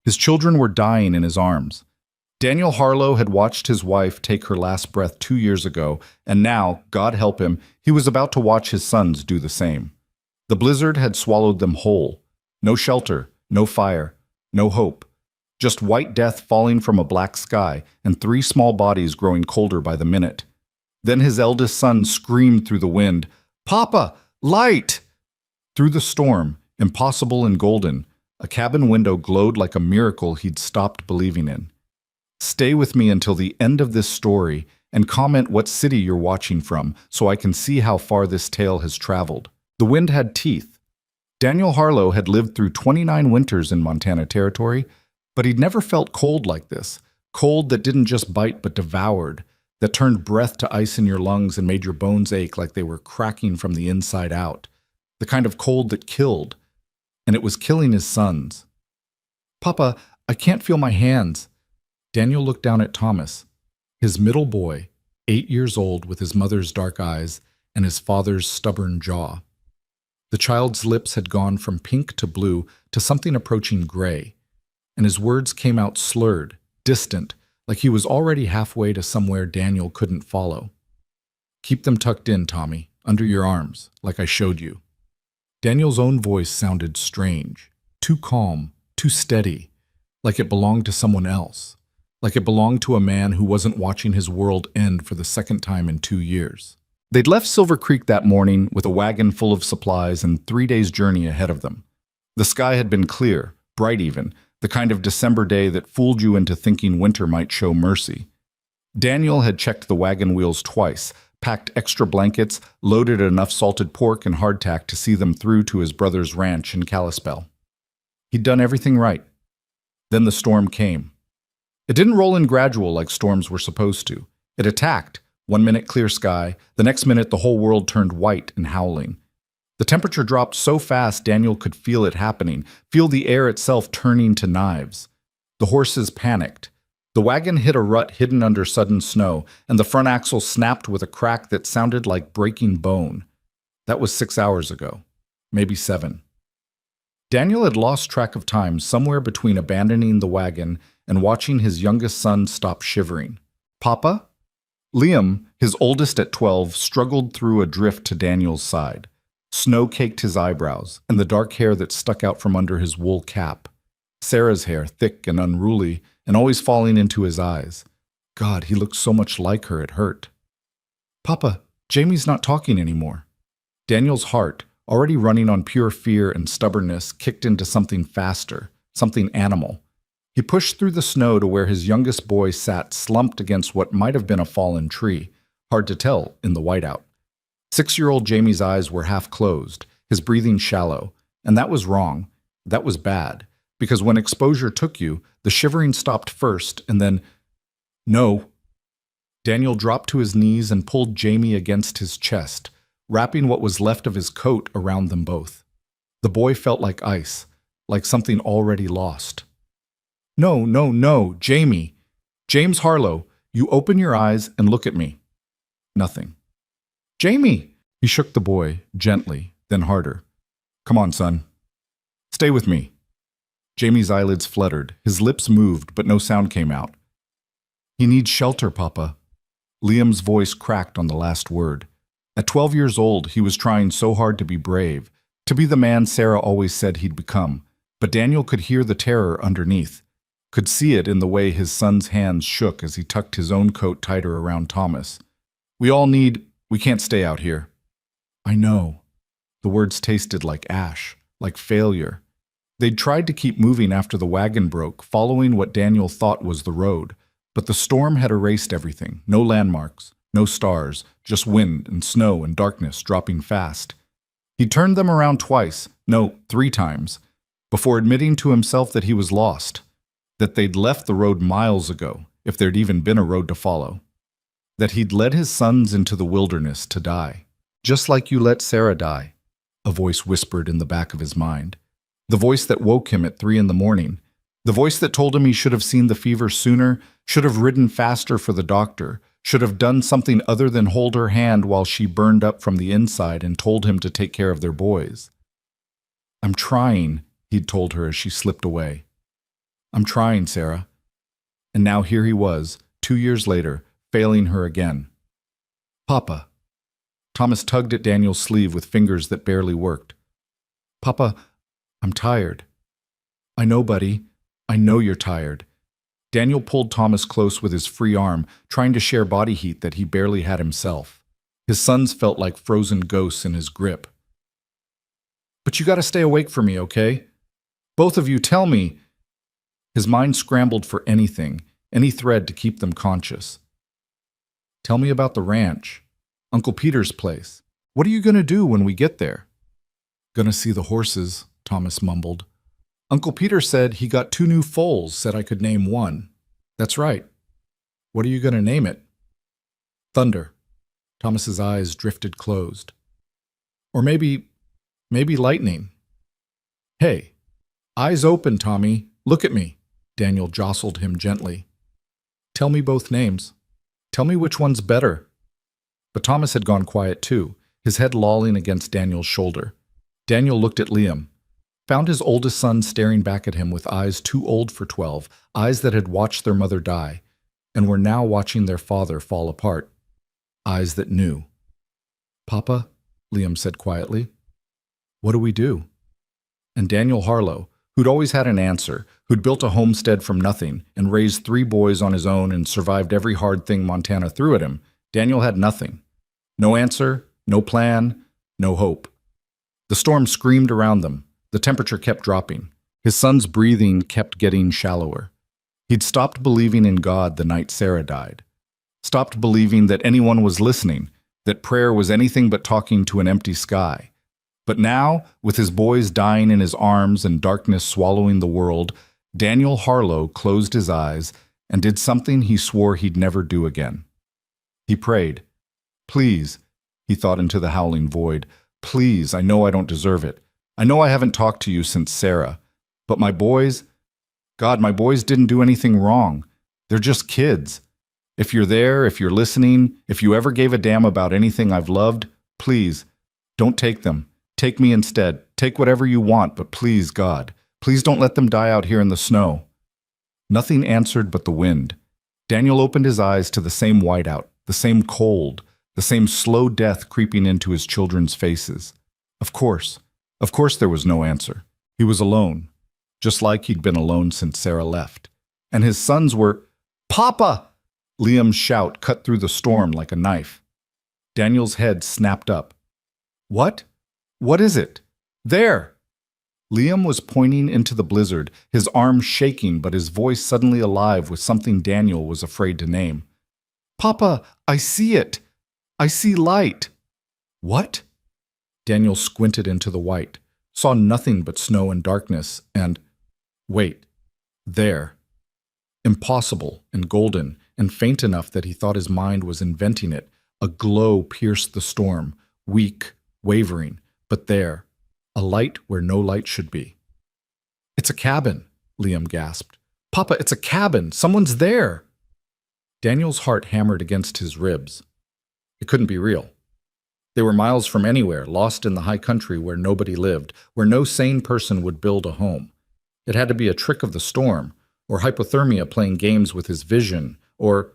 His children were dying in his arms. Daniel Harlow had watched his wife take her last breath 2 years ago, and now, God help him, he was about to watch his sons do the same. The blizzard had swallowed them whole. No shelter, no fire, no hope. Just white death falling from a black sky and 3 small bodies growing colder by the minute. Then his eldest son screamed through the wind, "Papa, light!" Through the storm, impossible and golden, a cabin window glowed like a miracle he'd stopped believing in. Stay with me until the end of this story and comment what city you're watching from so I can see how far this tale has traveled. The wind had teeth. Daniel Harlow had lived through 29 winters in Montana Territory, but he'd never felt cold like this. Cold that didn't just bite but devoured, that turned breath to ice in your lungs and made your bones ache like they were cracking from the inside out. The kind of cold that killed. And it was killing his sons. "Papa, I can't feel my hands." Daniel looked down at Thomas, his middle boy, 8 years old with his mother's dark eyes and his father's stubborn jaw. The child's lips had gone from pink to blue to something approaching gray, and his words came out slurred, distant, like he was already halfway to somewhere Daniel couldn't follow. "Keep them tucked in, Tommy, under your arms, like I showed you." Daniel's own voice sounded strange, too calm, too steady, like it belonged to someone else, like it belonged to a man who wasn't watching his world end for the second time in 2 years. They'd left Silver Creek that morning with a wagon full of supplies and 3 days' journey ahead of them. The sky had been clear, bright even, the kind of December day that fooled you into thinking winter might show mercy. Daniel had checked the wagon wheels twice, packed extra blankets, loaded enough salted pork and hardtack to see them through to his brother's ranch in Kalispell. He'd done everything right. Then the storm came. It didn't roll in gradual like storms were supposed to. It attacked. 1 minute clear sky, the next minute the whole world turned white and howling. The temperature dropped so fast Daniel could feel it happening, feel the air itself turning to knives. The horses panicked. The wagon hit a rut hidden under sudden snow, and the front axle snapped with a crack that sounded like breaking bone. That was 6 hours ago, maybe 7. Daniel had lost track of time somewhere between abandoning the wagon and watching his youngest son stop shivering. "Papa?" Liam, his oldest at 12, struggled through a drift to Daniel's side. Snow caked his eyebrows and the dark hair that stuck out from under his wool cap. Sarah's hair, thick and unruly, and always falling into his eyes. God, he looked so much like her it hurt. "Papa, Jamie's not talking anymore." Daniel's heart, already running on pure fear and stubbornness, kicked into something faster, something animal. He pushed through the snow to where his youngest boy sat slumped against what might have been a fallen tree, hard to tell in the whiteout. 6-year-old Jamie's eyes were half closed, his breathing shallow, and that was wrong. That was bad, because when exposure took you, the shivering stopped first, and then, no. Daniel dropped to his knees and pulled Jamie against his chest, wrapping what was left of his coat around them both. The boy felt like ice, like something already lost. "No, no, no, Jamie. James Harlow, you open your eyes and look at me." Nothing. "Jamie!" He shook the boy, gently, then harder. "Come on, son. Stay with me." Jamie's eyelids fluttered, his lips moved, but no sound came out. "He needs shelter, Papa." Liam's voice cracked on the last word. At 12 years old, he was trying so hard to be brave, to be the man Sarah always said he'd become, but Daniel could hear the terror underneath, could see it in the way his son's hands shook as he tucked his own coat tighter around Thomas. We can't stay out here." "I know." The words tasted like ash, like failure. They'd tried to keep moving after the wagon broke, following what Daniel thought was the road, but the storm had erased everything. No landmarks, no stars, just wind and snow and darkness dropping fast. He turned them around twice, no, 3 times, before admitting to himself that he was lost, that they'd left the road miles ago, if there'd even been a road to follow, that he'd led his sons into the wilderness to die, just like you let Sarah die, a voice whispered in the back of his mind. The voice that woke him at 3 a.m, the voice that told him he should have seen the fever sooner, should have ridden faster for the doctor, should have done something other than hold her hand while she burned up from the inside and told him to take care of their boys. "I'm trying," he'd told her as she slipped away. I'm trying, Sarah. And now here he was, 2 years later, failing her again. Papa. Thomas tugged at Daniel's sleeve with fingers that barely worked. Papa, I'm tired. I know, buddy. I know you're tired. Daniel pulled Thomas close with his free arm, trying to share body heat that he barely had himself. His sons felt like frozen ghosts in his grip. But you gotta stay awake for me, okay? Both of you, tell me. His mind scrambled for anything, any thread to keep them conscious. Tell me about the ranch, Uncle Peter's place. What are you gonna do when we get there? Gonna see the horses, Thomas mumbled. Uncle Peter said he got 2 new foals, said I could name one. That's right. What are you gonna name it? Thunder. Thomas's eyes drifted closed. Or maybe lightning. Hey, eyes open, Tommy. Look at me. Daniel jostled him gently. Tell me both names. Tell me which one's better. But Thomas had gone quiet too, his head lolling against Daniel's shoulder. Daniel looked at Liam, found his oldest son staring back at him with eyes too old for 12, eyes that had watched their mother die, and were now watching their father fall apart. Eyes that knew. Papa, Liam said quietly, what do we do? And Daniel Harlow, who'd always had an answer, who'd built a homestead from nothing and raised 3 boys on his own and survived every hard thing Montana threw at him, Daniel had nothing. No answer, no plan, no hope. The storm screamed around them. The temperature kept dropping. His son's breathing kept getting shallower. He'd stopped believing in God the night Sarah died. Stopped believing that anyone was listening, that prayer was anything but talking to an empty sky. But now, with his boys dying in his arms and darkness swallowing the world, Daniel Harlow closed his eyes and did something he swore he'd never do again. He prayed. Please, he thought into the howling void, please, I know I don't deserve it. I know I haven't talked to you since Sarah. But my boys, God, my boys didn't do anything wrong. They're just kids. If you're there, if you're listening, if you ever gave a damn about anything I've loved, please, don't take them. Take me instead. Take whatever you want, but please, God, please don't let them die out here in the snow. Nothing answered but the wind. Daniel opened his eyes to the same whiteout, the same cold, the same slow death creeping into his children's faces. Of course there was no answer. He was alone, just like he'd been alone since Sarah left. And his sons were, Papa! Liam's shout cut through the storm like a knife. Daniel's head snapped up. What? What is it? There! Liam was pointing into the blizzard, his arm shaking but his voice suddenly alive with something Daniel was afraid to name. Papa, I see it! I see light! What? Daniel squinted into the white, saw nothing but snow and darkness, and… wait. There. Impossible and golden and faint enough that he thought his mind was inventing it, a glow pierced the storm, weak, wavering, but there, a light where no light should be. It's a cabin, Liam gasped. Papa, it's a cabin! Someone's there! Daniel's heart hammered against his ribs. It couldn't be real. They were miles from anywhere, lost in the high country where nobody lived, where no sane person would build a home. It had to be a trick of the storm, or hypothermia playing games with his vision, or…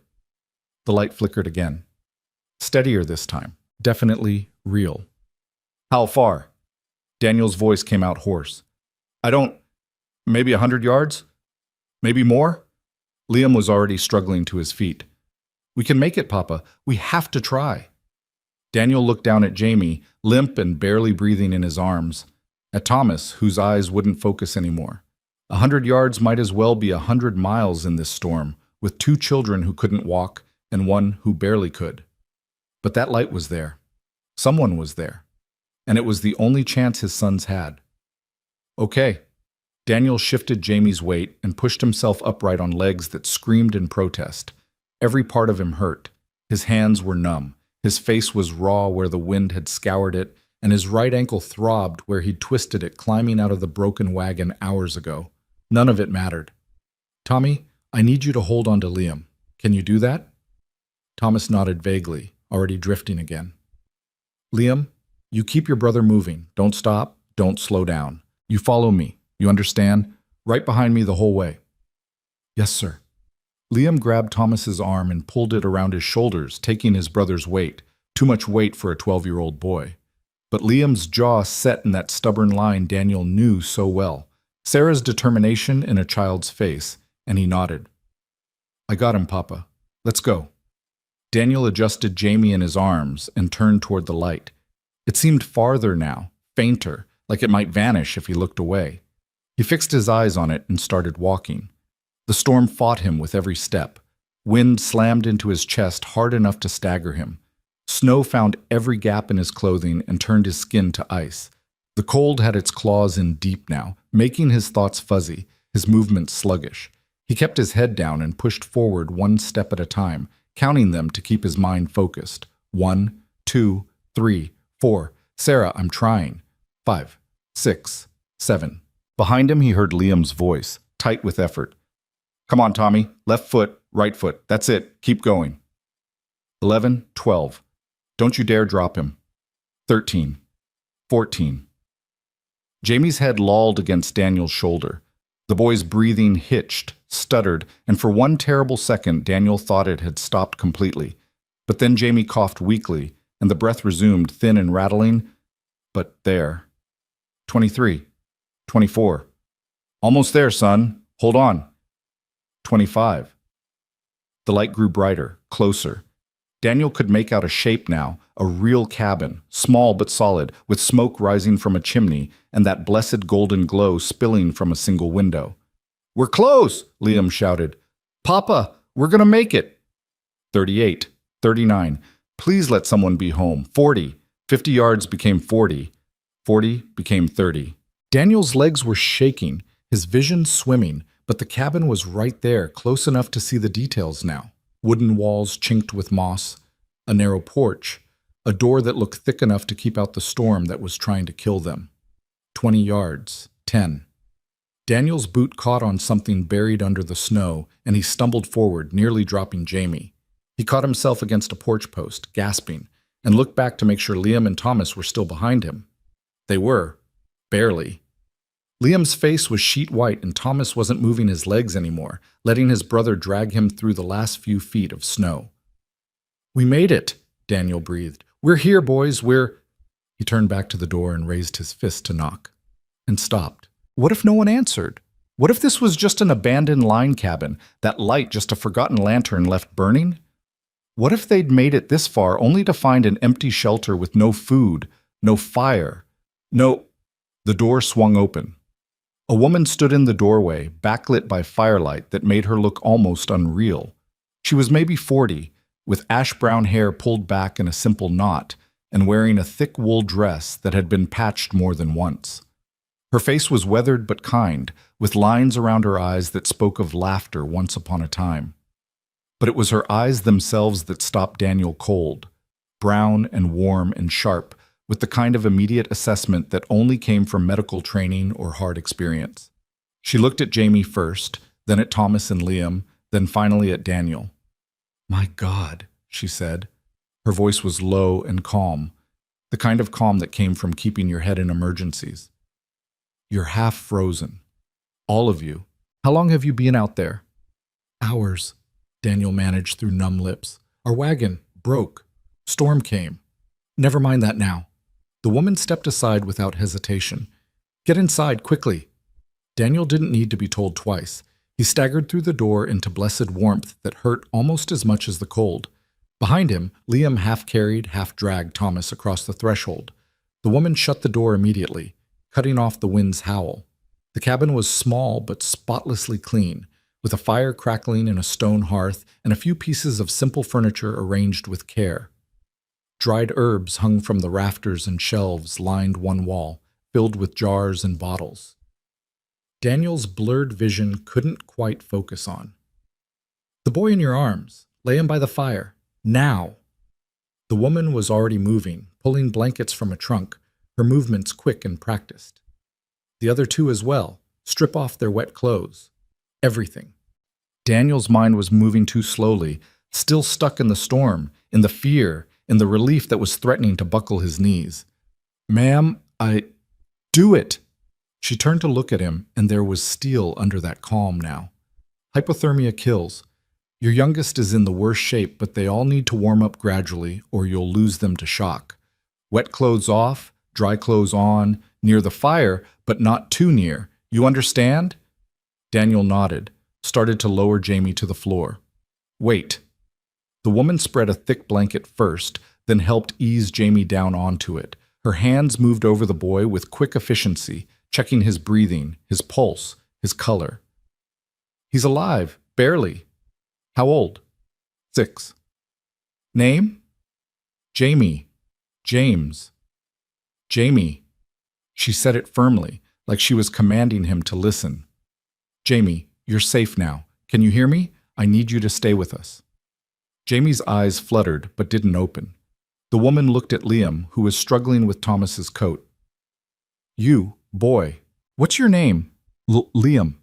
The light flickered again. Steadier this time. Definitely real. How far? Daniel's voice came out hoarse. Maybe 100 yards? Maybe more? Liam was already struggling to his feet. We can make it, Papa. We have to try. Daniel looked down at Jamie, limp and barely breathing in his arms. At Thomas, whose eyes wouldn't focus anymore. 100 yards might as well be 100 miles in this storm, with 2 children who couldn't walk and one who barely could. But that light was there. Someone was there. And it was the only chance his sons had. Okay. Daniel shifted Jamie's weight and pushed himself upright on legs that screamed in protest. Every part of him hurt. His hands were numb. His face was raw where the wind had scoured it, and his right ankle throbbed where he'd twisted it climbing out of the broken wagon hours ago. None of it mattered. Tommy, I need you to hold on to Liam. Can you do that? Thomas nodded vaguely, already drifting again. Liam, you keep your brother moving. Don't stop. Don't slow down. You follow me. You understand? Right behind me the whole way. Yes, sir. Liam grabbed Thomas's arm and pulled it around his shoulders, taking his brother's weight. Too much weight for a 12-year-old boy. But Liam's jaw set in that stubborn line Daniel knew so well. Sarah's determination in a child's face, and he nodded. I got him, Papa. Let's go. Daniel adjusted Jamie in his arms and turned toward the light. It seemed farther now, fainter, like it might vanish if he looked away. He fixed his eyes on it and started walking. The storm fought him with every step. Wind slammed into his chest hard enough to stagger him. Snow found every gap in his clothing and turned his skin to ice. The cold had its claws in deep now, making his thoughts fuzzy, his movements sluggish. He kept his head down and pushed forward one step at a time, counting them to keep his mind focused. 1, 2, 3, 4. Sarah, I'm trying. 5, 6, 7. Behind him he heard Liam's voice, tight with effort. Come on, Tommy. Left foot, right foot. That's it. Keep going. 11, 12. Don't you dare drop him. 13, 14. Jamie's head lolled against Daniel's shoulder. The boy's breathing hitched, stuttered, and for one terrible second Daniel thought it had stopped completely. But then Jamie coughed weakly, and the breath resumed, thin and rattling. But there. 23, 24. Almost there, son. Hold on. 25. The light grew brighter, closer. Daniel could make out a shape now, a real cabin, small but solid, with smoke rising from a chimney and that blessed golden glow spilling from a single window. We're close, Liam shouted. Papa, we're going to make it. 38, 39. Please let someone be home. 40. 50 yards became 40. 40 became 30. Daniel's legs were shaking, his vision swimming, but the cabin was right there, close enough to see the details now. Wooden walls chinked with moss, a narrow porch, a door that looked thick enough to keep out the storm that was trying to kill them. 20 yards, 10. Daniel's boot caught on something buried under the snow, and he stumbled forward, nearly dropping Jamie. He caught himself against a porch post, gasping, and looked back to make sure Liam and Thomas were still behind him. They were. Barely. Liam's face was sheet white, and Thomas wasn't moving his legs anymore, letting his brother drag him through the last few feet of snow. We made it, Daniel breathed. We're here, boys, we're... He turned back to the door and raised his fist to knock, and stopped. What if no one answered? What if this was just an abandoned line cabin, that light just a forgotten lantern left burning? What if they'd made it this far only to find an empty shelter with no food, no fire, no... The door swung open. A woman stood in the doorway, backlit by firelight that made her look almost unreal. She was maybe 40, with ash-brown hair pulled back in a simple knot, and wearing a thick wool dress that had been patched more than once. Her face was weathered but kind, with lines around her eyes that spoke of laughter once upon a time. But it was her eyes themselves that stopped Daniel cold, brown and warm and sharp, with the kind of immediate assessment that only came from medical training or hard experience. She looked at Jamie first, then at Thomas and Liam, then finally at Daniel. My God, she said. Her voice was low and calm, the kind of calm that came from keeping your head in emergencies. You're half frozen. All of you. How long have you been out there? Hours, Daniel managed through numb lips. Our wagon broke. Storm came. Never mind that now. The woman stepped aside without hesitation. Get inside, quickly. Daniel didn't need to be told twice. He staggered through the door into blessed warmth that hurt almost as much as the cold. Behind him, Liam half-carried, half-dragged Thomas across the threshold. The woman shut the door immediately, cutting off the wind's howl. The cabin was small but spotlessly clean, with a fire crackling in a stone hearth and a few pieces of simple furniture arranged with care. Dried herbs hung from the rafters and shelves lined one wall, filled with jars and bottles. Daniel's blurred vision couldn't quite focus on. The boy in your arms. Lay him by the fire. Now! The woman was already moving, pulling blankets from a trunk, her movements quick and practiced. The other two as well. Strip off their wet clothes. Everything. Daniel's mind was moving too slowly, still stuck in the storm, in the fear, in the relief that was threatening to buckle his knees. Ma'am, do it! She turned to look at him, and there was steel under that calm now. Hypothermia kills. Your youngest is in the worst shape, but they all need to warm up gradually or you'll lose them to shock. Wet clothes off, dry clothes on, near the fire, but not too near. You understand? Daniel nodded, started to lower Jamie to the floor. Wait. The woman spread a thick blanket first, then helped ease Jamie down onto it. Her hands moved over the boy with quick efficiency, checking his breathing, his pulse, his color. He's alive, barely. How old? 6. Name? Jamie. James. Jamie. She said it firmly, like she was commanding him to listen. Jamie, you're safe now. Can you hear me? I need you to stay with us. Jamie's eyes fluttered but didn't open. The woman looked at Liam, who was struggling with Thomas's coat. You, boy. What's your name? Liam.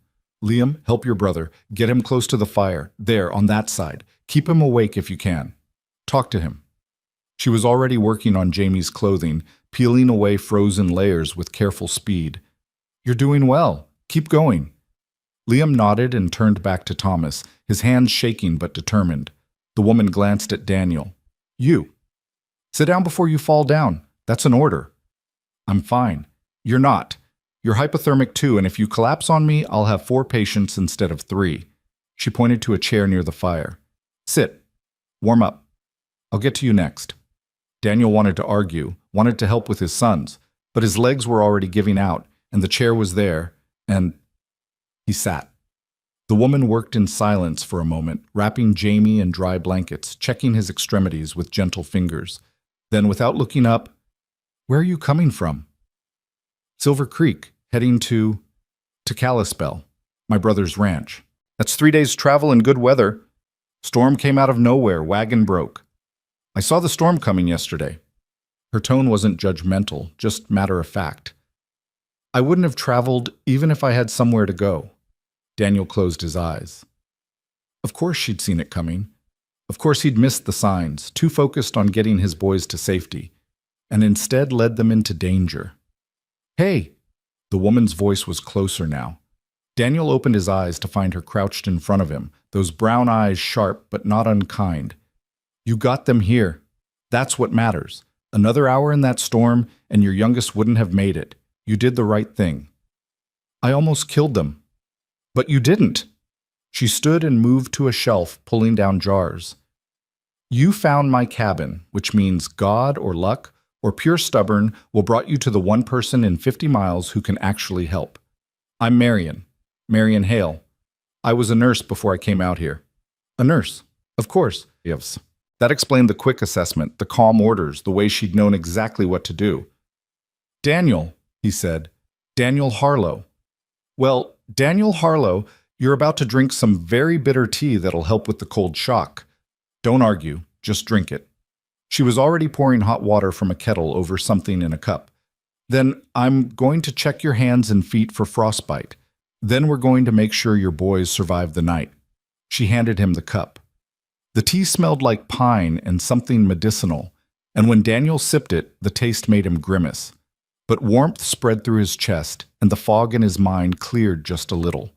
Liam, help your brother. Get him close to the fire. There, on that side. Keep him awake if you can. Talk to him. She was already working on Jamie's clothing, peeling away frozen layers with careful speed. You're doing well. Keep going. Liam nodded and turned back to Thomas, his hands shaking but determined. The woman glanced at Daniel. You. Sit down before you fall down. That's an order. I'm fine. You're not. You're hypothermic too, and if you collapse on me, I'll have 4 patients instead of 3. She pointed to a chair near the fire. Sit. Warm up. I'll get to you next. Daniel wanted to argue, wanted to help with his sons, but his legs were already giving out, and the chair was there, and he sat. The woman worked in silence for a moment, wrapping Jamie in dry blankets, checking his extremities with gentle fingers. Then, without looking up, Where are you coming from? Silver Creek, heading to Kalispell, my brother's ranch. That's 3 days' travel in good weather. Storm came out of nowhere, wagon broke. I saw the storm coming yesterday. Her tone wasn't judgmental, just matter of fact. I wouldn't have traveled even if I had somewhere to go. Daniel closed his eyes. Of course she'd seen it coming. Of course he'd missed the signs, too focused on getting his boys to safety, and instead led them into danger. Hey! The woman's voice was closer now. Daniel opened his eyes to find her crouched in front of him, those brown eyes sharp but not unkind. You got them here. That's what matters. Another hour in that storm, and your youngest wouldn't have made it. You did the right thing. I almost killed them. But you didn't. She stood and moved to a shelf, pulling down jars. You found my cabin, which means God or luck or pure stubborn will brought you to the one person in 50 miles who can actually help. I'm Marion Hale. I was a nurse before I came out here. A nurse? Of course. Yes. That explained the quick assessment, the calm orders, the way she'd known exactly what to do. Daniel, he said. Daniel Harlow. Well, Daniel Harlow, you're about to drink some very bitter tea that'll help with the cold shock. Don't argue, just drink it. She was already pouring hot water from a kettle over something in a cup. Then I'm going to check your hands and feet for frostbite. Then we're going to make sure your boys survive the night. She handed him the cup. The tea smelled like pine and something medicinal, and when Daniel sipped it, the taste made him grimace. But warmth spread through his chest, and the fog in his mind cleared just a little.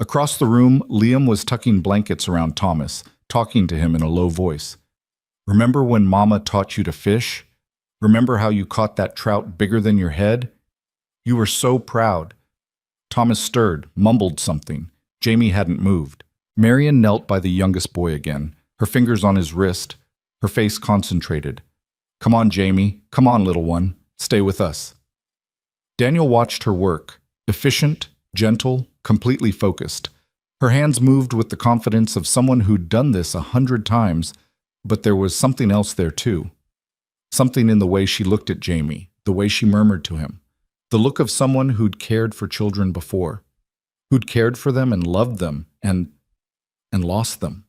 Across the room, Liam was tucking blankets around Thomas, talking to him in a low voice. Remember when Mama taught you to fish? Remember how you caught that trout bigger than your head? You were so proud. Thomas stirred, mumbled something. Jamie hadn't moved. Marion knelt by the youngest boy again, her fingers on his wrist, her face concentrated. Come on, Jamie. Come on, little one. Stay with us. Daniel watched her work, efficient, gentle, completely focused. Her hands moved with the confidence of someone who'd done this 100 times, but there was something else there too. Something in the way she looked at Jamie, the way she murmured to him. The look of someone who'd cared for children before, who'd cared for them and loved them and lost them.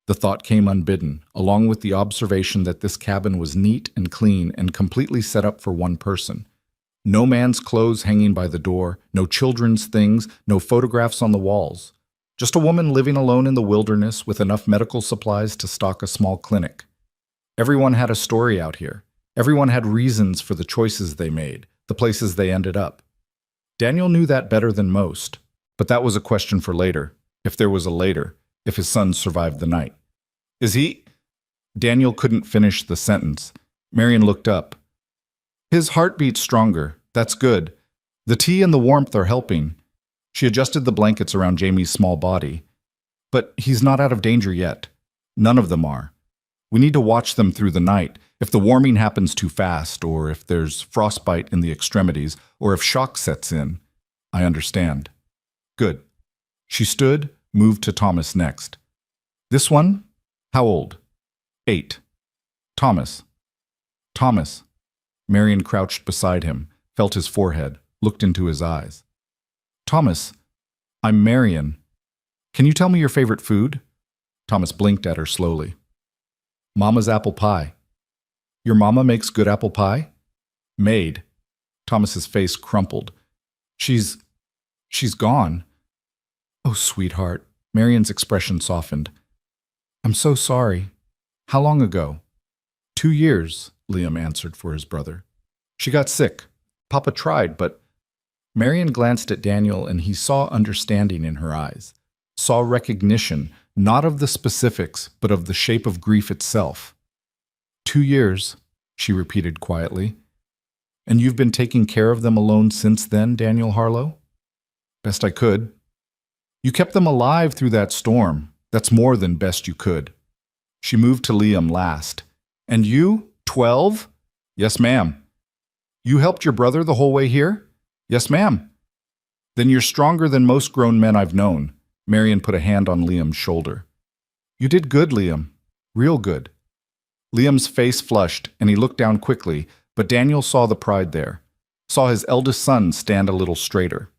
The thought came unbidden, along with the observation that this cabin was neat and clean and completely set up for one person. No man's clothes hanging by the door, no children's things, no photographs on the walls. Just a woman living alone in the wilderness with enough medical supplies to stock a small clinic. Everyone had a story out here. Everyone had reasons for the choices they made, the places they ended up. Daniel knew that better than most, but that was a question for later. if there was a later, if his son survived the night. Is he? Daniel couldn't finish the sentence. Marion looked up. His heart beats stronger. That's good. The tea and the warmth are helping. She adjusted the blankets around Jamie's small body. But he's not out of danger yet. None of them are. We need to watch them through the night. If the warming happens too fast, or if there's frostbite in the extremities, or if shock sets in. I understand. Good. She stood, moved to Thomas next. This one? How old? 8. Thomas. Thomas. Marion crouched beside him, felt his forehead, looked into his eyes. Thomas, I'm Marion. Can you tell me your favorite food? Thomas blinked at her slowly. Mama's apple pie. Your mama makes good apple pie? Made. Thomas's face crumpled. She's gone. Oh, sweetheart. Marion's expression softened. I'm so sorry. How long ago? 2 years, Liam answered for his brother. She got sick. Papa tried, but... Marion glanced at Daniel and he saw understanding in her eyes. Saw recognition, not of the specifics, but of the shape of grief itself. 2 years, she repeated quietly. And you've been taking care of them alone since then, Daniel Harlow? Best I could. You kept them alive through that storm. That's more than best you could. She moved to Liam last. And you, 12? Yes, ma'am. You helped your brother the whole way here? Yes, ma'am. Then you're stronger than most grown men I've known. Marion put a hand on Liam's shoulder. You did good, Liam. Real good. Liam's face flushed, and he looked down quickly, but Daniel saw the pride there. Saw his eldest son stand a little straighter.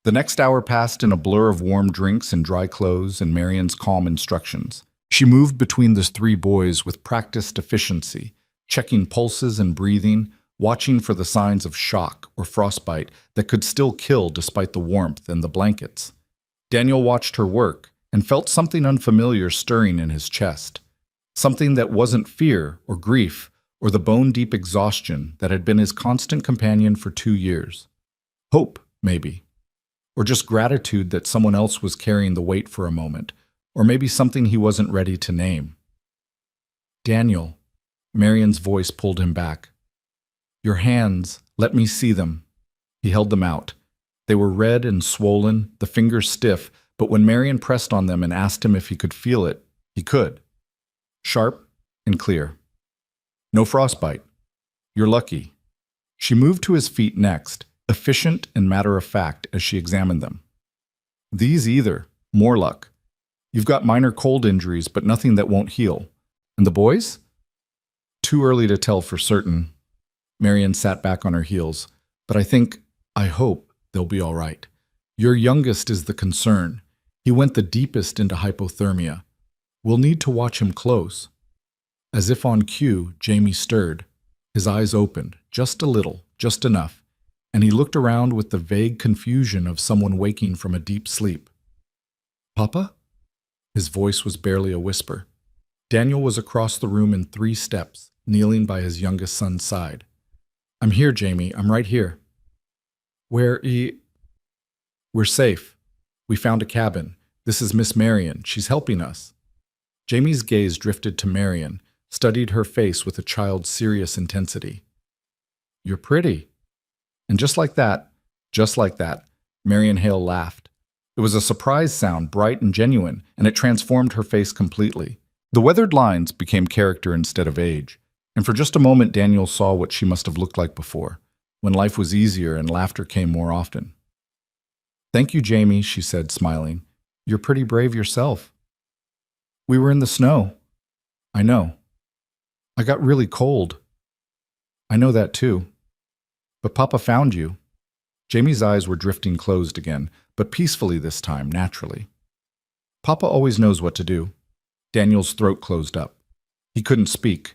The next hour passed in a blur of warm drinks and dry clothes and Marion's calm instructions. She moved between the 3 boys with practiced efficiency, checking pulses and breathing, watching for the signs of shock or frostbite that could still kill despite the warmth and the blankets. Daniel watched her work and felt something unfamiliar stirring in his chest. Something that wasn't fear or grief or the bone-deep exhaustion that had been his constant companion for 2 years. Hope, maybe. Or just gratitude that someone else was carrying the weight for a moment, or maybe something he wasn't ready to name. Daniel, Marion's voice pulled him back. Your hands, let me see them. He held them out. They were red and swollen, the fingers stiff, but when Marion pressed on them and asked him if he could feel it, he could. Sharp and clear. No frostbite. You're lucky. She moved to his feet next, efficient and matter-of-fact as she examined them. These either. More luck. You've got minor cold injuries, but nothing that won't heal. And the boys? Too early to tell for certain. Marion sat back on her heels. But I hope they'll be all right. Your youngest is the concern. He went the deepest into hypothermia. We'll need to watch him close. As if on cue, Jamie stirred. His eyes opened, just a little, just enough, and he looked around with the vague confusion of someone waking from a deep sleep. Papa? His voice was barely a whisper. Daniel was across the room in 3 steps, kneeling by his youngest son's side. I'm here, Jamie. I'm right here. We're safe. We found a cabin. This is Miss Marion. She's helping us. Jamie's gaze drifted to Marion, studied her face with a child's serious intensity. You're pretty. And just like that, Marion Hale laughed. It was a surprise sound, bright and genuine, and it transformed her face completely. The weathered lines became character instead of age, and for just a moment Daniel saw what she must have looked like before, when life was easier and laughter came more often. Thank you, Jamie, she said, smiling. You're pretty brave yourself. We were in the snow. I know. I got really cold. I know that too. But Papa found you. Jamie's eyes were drifting closed again, but peacefully this time, naturally. Papa always knows what to do. Daniel's throat closed up. He couldn't speak.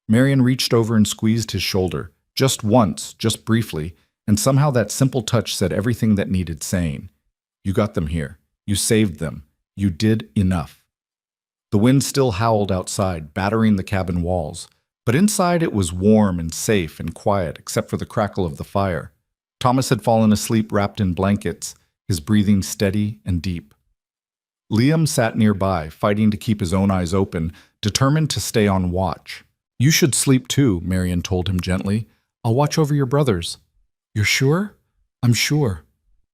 Marion reached over and squeezed his shoulder, just once, just briefly, and somehow that simple touch said everything that needed saying. You got them here. You saved them. You did enough. The wind still howled outside, battering the cabin walls, but inside it was warm and safe and quiet except for the crackle of the fire. Thomas had fallen asleep wrapped in blankets, his breathing steady and deep. Liam sat nearby, fighting to keep his own eyes open, determined to stay on watch. "You should sleep too," Marion told him gently. "I'll watch over your brothers." "You're sure?" "I'm sure."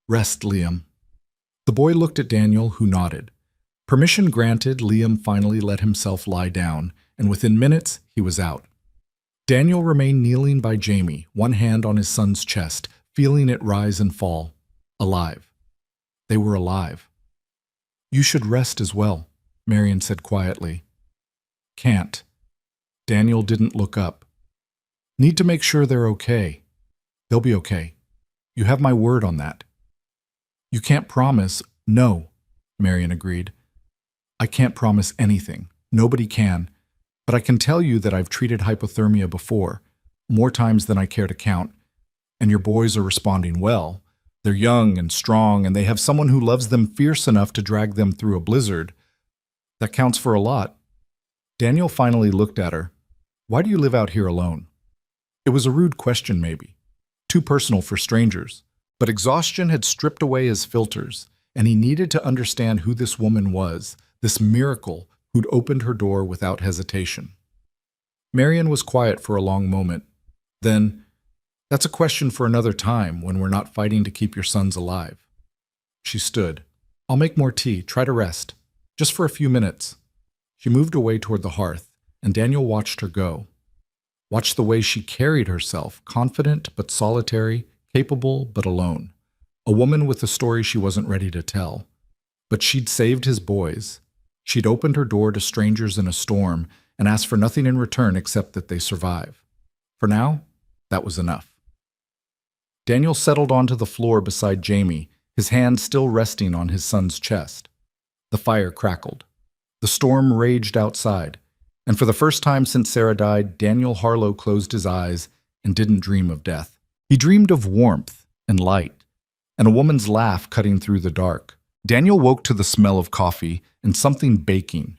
"Rest, Liam." The boy looked at Daniel, who nodded. Permission granted, Liam finally let himself lie down, and within minutes he was out. Daniel remained kneeling by Jamie, one hand on his son's chest, feeling it rise and fall. Alive. They were alive. "You should rest as well," Marion said quietly. "Can't." Daniel didn't look up. "Need to make sure they're okay." "They'll be okay. You have my word on that." "You can't promise." "No," Marion agreed. "I can't promise anything. Nobody can. But I can tell you that I've treated hypothermia before, more times than I care to count, and your boys are responding well. They're young and strong, and they have someone who loves them fierce enough to drag them through a blizzard. That counts for a lot." Daniel finally looked at her. "Why do you live out here alone?" It was a rude question, maybe. Too personal for strangers. But exhaustion had stripped away his filters, and he needed to understand who this woman was, this miracle who'd opened her door without hesitation. Marion was quiet for a long moment. Then, "That's a question for another time when we're not fighting to keep your sons alive." She stood. "I'll make more tea. Try to rest. Just for a few minutes." She moved away toward the hearth, and Daniel watched her go. Watched the way she carried herself, confident but solitary, capable but alone. A woman with a story she wasn't ready to tell. But she'd saved his boys. She'd opened her door to strangers in a storm and asked for nothing in return except that they survive. For now, that was enough. Daniel settled onto the floor beside Jamie, his hand still resting on his son's chest. The fire crackled. The storm raged outside, and for the first time since Sarah died, Daniel Harlow closed his eyes and didn't dream of death. He dreamed of warmth and light, and a woman's laugh cutting through the dark. Daniel woke to the smell of coffee and something baking.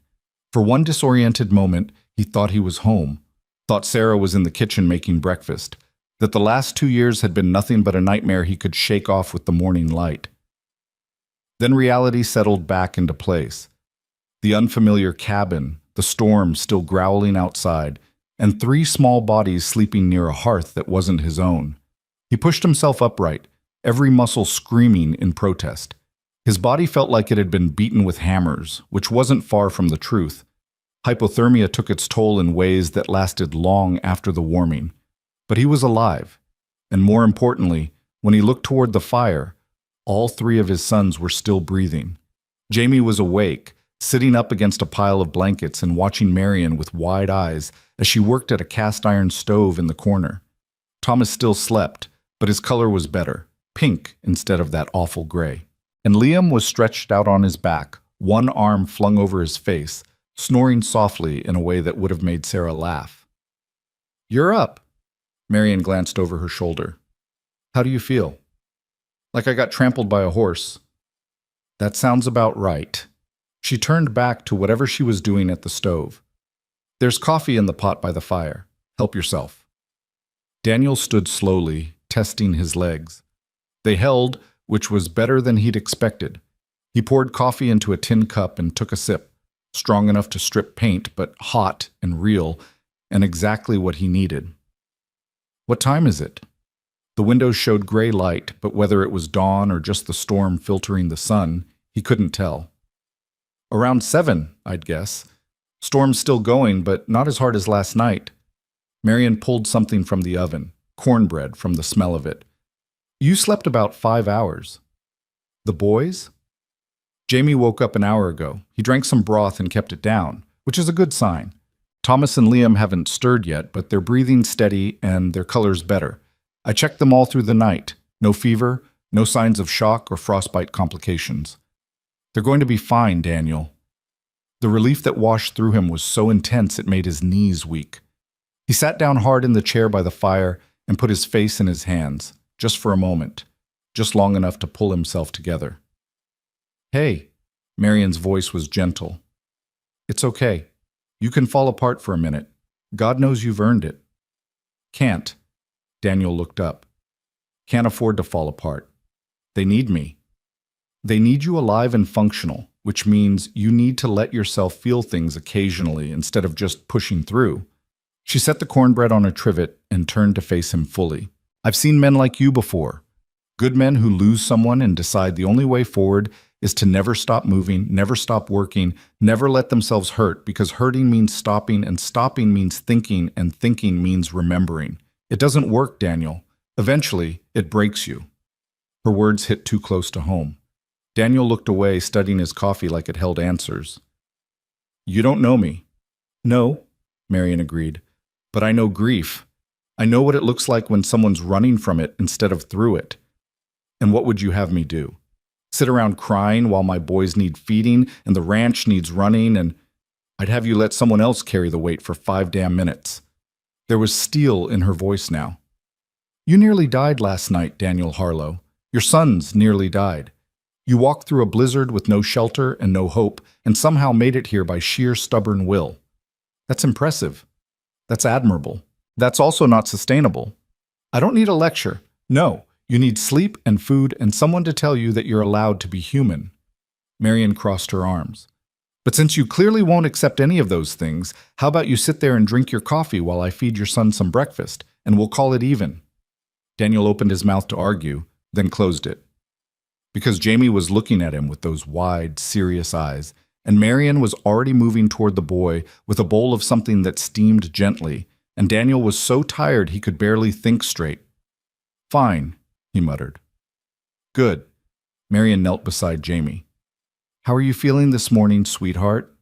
For one disoriented moment, he thought he was home, thought Sarah was in the kitchen making breakfast, that the last 2 years had been nothing but a nightmare he could shake off with the morning light. Then reality settled back into place. The unfamiliar cabin, the storm still growling outside, and 3 small bodies sleeping near a hearth that wasn't his own. He pushed himself upright, every muscle screaming in protest. His body felt like it had been beaten with hammers, which wasn't far from the truth. Hypothermia took its toll in ways that lasted long after the warming. But he was alive, and more importantly, when he looked toward the fire, all 3 of his sons were still breathing. Jamie was awake, sitting up against a pile of blankets and watching Marion with wide eyes as she worked at a cast-iron stove in the corner. Thomas still slept, but his color was better, pink instead of that awful gray. And Liam was stretched out on his back, one arm flung over his face, snoring softly in a way that would have made Sarah laugh. "You're up." Marion glanced over her shoulder. "How do you feel?" "Like I got trampled by a horse." "That sounds about right." She turned back to whatever she was doing at the stove. "There's coffee in the pot by the fire. Help yourself." Daniel stood slowly, testing his legs. They held, which was better than he'd expected. He poured coffee into a tin cup and took a sip, strong enough to strip paint, but hot and real, and exactly what he needed. "What time is it?" The windows showed gray light, but whether it was dawn or just the storm filtering the sun, he couldn't tell. "Around 7, I'd guess. Storm's still going, but not as hard as last night." Marion pulled something from the oven, cornbread from the smell of it. "You slept about 5 hours. The boys?" "Jamie woke up an hour ago. He drank some broth and kept it down, which is a good sign. Thomas and Liam haven't stirred yet, but they're breathing steady and their color's better. I checked them all through the night. No fever, no signs of shock or frostbite complications. They're going to be fine, Daniel." The relief that washed through him was so intense it made his knees weak. He sat down hard in the chair by the fire and put his face in his hands, just for a moment, just long enough to pull himself together. "Hey," Marion's voice was gentle. "It's okay. You can fall apart for a minute. God knows you've earned it." "Can't." Daniel looked up. "Can't afford to fall apart. They need me. They need you alive and functional, which means you need to let yourself feel things occasionally instead of just pushing through. She set the cornbread on a trivet and turned to face him fully. I've seen men like you before. Good men who lose someone and decide the only way forward is to never stop moving, never stop working, never let themselves hurt, because hurting means stopping, and stopping means thinking, and thinking means remembering. It doesn't work, Daniel. Eventually, it breaks you. Her words hit too close to home. Daniel looked away, studying his coffee like it held answers. You don't know me. No, Marion agreed. But I know grief. I know what it looks like when someone's running from it instead of through it. And what would you have me do? Sit around crying while my boys need feeding and the ranch needs running, and I'd have you let someone else carry the weight for 5 damn minutes. There was steel in her voice now. You nearly died last night, Daniel Harlow. Your sons nearly died. You walked through a blizzard with no shelter and no hope, and somehow made it here by sheer stubborn will. That's impressive. That's admirable. That's also not sustainable. I don't need a lecture. No. You need sleep and food and someone to tell you that you're allowed to be human. Marion crossed her arms. But since you clearly won't accept any of those things, how about you sit there and drink your coffee while I feed your son some breakfast, and we'll call it even. Daniel opened his mouth to argue, then closed it. Because Jamie was looking at him with those wide, serious eyes, and Marion was already moving toward the boy with a bowl of something that steamed gently, and Daniel was so tired he could barely think straight. Fine, he muttered. Good. Marion knelt beside Jamie. How are you feeling this morning, sweetheart?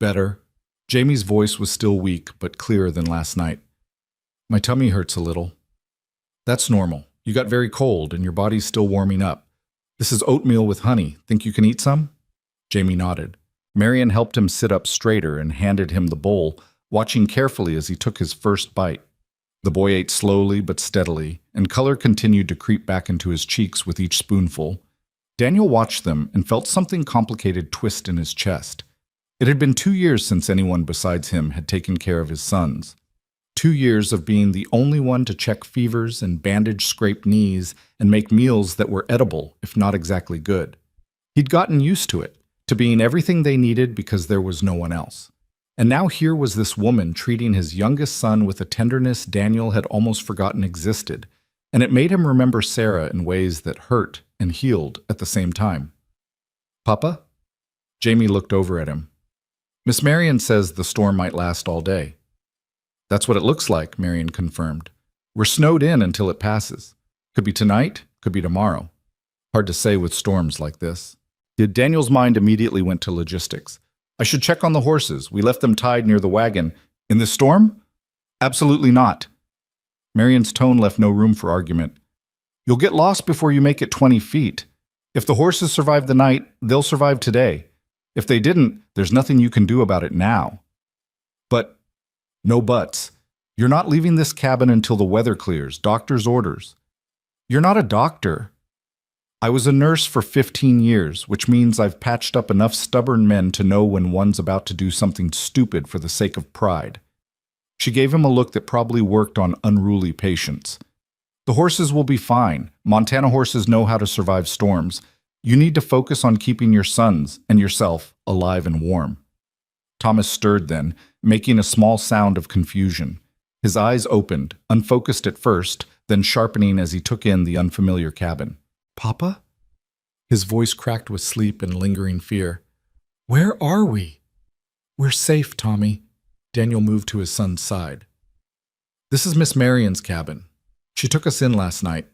Better. Jamie's voice was still weak, but clearer than last night. My tummy hurts a little. That's normal. You got very cold, and your body's still warming up. This is oatmeal with honey. Think you can eat some? Jamie nodded. Marion helped him sit up straighter and handed him the bowl, watching carefully as he took his first bite. The boy ate slowly but steadily, and color continued to creep back into his cheeks with each spoonful. Daniel watched them and felt something complicated twist in his chest. It had been 2 years since anyone besides him had taken care of his sons. 2 years of being the only one to check fevers and bandage scraped knees and make meals that were edible, if not exactly good. He'd gotten used to it, to being everything they needed because there was no one else. And now here was this woman treating his youngest son with a tenderness Daniel had almost forgotten existed, and it made him remember Sarah in ways that hurt and healed at the same time. Papa? Jamie looked over at him. Miss Marion says the storm might last all day. That's what it looks like, Marion confirmed. We're snowed in until it passes. Could be tonight, could be tomorrow. Hard to say with storms like this. Daniel's mind immediately went to logistics. I should check on the horses. We left them tied near the wagon. In this storm? Absolutely not. Marion's tone left no room for argument. You'll get lost before you make it 20 feet. If the horses survive the night, they'll survive today. If they didn't, there's nothing you can do about it now. But, no buts. You're not leaving this cabin until the weather clears. Doctor's orders. You're not a doctor. I was a nurse for 15 years, which means I've patched up enough stubborn men to know when one's about to do something stupid for the sake of pride. She gave him a look that probably worked on unruly patients. The horses will be fine. Montana horses know how to survive storms. You need to focus on keeping your sons and yourself alive and warm. Thomas stirred then, making a small sound of confusion. His eyes opened, unfocused at first, then sharpening as he took in the unfamiliar cabin. Papa? His voice cracked with sleep and lingering fear. Where are we? We're safe, Tommy. Daniel moved to his son's side. This is Miss Marion's cabin. She took us in last night.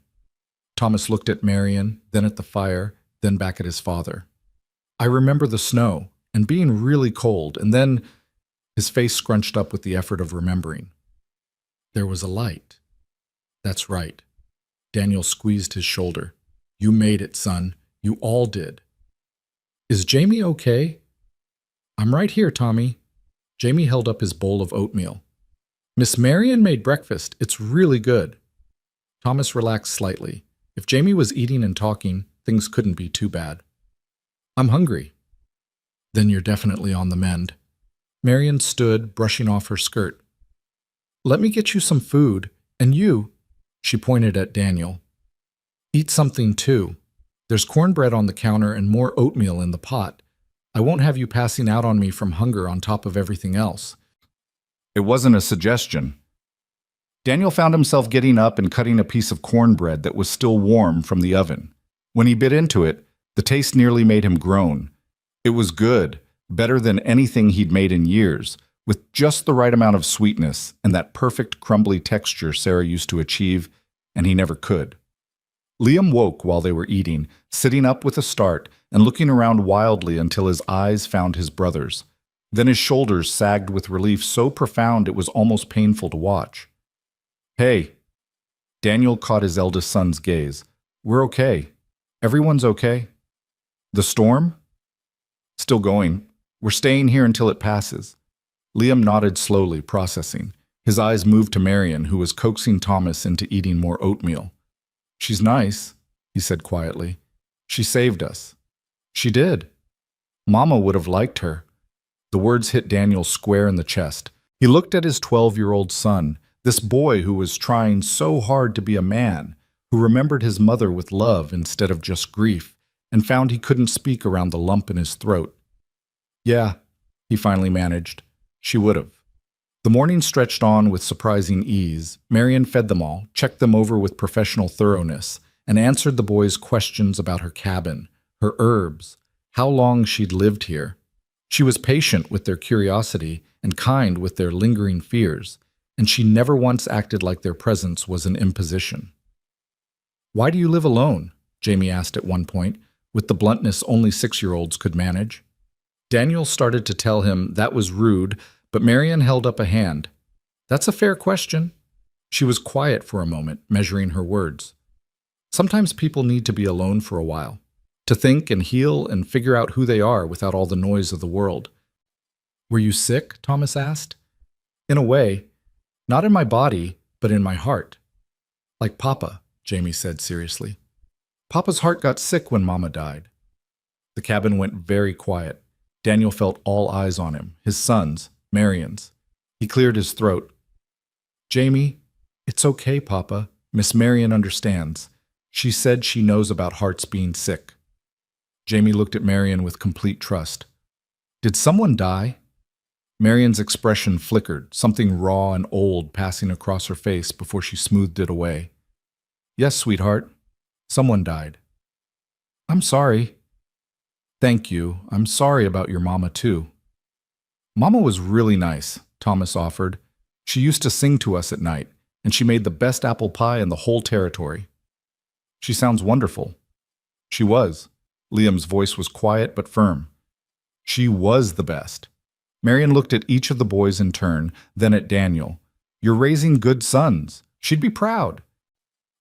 Thomas looked at Marion, then at the fire, then back at his father. I remember the snow, and being really cold, and then his face scrunched up with the effort of remembering. There was a light. That's right. Daniel squeezed his shoulder. You made it, son. You all did. Is Jamie okay? I'm right here, Tommy. Jamie held up his bowl of oatmeal. Miss Marion made breakfast. It's really good. Thomas relaxed slightly. If Jamie was eating and talking, things couldn't be too bad. I'm hungry. Then you're definitely on the mend. Marion stood, brushing off her skirt. Let me get you some food, and you, she pointed at Daniel. Eat something too. There's cornbread on the counter and more oatmeal in the pot. I won't have you passing out on me from hunger on top of everything else. It wasn't a suggestion. Daniel found himself getting up and cutting a piece of cornbread that was still warm from the oven. When he bit into it, the taste nearly made him groan. It was good, better than anything he'd made in years, with just the right amount of sweetness and that perfect crumbly texture Sarah used to achieve, and he never could. Liam woke while they were eating, sitting up with a start and looking around wildly until his eyes found his brother's. Then his shoulders sagged with relief so profound it was almost painful to watch. "Hey." Daniel caught his eldest son's gaze. "We're okay. Everyone's okay." "The storm?" "Still going. We're staying here until it passes." Liam nodded slowly, processing. His eyes moved to Marion, who was coaxing Thomas into eating more oatmeal. "She's nice," he said quietly. "She saved us." "She did. Mama would have liked her." The words hit Daniel square in the chest. He looked at his 12-year-old son, this boy who was trying so hard to be a man, who remembered his mother with love instead of just grief, and found he couldn't speak around the lump in his throat. "Yeah," he finally managed. "She would have." The morning stretched on with surprising ease. Marion fed them all, checked them over with professional thoroughness, and answered the boys' questions about her cabin, her herbs, how long she'd lived here. She was patient with their curiosity and kind with their lingering fears, and she never once acted like their presence was an imposition. "Why do you live alone?" Jamie asked at one point, with the bluntness only 6-year-olds could manage. Daniel started to tell him that was rude, but Marion held up a hand. "That's a fair question." She was quiet for a moment, measuring her words. "Sometimes people need to be alone for a while, to think and heal and figure out who they are without all the noise of the world." "Were you sick?" Thomas asked. "In a way. Not in my body, but in my heart." "Like Papa," Jamie said seriously. "Papa's heart got sick when Mama died." The cabin went very quiet. Daniel felt all eyes on him, his sons, Marion's. He cleared his throat. "Jamie, it's okay, Papa. Miss Marion understands. She said she knows about hearts being sick." Jamie looked at Marion with complete trust. "Did someone die?" Marion's expression flickered, something raw and old passing across her face before she smoothed it away. "Yes, sweetheart. Someone died." "I'm sorry." "Thank you. I'm sorry about your mama, too." "Mama was really nice," Thomas offered. "She used to sing to us at night, and she made the best apple pie in the whole territory." "She sounds wonderful." "She was." Liam's voice was quiet but firm. "She was the best." Marion looked at each of the boys in turn, then at Daniel. "You're raising good sons. She'd be proud."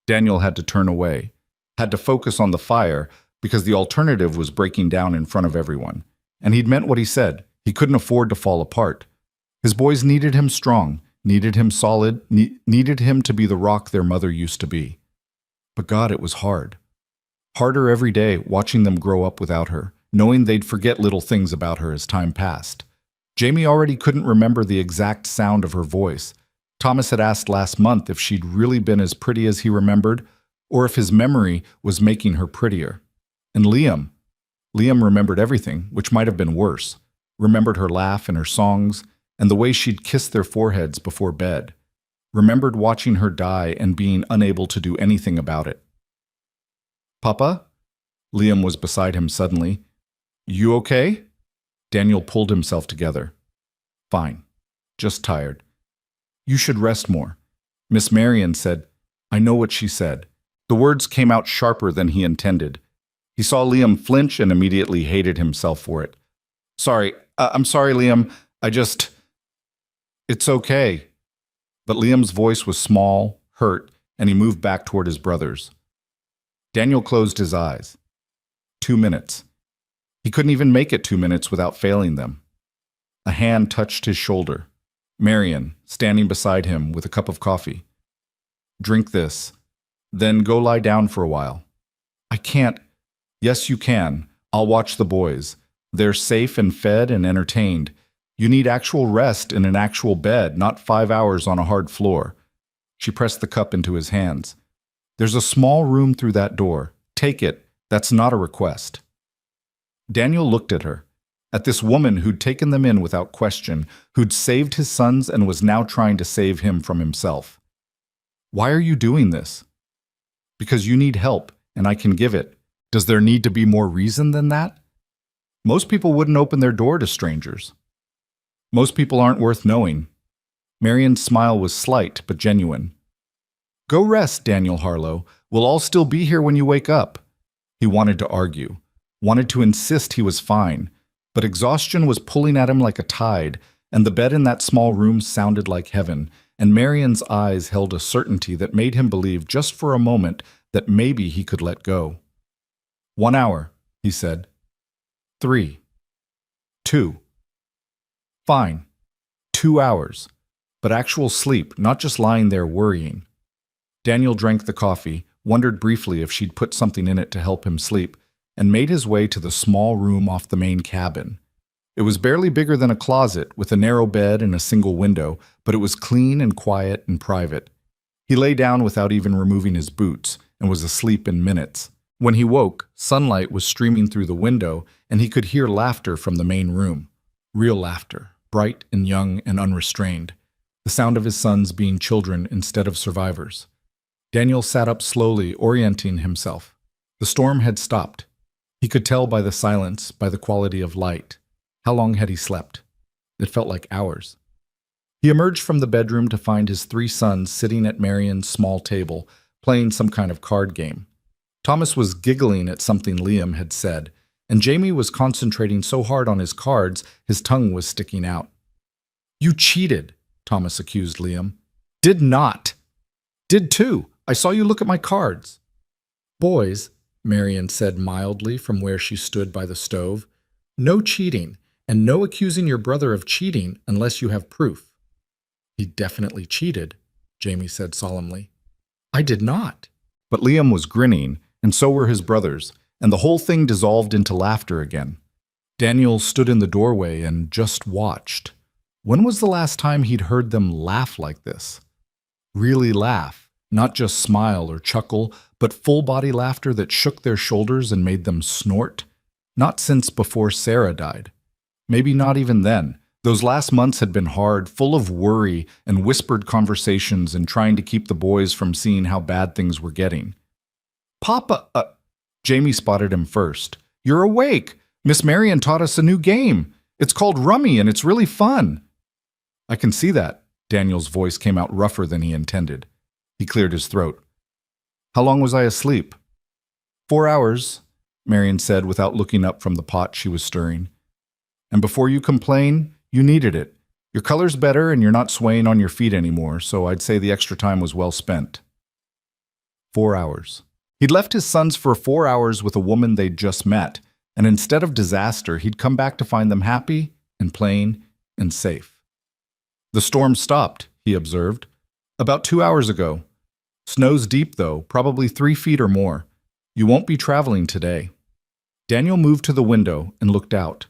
Daniel had to turn away, had to focus on the fire, because the alternative was breaking down in front of everyone. And he'd meant what he said. He couldn't afford to fall apart. His boys needed him strong, needed him solid, needed him to be the rock their mother used to be. But God, it was hard. Harder every day, watching them grow up without her, knowing they'd forget little things about her as time passed. Jamie already couldn't remember the exact sound of her voice. Thomas had asked last month if she'd really been as pretty as he remembered, or if his memory was making her prettier. And Liam remembered everything, which might have been worse. Remembered her laugh and her songs, and the way she'd kiss their foreheads before bed. Remembered watching her die and being unable to do anything about it. "Papa?" Liam was beside him suddenly. "You okay?" Daniel pulled himself together. "Fine. Just tired." "You should rest more." Miss Marion said. I know what she said. The words came out sharper than he intended. He saw Liam flinch and immediately hated himself for it. I'm sorry, Liam. It's okay." But Liam's voice was small, hurt, and he moved back toward his brothers. Daniel closed his eyes. 2 minutes. He couldn't even make it 2 minutes without failing them. A hand touched his shoulder. Marion, standing beside him with a cup of coffee. "Drink this. Then go lie down for a while." "I can't." "Yes, you can. I'll watch the boys. They're safe and fed and entertained. You need actual rest in an actual bed, not 5 hours on a hard floor." She pressed the cup into his hands. "There's a small room through that door. Take it. That's not a request." Daniel looked at her. at this woman who'd taken them in without question, who'd saved his sons and was now trying to save him from himself. Why are you doing this? Because you need help, and I can give it. Does there need to be more reason than that? Most people wouldn't open their door to strangers. Most people aren't worth knowing. Marion's smile was slight but genuine. Go rest, Daniel Harlow. We'll all still be here when you wake up. He wanted to argue, wanted to insist he was fine, but exhaustion was pulling at him like a tide, and the bed in that small room sounded like heaven, and Marion's eyes held a certainty that made him believe just for a moment that maybe he could let go. 1 hour, he said. 3. 2. Fine. 2 hours. But actual sleep, not just lying there worrying. Daniel drank the coffee, wondered briefly if she'd put something in it to help him sleep, and made his way to the small room off the main cabin. It was barely bigger than a closet, with a narrow bed and a single window, but it was clean and quiet and private. He lay down without even removing his boots, and was asleep in minutes. When he woke, sunlight was streaming through the window, and he could hear laughter from the main room. Real laughter, bright and young and unrestrained. The sound of his sons being children instead of survivors. Daniel sat up slowly, orienting himself. The storm had stopped. He could tell by the silence, by the quality of light. How long had he slept? It felt like hours. He emerged from the bedroom to find his 3 sons sitting at Marion's small table, playing some kind of card game. Thomas was giggling at something Liam had said, and Jamie was concentrating so hard on his cards, his tongue was sticking out. You cheated, Thomas accused Liam. Did not. Did too. I saw you look at my cards. Boys, Marion said mildly from where she stood by the stove, no cheating, and no accusing your brother of cheating unless you have proof. He definitely cheated, Jamie said solemnly. I did not. But Liam was grinning, and so were his brothers, and the whole thing dissolved into laughter again. Daniel stood in the doorway and just watched. When was the last time he'd heard them laugh like this? Really laugh, not just smile or chuckle, but full-body laughter that shook their shoulders and made them snort? Not since before Sarah died. Maybe not even then. Those last months had been hard, full of worry and whispered conversations and trying to keep the boys from seeing how bad things were getting. Papa, Jamie spotted him first. You're awake. Miss Marion taught us a new game. It's called Rummy, and it's really fun. I can see that. Daniel's voice came out rougher than he intended. He cleared his throat. How long was I asleep? 4 hours, Marion said without looking up from the pot she was stirring. And before you complain, you needed it. Your color's better and you're not swaying on your feet anymore, so I'd say the extra time was well spent. 4 hours. He'd left his sons for 4 hours with a woman they'd just met, and instead of disaster, he'd come back to find them happy and playing and safe. The storm stopped, he observed, about 2 hours ago. Snow's deep, though, probably 3 feet or more. You won't be traveling today. Daniel moved to the window and looked out.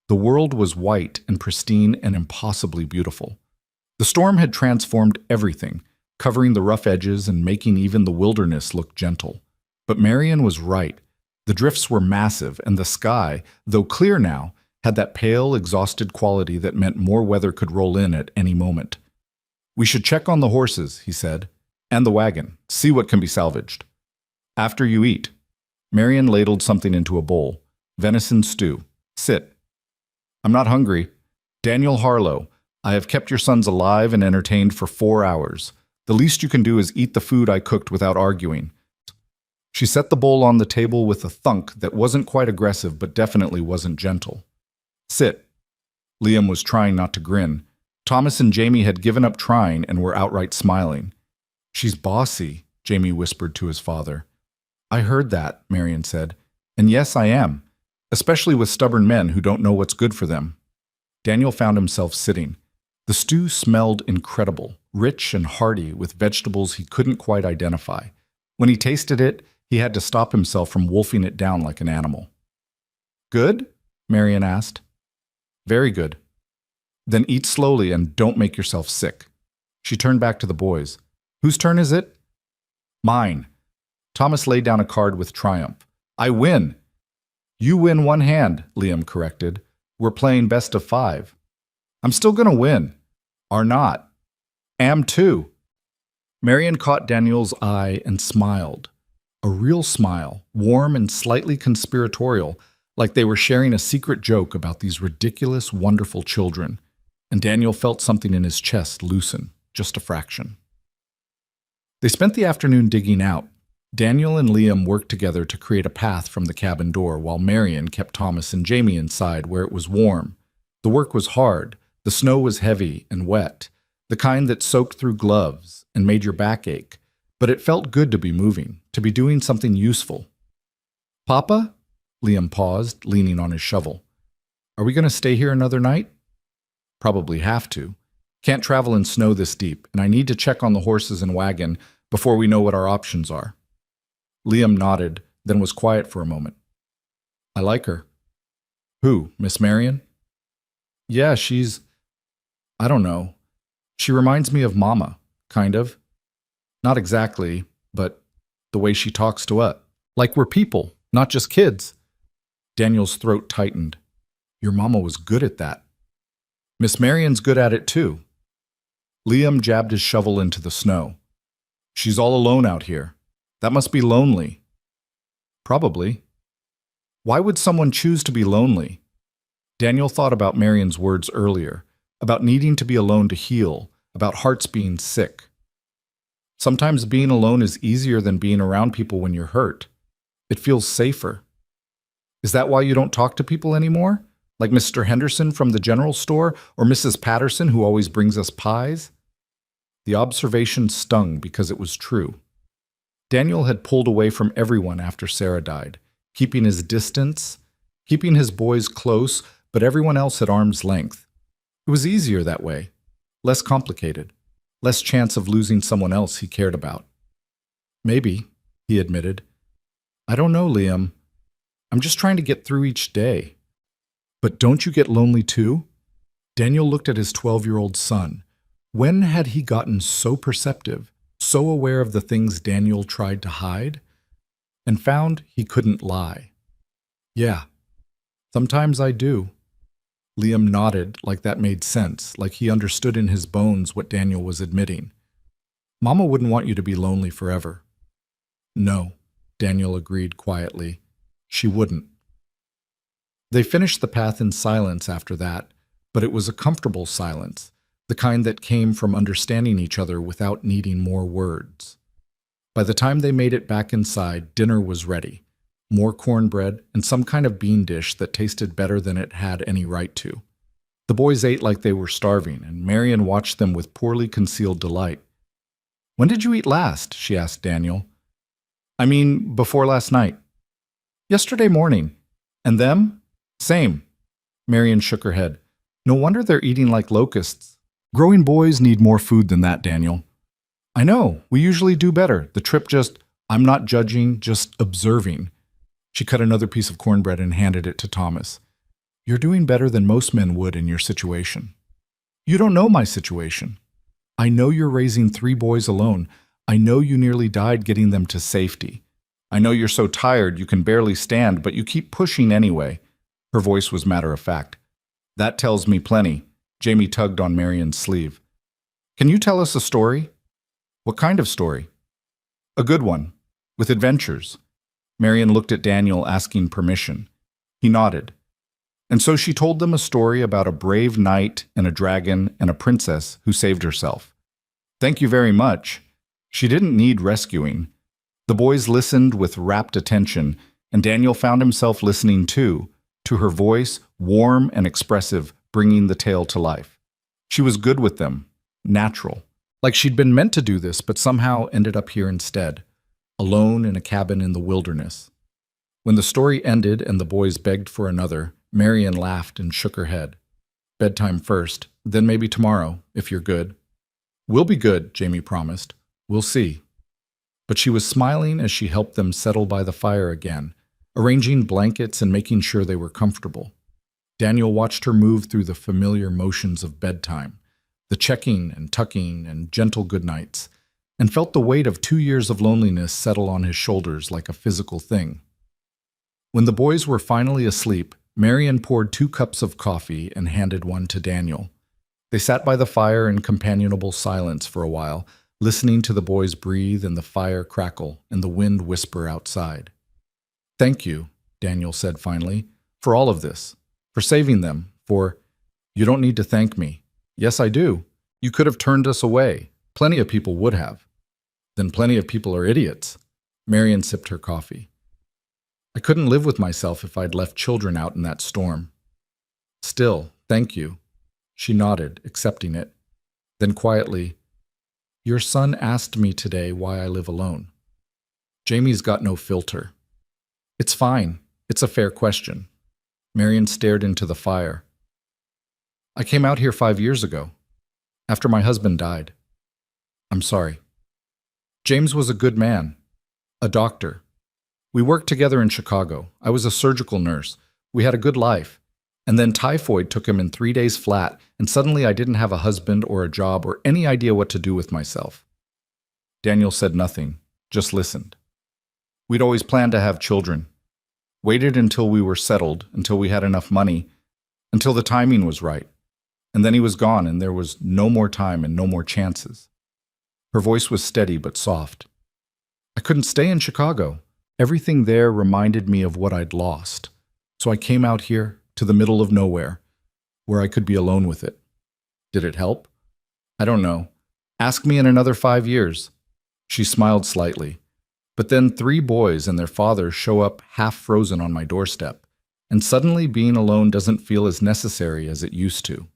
The world was white and pristine and impossibly beautiful. The storm had transformed everything, covering the rough edges and making even the wilderness look gentle. But Marion was right. The drifts were massive, and the sky, though clear now, had that pale, exhausted quality that meant more weather could roll in at any moment. We should check on the horses, he said, and the wagon, see what can be salvaged. After you eat. Marion ladled something into a bowl. Venison stew. Sit. I'm not hungry. Daniel Harlow, I have kept your sons alive and entertained for 4 hours. The least you can do is eat the food I cooked without arguing. She set the bowl on the table with a thunk that wasn't quite aggressive but definitely wasn't gentle. Sit. Liam was trying not to grin. Thomas and Jamie had given up trying and were outright smiling. She's bossy, Jamie whispered to his father. I heard that, Marion said. And yes, I am. Especially with stubborn men who don't know what's good for them. Daniel found himself sitting. The stew smelled incredible, rich and hearty with vegetables he couldn't quite identify. When he tasted it, he had to stop himself from wolfing it down like an animal. Good? Marion asked. Very good. Then eat slowly and don't make yourself sick. She turned back to the boys. Whose turn is it? Mine. Thomas laid down a card with triumph. I win. You win one hand, Liam corrected. We're playing best of 5. I'm still going to win. Are not. Am too. Marion caught Daniel's eye and smiled. A real smile, warm and slightly conspiratorial, like they were sharing a secret joke about these ridiculous, wonderful children. And Daniel felt something in his chest loosen, just a fraction. They spent the afternoon digging out. Daniel and Liam worked together to create a path from the cabin door, while Marion kept Thomas and Jamie inside where it was warm. The work was hard. The snow was heavy and wet, the kind that soaked through gloves and made your back ache, but it felt good to be moving, to be doing something useful. Papa? Liam paused, leaning on his shovel. Are we going to stay here another night? Probably have to. Can't travel in snow this deep, and I need to check on the horses and wagon before we know what our options are. Liam nodded, then was quiet for a moment. I like her. Who, Miss Marion? Yeah, I don't know. She reminds me of Mama, kind of. Not exactly, but the way she talks to us. Like we're people, not just kids. Daniel's throat tightened. Your mama was good at that. Miss Marion's good at it too. Liam jabbed his shovel into the snow. She's all alone out here. That must be lonely. Probably. Why would someone choose to be lonely? Daniel thought about Marion's words earlier, about needing to be alone to heal, about hearts being sick. Sometimes being alone is easier than being around people when you're hurt. It feels safer. Is that why you don't talk to people anymore? Like Mr. Henderson from the general store or Mrs. Patterson who always brings us pies? The observation stung because it was true. Daniel had pulled away from everyone after Sarah died, keeping his distance, keeping his boys close, but everyone else at arm's length. It was easier that way, less complicated, less chance of losing someone else he cared about. Maybe, he admitted. I don't know, Liam. I'm just trying to get through each day. But don't you get lonely too? Daniel looked at his 12-year-old son. When had he gotten so perceptive, so aware of the things Daniel tried to hide? And found he couldn't lie. Yeah, sometimes I do. Liam nodded like that made sense, like he understood in his bones what Daniel was admitting. Mama wouldn't want you to be lonely forever. No, Daniel agreed quietly. She wouldn't. They finished the path in silence after that, but it was a comfortable silence, the kind that came from understanding each other without needing more words. By the time they made it back inside, dinner was ready. More cornbread and some kind of bean dish that tasted better than it had any right to. The boys ate like they were starving, and Marion watched them with poorly concealed delight. When did you eat last? She asked Daniel. I mean, before last night. Yesterday morning. And them? Same. Marion shook her head. No wonder they're eating like locusts. Growing boys need more food than that, Daniel. I know, we usually do better. The trip I'm not judging, just observing. She cut another piece of cornbread and handed it to Thomas. You're doing better than most men would in your situation. You don't know my situation. I know you're raising 3 boys alone. I know you nearly died getting them to safety. I know you're so tired you can barely stand, but you keep pushing anyway. Her voice was matter of fact. That tells me plenty. Jamie tugged on Marion's sleeve. Can you tell us a story? What kind of story? A good one, with adventures. Marion looked at Daniel, asking permission. He nodded. And so she told them a story about a brave knight and a dragon and a princess who saved herself. Thank you very much. She didn't need rescuing. The boys listened with rapt attention, and Daniel found himself listening too, to her voice, warm and expressive, bringing the tale to life. She was good with them, natural. Like she'd been meant to do this, but somehow ended up here instead, alone in a cabin in the wilderness. When the story ended and the boys begged for another, Marion laughed and shook her head. Bedtime first, then maybe tomorrow, if you're good. We'll be good, Jamie promised. We'll see. But she was smiling as she helped them settle by the fire again, arranging blankets and making sure they were comfortable. Daniel watched her move through the familiar motions of bedtime, the checking and tucking and gentle goodnights, and felt the weight of 2 years of loneliness settle on his shoulders like a physical thing. When the boys were finally asleep, Marian poured 2 cups of coffee and handed one to Daniel. They sat by the fire in companionable silence for a while, listening to the boys breathe and the fire crackle and the wind whisper outside. "Thank you," Daniel said finally, "for all of this, for saving them, for—" "You don't need to thank me." "Yes, I do. You could have turned us away. Plenty of people would have." "Then plenty of people are idiots." Marian sipped her coffee. "I couldn't live with myself if I'd left children out in that storm." "Still, thank you." She nodded, accepting it. Then quietly, "Your son asked me today why I live alone." Jamie's got no filter. "It's fine. It's a fair question." Marian stared into the fire. "I came out here 5 years ago, after my husband died." "I'm sorry." "James was a good man, a doctor. We worked together in Chicago. I was a surgical nurse. We had a good life. And then typhoid took him in 3 days flat, and suddenly I didn't have a husband or a job or any idea what to do with myself." Daniel said nothing, just listened. "We'd always planned to have children. Waited until we were settled, until we had enough money, until the timing was right. And then he was gone, and there was no more time and no more chances." Her voice was steady but soft. "I couldn't stay in Chicago. Everything there reminded me of what I'd lost. So I came out here, to the middle of nowhere, where I could be alone with it. Did it help? I don't know. Ask me in another 5 years." She smiled slightly. "But then 3 boys and their father show up half frozen on my doorstep, and suddenly being alone doesn't feel as necessary as it used to."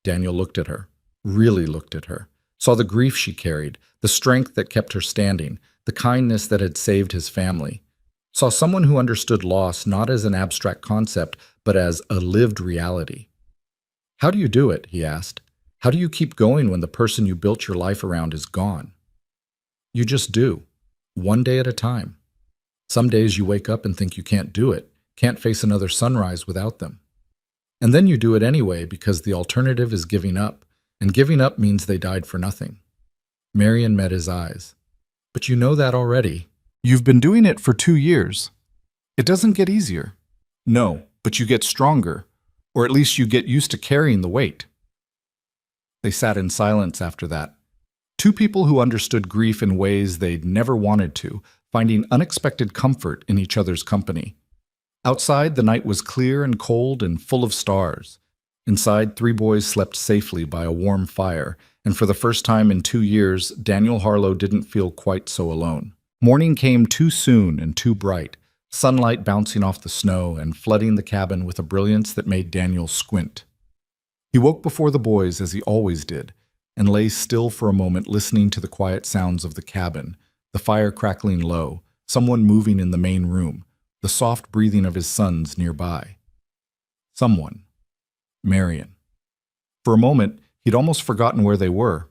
Daniel looked at her, really looked at her, saw the grief she carried, the strength that kept her standing, the kindness that had saved his family. Saw someone who understood loss not as an abstract concept, but as a lived reality. "How do you do it?" he asked. "How do you keep going when the person you built your life around is gone?" "You just do, one day at a time. Some days you wake up and think you can't do it, can't face another sunrise without them. And then you do it anyway because the alternative is giving up, and giving up means they died for nothing." Marian met his eyes. "But you know that already. You've been doing it for 2 years. It doesn't get easier." "No, but you get stronger, or at least you get used to carrying the weight." They sat in silence after that. 2 people who understood grief in ways they'd never wanted to, finding unexpected comfort in each other's company. Outside, the night was clear and cold and full of stars. Inside, 3 boys slept safely by a warm fire, and for the first time in 2 years, Daniel Harlow didn't feel quite so alone. Morning came too soon and too bright, sunlight bouncing off the snow and flooding the cabin with a brilliance that made Daniel squint. He woke before the boys, as he always did, and lay still for a moment listening to the quiet sounds of the cabin, the fire crackling low, someone moving in the main room, the soft breathing of his sons nearby. Someone. Marian. For a moment, he'd almost forgotten where they were,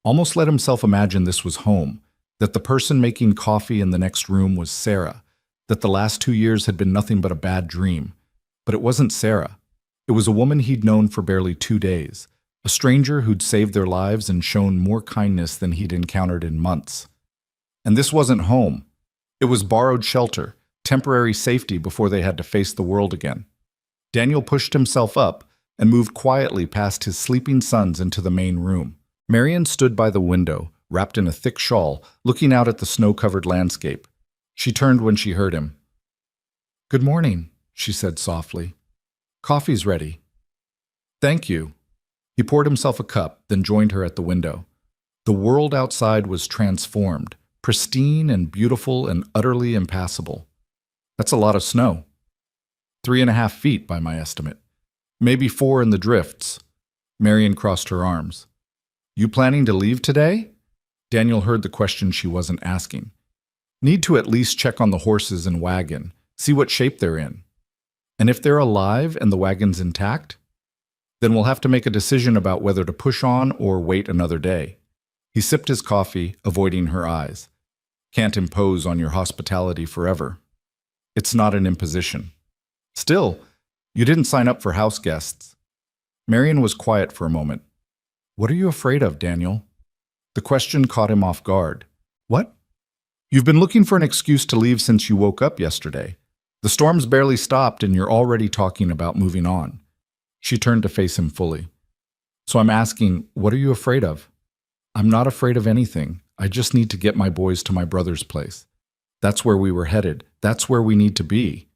almost let himself imagine this was home, that the person making coffee in the next room was Sarah, that the last 2 years had been nothing but a bad dream. But it wasn't Sarah. It was a woman he'd known for barely 2 days, a stranger who'd saved their lives and shown more kindness than he'd encountered in months. And this wasn't home. It was borrowed shelter, temporary safety before they had to face the world again. Daniel pushed himself up and moved quietly past his sleeping sons into the main room. Marian stood by the window, wrapped in a thick shawl, looking out at the snow-covered landscape. She turned when she heard him. "Good morning," she said softly. "Coffee's ready." "Thank you." He poured himself a cup, then joined her at the window. The world outside was transformed, pristine and beautiful and utterly impassable. That's a lot of snow. 3.5 feet by my estimate. Maybe 4 in the drifts. Marian crossed her arms. "You planning to leave today?" Daniel heard the question she wasn't asking. "Need to at least check on the horses and wagon, see what shape they're in. And if they're alive and the wagon's intact, then we'll have to make a decision about whether to push on or wait another day." He sipped his coffee, avoiding her eyes. "Can't impose on your hospitality forever. It's not an imposition. Still, you didn't sign up for house guests." Marian was quiet for a moment. "What are you afraid of, Daniel?" The question caught him off guard. "What?" "You've been looking for an excuse to leave since you woke up yesterday. The storm's barely stopped and you're already talking about moving on. She turned to face him fully. So I'm asking, what are you afraid of? I'm not afraid of anything. I just need to get my boys to my brother's place. That's where we were headed. That's where we need to be.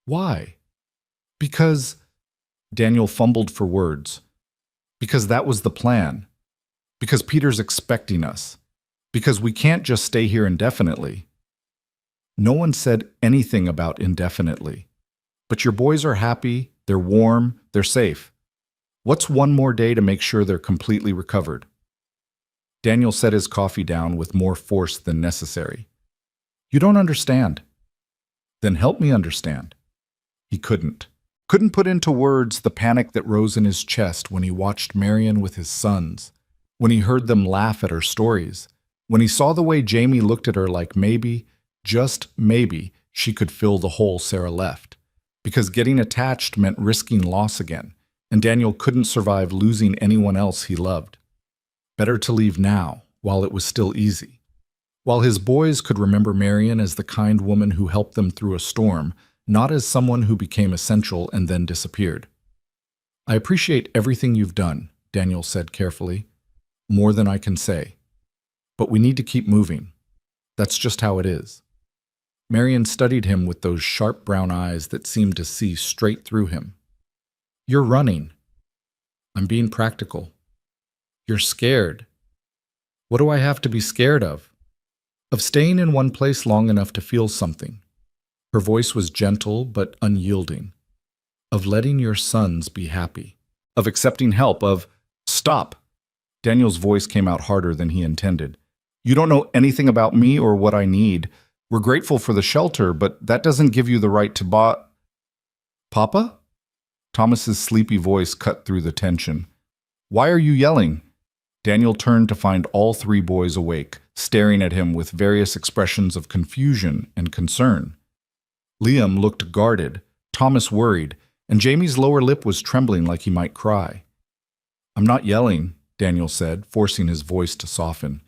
Why? Because, Daniel fumbled for words. Because that was the plan. Because Peter's expecting us. Because we can't just stay here indefinitely. No one said anything about indefinitely. But your boys are happy, they're warm, they're safe. What's one more day to make sure they're completely recovered? Daniel set his coffee down with more force than necessary. You don't understand. Then help me understand. He couldn't put into words the panic that rose in his chest when he watched Marion with his sons, when he heard them laugh at her stories, when he saw the way Jamie looked at her like maybe, just maybe, she could fill the hole Sarah left. Because getting attached meant risking loss again, and Daniel couldn't survive losing anyone else he loved. Better to leave now, while it was still easy. While his boys could remember Marion as the kind woman who helped them through a storm, not as someone who became essential and then disappeared. I appreciate everything you've done, Daniel said carefully. More than I can say. But we need to keep moving. That's just how it is. Marion studied him with those sharp brown eyes that seemed to see straight through him. You're running. I'm being practical. You're scared. What do I have to be scared of? Of staying in one place long enough to feel something. Her voice was gentle but unyielding. Of letting your sons be happy. Of accepting help. Of, stop. Daniel's voice came out harder than he intended. You don't know anything about me or what I need. We're grateful for the shelter, but that doesn't give you the right to Papa? Thomas's sleepy voice cut through the tension. Why are you yelling? Daniel turned to find all three boys awake, staring at him with various expressions of confusion and concern. Liam looked guarded, Thomas worried, and Jamie's lower lip was trembling like he might cry. I'm not yelling, Daniel said, forcing his voice to soften.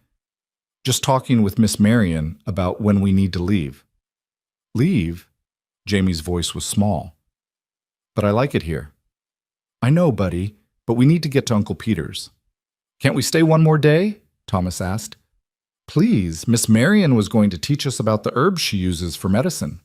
Just talking with Miss Marion about when we need to leave. Leave? Jamie's voice was small. But I like it here. I know, buddy, but we need to get to Uncle Peter's. Can't we stay one more day? Thomas asked. Please, Miss Marion was going to teach us about the herbs she uses for medicine.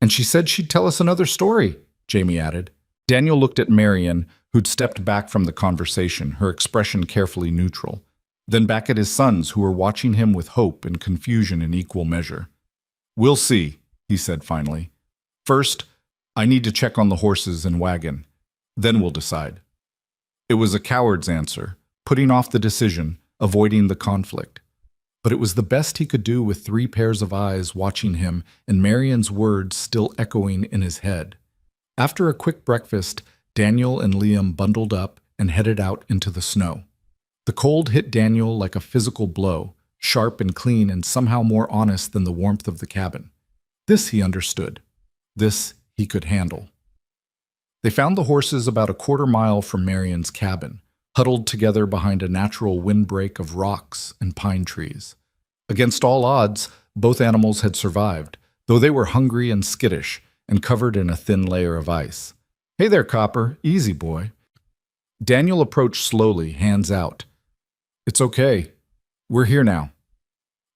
And she said she'd tell us another story, Jamie added. Daniel looked at Marion, who'd stepped back from the conversation, her expression carefully neutral. Then back at his sons, who were watching him with hope and confusion in equal measure. We'll see, he said finally. First, I need to check on the horses and wagon. Then we'll decide. It was a coward's answer, putting off the decision, avoiding the conflict. But it was the best he could do with three pairs of eyes watching him and Marion's words still echoing in his head. After a quick breakfast, Daniel and Liam bundled up and headed out into the snow. The cold hit Daniel like a physical blow, sharp and clean and somehow more honest than the warmth of the cabin. This he understood. This he could handle. They found the horses about a quarter-mile from Marion's cabin, huddled together behind a natural windbreak of rocks and pine trees. Against all odds, both animals had survived, though they were hungry and skittish and covered in a thin layer of ice. Hey there, Copper. Easy, boy. Daniel approached slowly, hands out. It's okay. We're here now.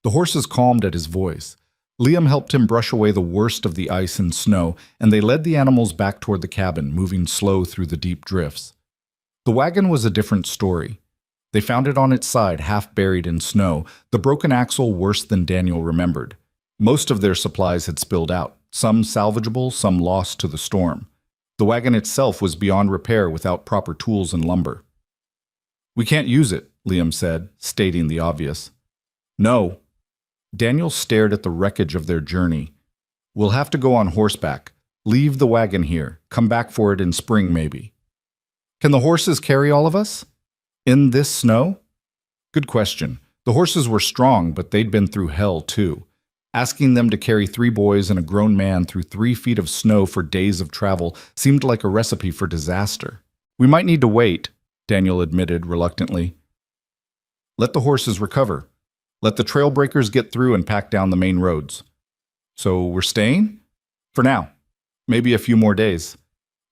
The horses calmed at his voice. Liam helped him brush away the worst of the ice and snow, and they led the animals back toward the cabin, moving slow through the deep drifts. The wagon was a different story. They found it on its side, half buried in snow, the broken axle worse than Daniel remembered. Most of their supplies had spilled out, some salvageable, some lost to the storm. The wagon itself was beyond repair without proper tools and lumber. We can't use it, Liam said, stating the obvious. No. Daniel stared at the wreckage of their journey. We'll have to go on horseback. Leave the wagon here. Come back for it in spring, maybe. Can the horses carry all of us? In this snow? Good question. The horses were strong, but they'd been through hell, too. Asking them to carry 3 boys and a grown man through 3 feet of snow for days of travel seemed like a recipe for disaster. We might need to wait, Daniel admitted reluctantly. Let the horses recover. Let the trail breakers get through and pack down the main roads. So we're staying? For now. Maybe a few more days.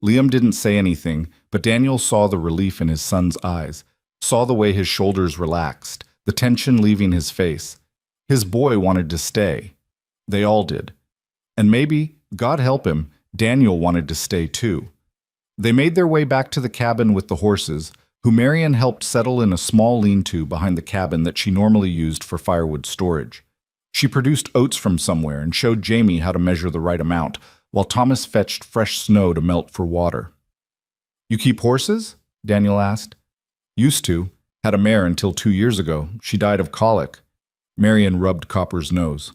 Liam didn't say anything, but Daniel saw the relief in his son's eyes, saw the way his shoulders relaxed, the tension leaving his face. His boy wanted to stay. They all did. And maybe, God help him, Daniel wanted to stay too. They made their way back to the cabin with the horses, who Marian helped settle in a small lean-to behind the cabin that she normally used for firewood storage. She produced oats from somewhere and showed Jamie how to measure the right amount, while Thomas fetched fresh snow to melt for water. "You keep horses?" Daniel asked. "Used to. Had a mare until 2 years ago. She died of colic." Marian rubbed Copper's nose.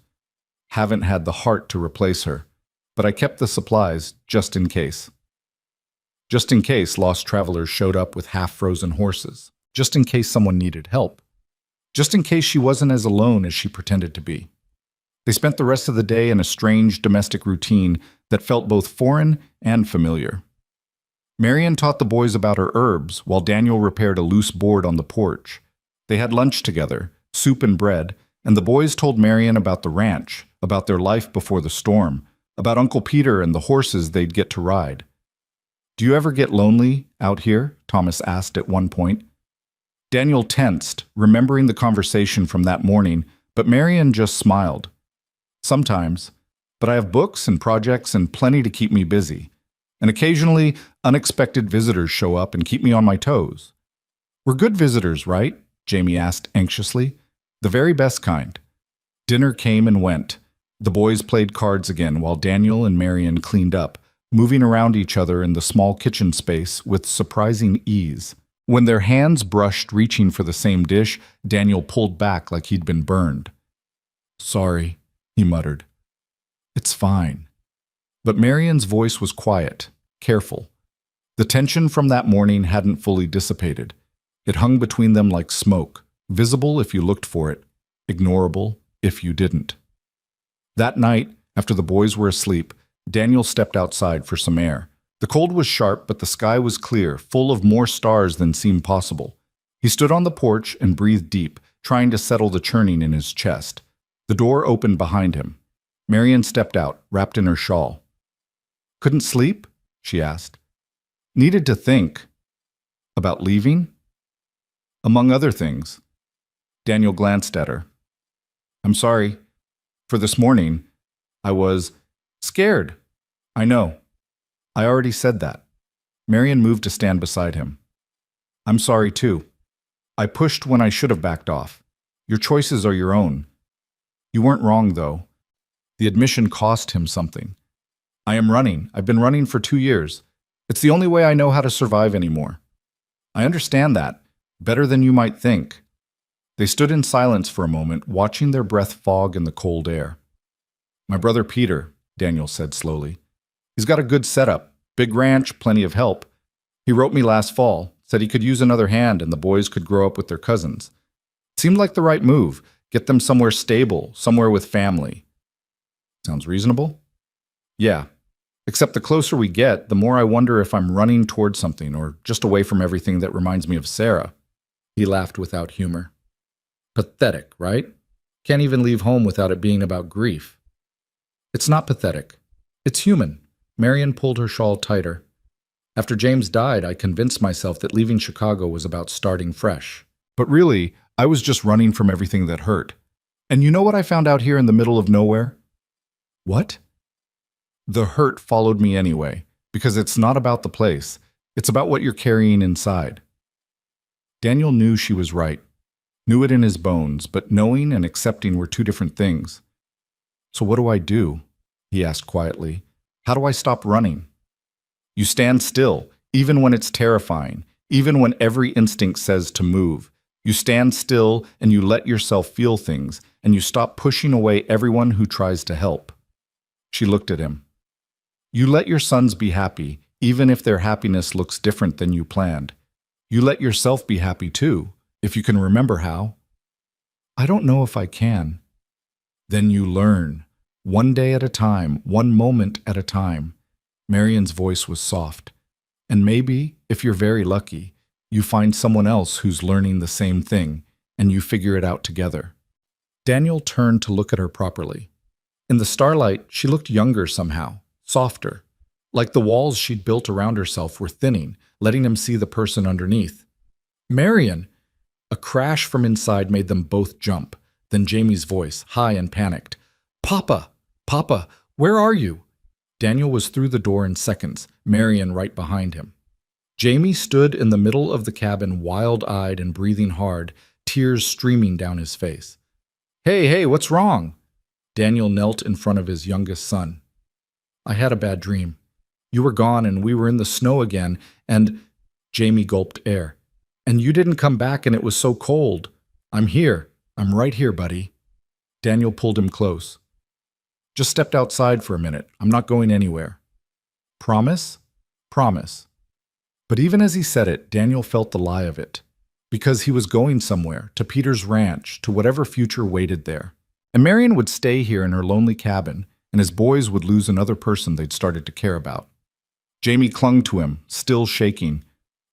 "Haven't had the heart to replace her, but I kept the supplies just in case." Just in case lost travelers showed up with half-frozen horses. Just in case someone needed help. Just in case she wasn't as alone as she pretended to be. They spent the rest of the day in a strange domestic routine that felt both foreign and familiar. Marian taught the boys about her herbs, while Daniel repaired a loose board on the porch. They had lunch together, soup and bread, and the boys told Marian about the ranch, about their life before the storm, about Uncle Peter and the horses they'd get to ride. "Do you ever get lonely out here?" Thomas asked at one point. Daniel tensed, remembering the conversation from that morning, but Marian just smiled. "Sometimes, but I have books and projects and plenty to keep me busy. And occasionally, unexpected visitors show up and keep me on my toes." "We're good visitors, right?" Jamie asked anxiously. "The very best kind." Dinner came and went. The boys played cards again while Daniel and Marian cleaned up, moving around each other in the small kitchen space with surprising ease. When their hands brushed reaching for the same dish, Daniel pulled back like he'd been burned. "Sorry," he muttered. "It's fine." But Marian's voice was quiet, careful. The tension from that morning hadn't fully dissipated. It hung between them like smoke, visible if you looked for it, ignorable if you didn't. That night, after the boys were asleep, Daniel stepped outside for some air. The cold was sharp, but the sky was clear, full of more stars than seemed possible. He stood on the porch and breathed deep, trying to settle the churning in his chest. The door opened behind him. Marian stepped out, wrapped in her shawl. "Couldn't sleep?" she asked. "Needed to think." "About leaving?" "Among other things." Daniel glanced at her. "I'm sorry. For this morning, I was scared." "I know. I already said that." Marian moved to stand beside him. "I'm sorry too. I pushed when I should have backed off. Your choices are your own. You weren't wrong, though." The admission cost him something. "I am running. I've been running for 2 years. It's the only way I know how to survive anymore." "I understand that. Better than you might think." They stood in silence for a moment, watching their breath fog in the cold air. "My brother Peter," Daniel said slowly. "He's got a good setup, big ranch, plenty of help. He wrote me last fall, said he could use another hand and the boys could grow up with their cousins. It seemed like the right move, get them somewhere stable, somewhere with family." "Sounds reasonable?" "Yeah. Except the closer we get, the more I wonder if I'm running toward something or just away from everything that reminds me of Sarah." He laughed without humor. "Pathetic, right? Can't even leave home without it being about grief." "It's not pathetic. It's human." Marian pulled her shawl tighter. "After James died, I convinced myself that leaving Chicago was about starting fresh. But really, I was just running from everything that hurt. And you know what I found out here in the middle of nowhere?" "What?" "The hurt followed me anyway, because it's not about the place. It's about what you're carrying inside." Daniel knew she was right. Knew it in his bones, but knowing and accepting were two different things. "So what do I do?" he asked quietly. "How do I stop running?" "You stand still, even when it's terrifying, even when every instinct says to move. You stand still and you let yourself feel things, and you stop pushing away everyone who tries to help." She looked at him. "You let your sons be happy, even if their happiness looks different than you planned. You let yourself be happy too, if you can remember how." "I don't know if I can." "Then you learn. One day at a time, one moment at a time." Marian's voice was soft. "And maybe, if you're very lucky, you find someone else who's learning the same thing, and you figure it out together." Daniel turned to look at her properly. In the starlight, she looked younger somehow, softer, like the walls she'd built around herself were thinning, letting him see the person underneath. "Marion!" A crash from inside made them both jump. Then Jamie's voice, high and panicked. "Papa! Papa! Where are you?" Daniel was through the door in seconds, Marion right behind him. Jamie stood in the middle of the cabin, wild-eyed and breathing hard, tears streaming down his face. Hey, what's wrong?" Daniel knelt in front of his youngest son. "I had a bad dream. You were gone and we were in the snow again, and—" Jamie gulped air. "And you didn't come back and it was so cold. I'm here. I'm right here, buddy." Daniel pulled him close. "Just stepped outside for a minute. I'm not going anywhere." "Promise?" "Promise." But even as he said it, Daniel felt the lie of it. Because he was going somewhere, to Peter's ranch, to whatever future waited there. And Marion would stay here in her lonely cabin, and his boys would lose another person they'd started to care about. Jamie clung to him, still shaking.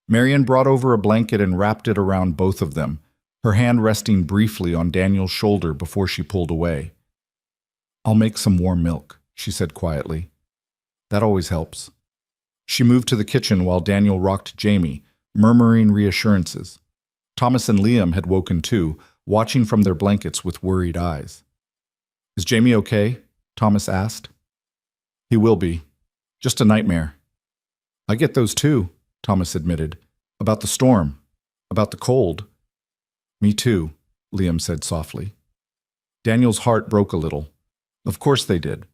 Marion brought over a blanket and wrapped it around both of them, her hand resting briefly on Daniel's shoulder before she pulled away. "I'll make some warm milk," she said quietly. "That always helps." She moved to the kitchen while Daniel rocked Jamie, murmuring reassurances. Thomas and Liam had woken too, watching from their blankets with worried eyes. "Is Jamie okay?" Thomas asked. "He will be. Just a nightmare." "I get those too," Thomas admitted. "About the storm. About the cold." "Me too," Liam said softly. Daniel's heart broke a little. Of course they did.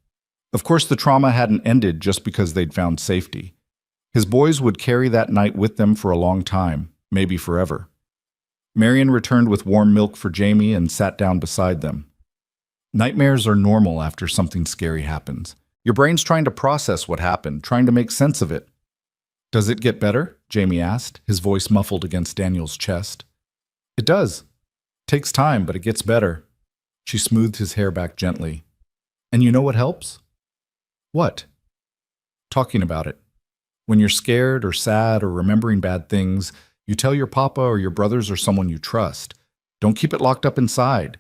Of course the trauma hadn't ended just because they'd found safety. His boys would carry that night with them for a long time, maybe forever. Marion returned with warm milk for Jamie and sat down beside them. Nightmares are normal after something scary happens. Your brain's trying to process what happened, trying to make sense of it. "Does it get better?" Jamie asked, his voice muffled against Daniel's chest. "It does. Takes time, but it gets better." She smoothed his hair back gently. "And you know what helps?" "What?" "Talking about it. When you're scared or sad or remembering bad things, you tell your papa or your brothers or someone you trust. Don't keep it locked up inside."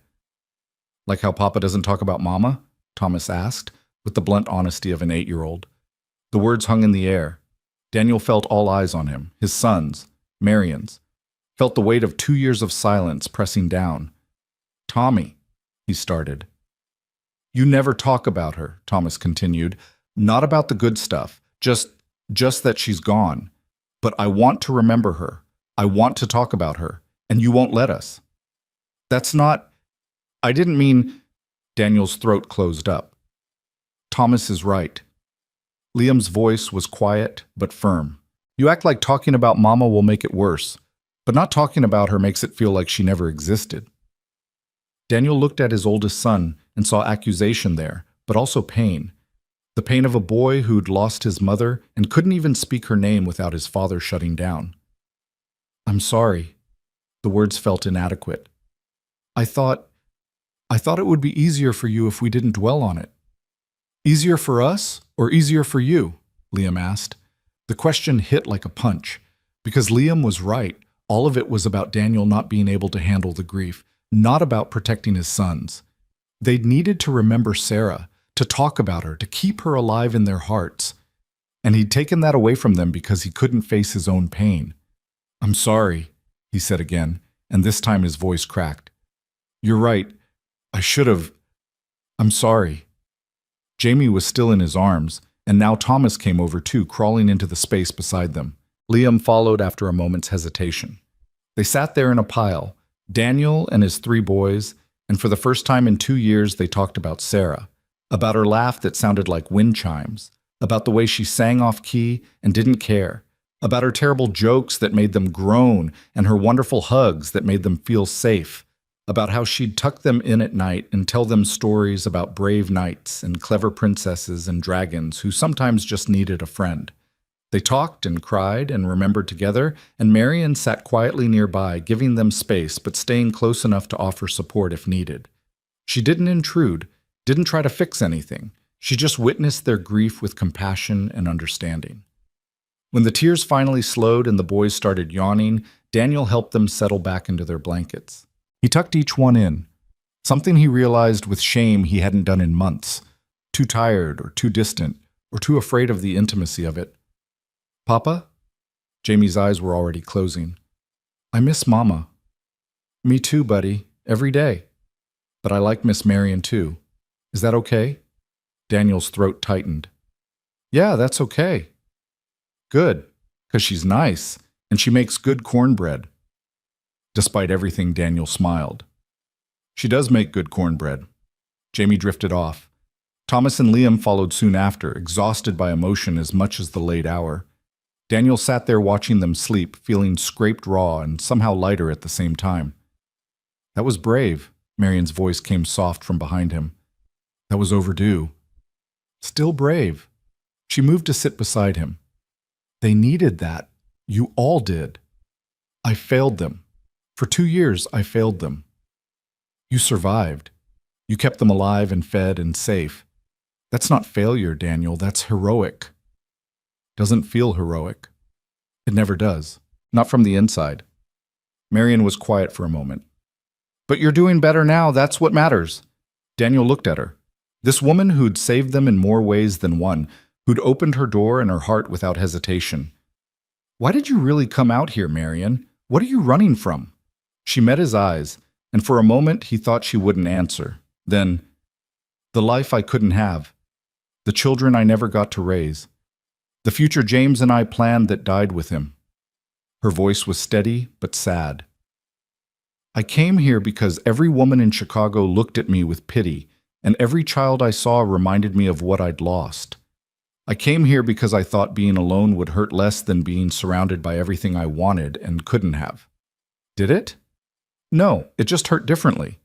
"Like how Papa doesn't talk about Mama?" Thomas asked, with the blunt honesty of an 8-year-old. The words hung in the air. Daniel felt all eyes on him, his sons, Marion's. Felt the weight of 2 years of silence pressing down. "Tommy," he started. "You never talk about her," Thomas continued. "Not about the good stuff, just that she's gone. But I want to remember her. I want to talk about her, and you won't let us." "That's not... I didn't mean..." Daniel's throat closed up. "Thomas is right." Liam's voice was quiet but firm. "You act like talking about Mama will make it worse, but not talking about her makes it feel like she never existed." Daniel looked at his oldest son and saw accusation there, but also pain. The pain of a boy who'd lost his mother and couldn't even speak her name without his father shutting down. "I'm sorry." The words felt inadequate. I thought it would be easier for you if we didn't dwell on it." "Easier for us or easier for you?" Liam asked. The question hit like a punch. Because Liam was right, all of it was about Daniel not being able to handle the grief, not about protecting his sons. They'd needed to remember Sarah, to talk about her, to keep her alive in their hearts. And he'd taken that away from them because he couldn't face his own pain. "I'm sorry," he said again, and this time his voice cracked. "You're right. I should have. I'm sorry." Jamie was still in his arms, and now Thomas came over too, crawling into the space beside them. Liam followed after a moment's hesitation. They sat there in a pile, Daniel and his 3 boys, and for the first time in 2 years they talked about Sarah, about her laugh that sounded like wind chimes, about the way she sang off key and didn't care, about her terrible jokes that made them groan and her wonderful hugs that made them feel safe, about how she'd tuck them in at night and tell them stories about brave knights and clever princesses and dragons who sometimes just needed a friend. They talked and cried and remembered together, and Marion sat quietly nearby, giving them space but staying close enough to offer support if needed. She didn't intrude, didn't try to fix anything. She just witnessed their grief with compassion and understanding. When the tears finally slowed and the boys started yawning, Daniel helped them settle back into their blankets. He tucked each one in, something he realized with shame he hadn't done in months. Too tired or too distant, or too afraid of the intimacy of it. Papa? Jamie's eyes were already closing. I miss Mama. Me too, buddy, every day. But I like Miss Marion too. Is that okay? Daniel's throat tightened. Yeah, that's okay. Good, 'cause she's nice, and she makes good cornbread. Despite everything, Daniel smiled. She does make good cornbread. Jamie drifted off. Thomas and Liam followed soon after, exhausted by emotion as much as the late hour. Daniel sat there watching them sleep, feeling scraped raw and somehow lighter at the same time. That was brave, Marion's voice came soft from behind him. That was overdue. Still brave. She moved to sit beside him. They needed that. You all did. I failed them. For 2 years, I failed them. You survived. You kept them alive and fed and safe. That's not failure, Daniel. That's heroic. Doesn't feel heroic. It never does. Not from the inside. Marion was quiet for a moment. But you're doing better now. That's what matters. Daniel looked at her. This woman who'd saved them in more ways than one, who'd opened her door and her heart without hesitation. Why did you really come out here, Marion? What are you running from? She met his eyes, and for a moment he thought she wouldn't answer. Then, the life I couldn't have. The children I never got to raise. The future James and I planned that died with him. Her voice was steady but sad. I came here because every woman in Chicago looked at me with pity, and every child I saw reminded me of what I'd lost. I came here because I thought being alone would hurt less than being surrounded by everything I wanted and couldn't have. Did it? No, it just hurt differently.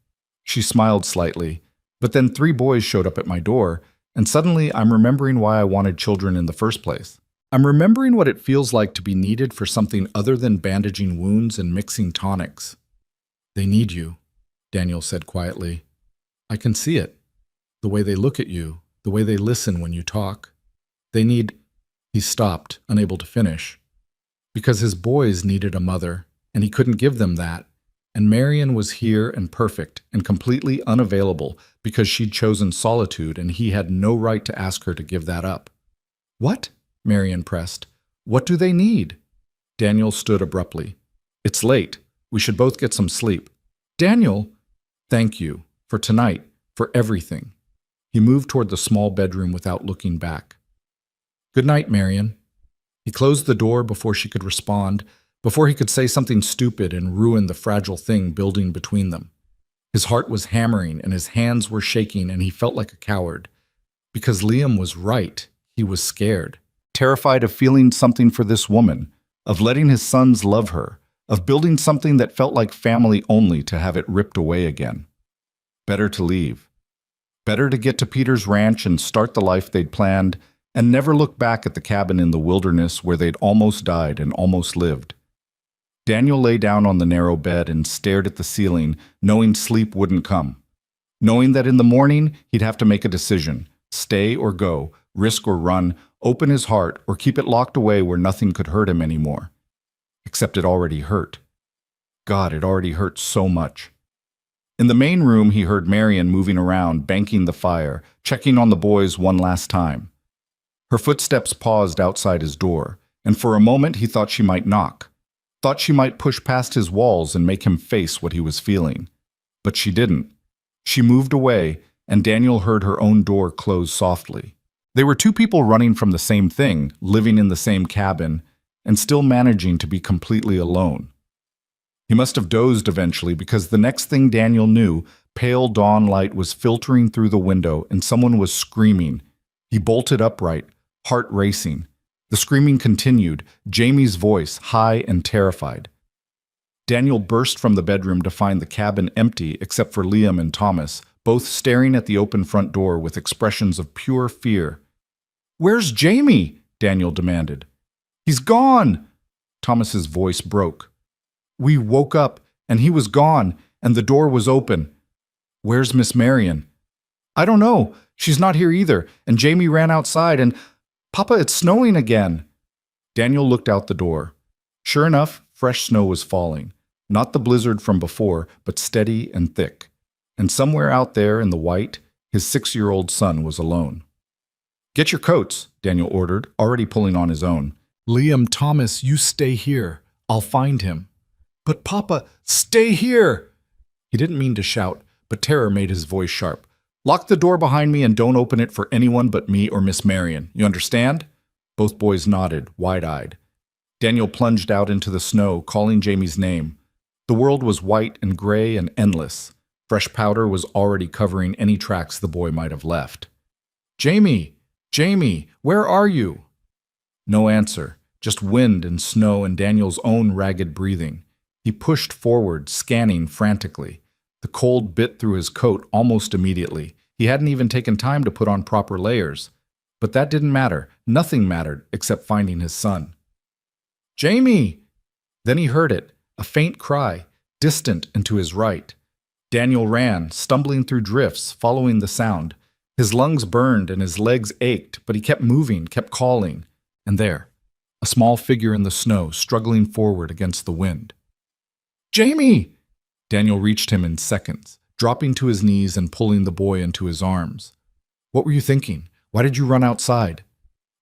She smiled slightly, but then 3 boys showed up at my door, and suddenly I'm remembering why I wanted children in the first place. I'm remembering what it feels like to be needed for something other than bandaging wounds and mixing tonics. They need you, Daniel said quietly. I can see it. The way they look at you, the way they listen when you talk. They need... He stopped, unable to finish. Because his boys needed a mother, and he couldn't give them that. And Marion was here and perfect and completely unavailable because she'd chosen solitude and he had no right to ask her to give that up. What? Marion pressed. What do they need? Daniel stood abruptly. It's late. We should both get some sleep. Daniel! Thank you. For tonight. For everything. He moved toward the small bedroom without looking back. Good night, Marion. He closed the door before she could respond, before he could say something stupid and ruin the fragile thing building between them. His heart was hammering and his hands were shaking and he felt like a coward. Because Liam was right, he was scared. Terrified of feeling something for this woman, of letting his sons love her, of building something that felt like family only to have it ripped away again. Better to leave. Better to get to Peter's ranch and start the life they'd planned and never look back at the cabin in the wilderness where they'd almost died and almost lived. Daniel lay down on the narrow bed and stared at the ceiling, knowing sleep wouldn't come. Knowing that in the morning he'd have to make a decision, stay or go, risk or run, open his heart or keep it locked away where nothing could hurt him anymore. Except it already hurt. God, it already hurt so much. In the main room he heard Marion moving around, banking the fire, checking on the boys one last time. Her footsteps paused outside his door, and for a moment he thought she might knock. Thought she might push past his walls and make him face what he was feeling. But she didn't. She moved away, and Daniel heard her own door close softly. They were 2 people running from the same thing, living in the same cabin, and still managing to be completely alone. He must have dozed eventually because the next thing Daniel knew, pale dawn light was filtering through the window and someone was screaming. He bolted upright, heart racing. The screaming continued, Jamie's voice, high and terrified. Daniel burst from the bedroom to find the cabin empty except for Liam and Thomas, both staring at the open front door with expressions of pure fear. "Where's Jamie?" Daniel demanded. "He's gone!" Thomas's voice broke. "We woke up, and he was gone, and the door was open. Where's Miss Marion?" "I don't know. She's not here either, and Jamie ran outside, and... Papa, it's snowing again." Daniel looked out the door. Sure enough, fresh snow was falling. Not the blizzard from before, but steady and thick. And somewhere out there in the white, his 6-year-old son was alone. Get your coats, Daniel ordered, already pulling on his own. Liam Thomas, you stay here. I'll find him. But Papa, stay here! He didn't mean to shout, but terror made his voice sharp. Lock the door behind me and don't open it for anyone but me or Miss Marion. You understand? Both boys nodded, wide-eyed. Daniel plunged out into the snow, calling Jamie's name. The world was white and gray and endless. Fresh powder was already covering any tracks the boy might have left. Jamie! Jamie! Where are you? No answer, just wind and snow and Daniel's own ragged breathing. He pushed forward, scanning frantically. The cold bit through his coat almost immediately. He hadn't even taken time to put on proper layers. But that didn't matter. Nothing mattered except finding his son. Jamie! Then he heard it, a faint cry, distant and to his right. Daniel ran, stumbling through drifts, following the sound. His lungs burned and his legs ached, but he kept moving, kept calling. And there, a small figure in the snow, struggling forward against the wind. Jamie! Daniel reached him in seconds, dropping to his knees and pulling the boy into his arms. What were you thinking? Why did you run outside?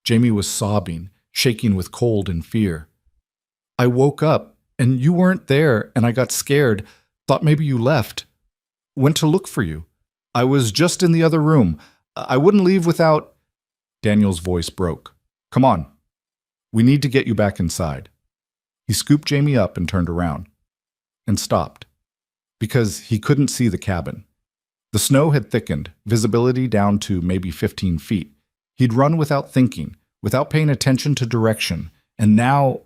Jamie was sobbing, shaking with cold and fear. I woke up, and you weren't there, and I got scared, thought maybe you left. Went to look for you. I was just in the other room. I wouldn't leave without... Daniel's voice broke. Come on. We need to get you back inside. He scooped Jamie up and turned around. And stopped. Because he couldn't see the cabin. The snow had thickened, visibility down to maybe 15 feet. He'd run without thinking, without paying attention to direction, and now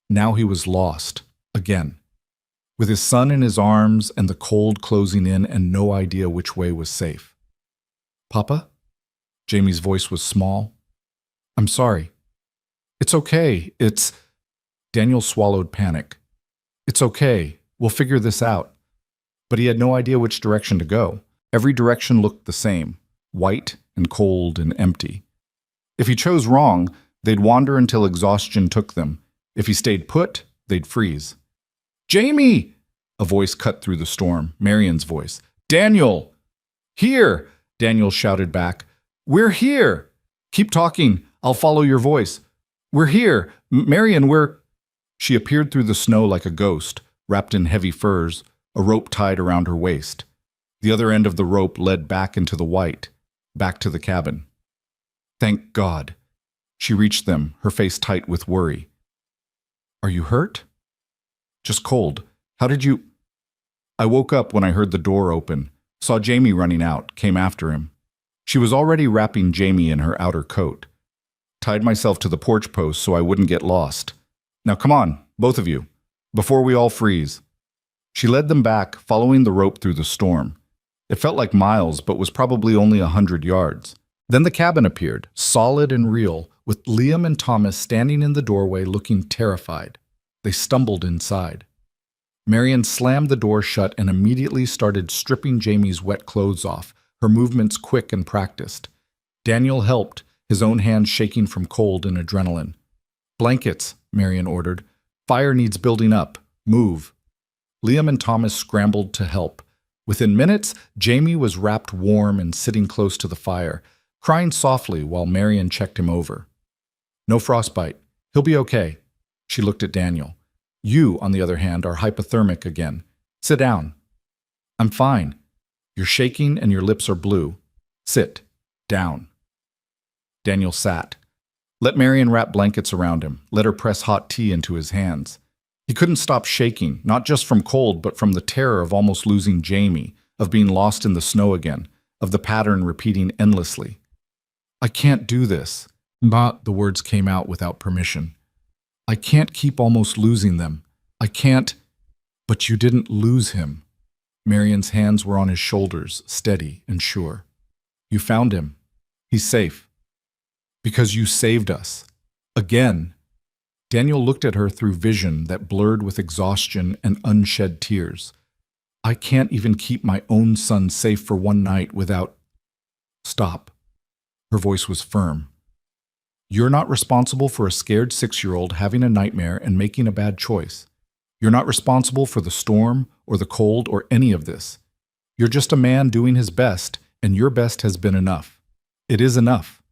he was lost, again. With his son in his arms and the cold closing in and no idea which way was safe. Papa? Jamie's voice was small. I'm sorry. It's okay. Daniel swallowed panic. It's okay. We'll figure this out. But he had no idea which direction to go. Every direction looked the same, white and cold and empty. If he chose wrong, they'd wander until exhaustion took them. If he stayed put, they'd freeze. Jamie! A voice cut through the storm, Marion's voice. Daniel! Here! Daniel shouted back. We're here! Keep talking. I'll follow your voice. We're here. Marion, we're... She appeared through the snow like a ghost, wrapped in heavy furs, a rope tied around her waist. The other end of the rope led back into the white, back to the cabin. Thank God. She reached them, her face tight with worry. Are you hurt? Just cold. How did you... I woke up when I heard the door open, saw Jamie running out, came after him. She was already wrapping Jamie in her outer coat. Tied myself to the porch post so I wouldn't get lost. Now come on, both of you, before we all freeze. She led them back, following the rope through the storm. It felt like miles, but was probably only 100 yards. Then the cabin appeared, solid and real, with Liam and Thomas standing in the doorway looking terrified. They stumbled inside. Marion slammed the door shut and immediately started stripping Jamie's wet clothes off, her movements quick and practiced. Daniel helped, his own hands shaking from cold and adrenaline. Blankets, Marion ordered. Fire needs building up. Move. Liam and Thomas scrambled to help. Within minutes, Jamie was wrapped warm and sitting close to the fire, crying softly while Marion checked him over. No frostbite. He'll be okay. She looked at Daniel. You, on the other hand, are hypothermic again. Sit down. I'm fine. You're shaking and your lips are blue. Sit. Down. Daniel sat. Let Marion wrap blankets around him. Let her press hot tea into his hands. He couldn't stop shaking, not just from cold, but from the terror of almost losing Jamie, of being lost in the snow again, of the pattern repeating endlessly. I can't do this. But the words came out without permission. I can't keep almost losing them. I can't... But you didn't lose him. Marion's hands were on his shoulders, steady and sure. You found him. He's safe. Because you saved us. Again. Daniel looked at her through vision that blurred with exhaustion and unshed tears. I can't even keep my own son safe for one night without... Stop. Her voice was firm. You're not responsible for a scared 6-year-old having a nightmare and making a bad choice. You're not responsible for the storm or the cold or any of this. You're just a man doing his best, and your best has been enough. It is enough.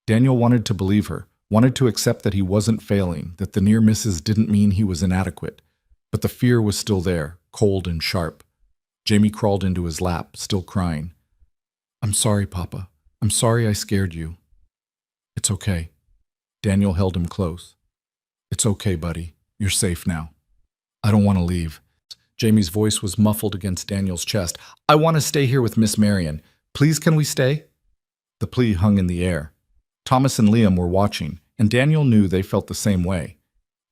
Daniel wanted to believe her, wanted to accept that he wasn't failing, that the near misses didn't mean he was inadequate. But the fear was still there, cold and sharp. Jamie crawled into his lap, still crying. "I'm sorry, Papa. I'm sorry I scared you." "It's okay." Daniel held him close. "It's okay, buddy. You're safe now." "I don't want to leave." Jamie's voice was muffled against Daniel's chest. "I want to stay here with Miss Marion. Please, can we stay?" The plea hung in the air. Thomas and Liam were watching, and Daniel knew they felt the same way.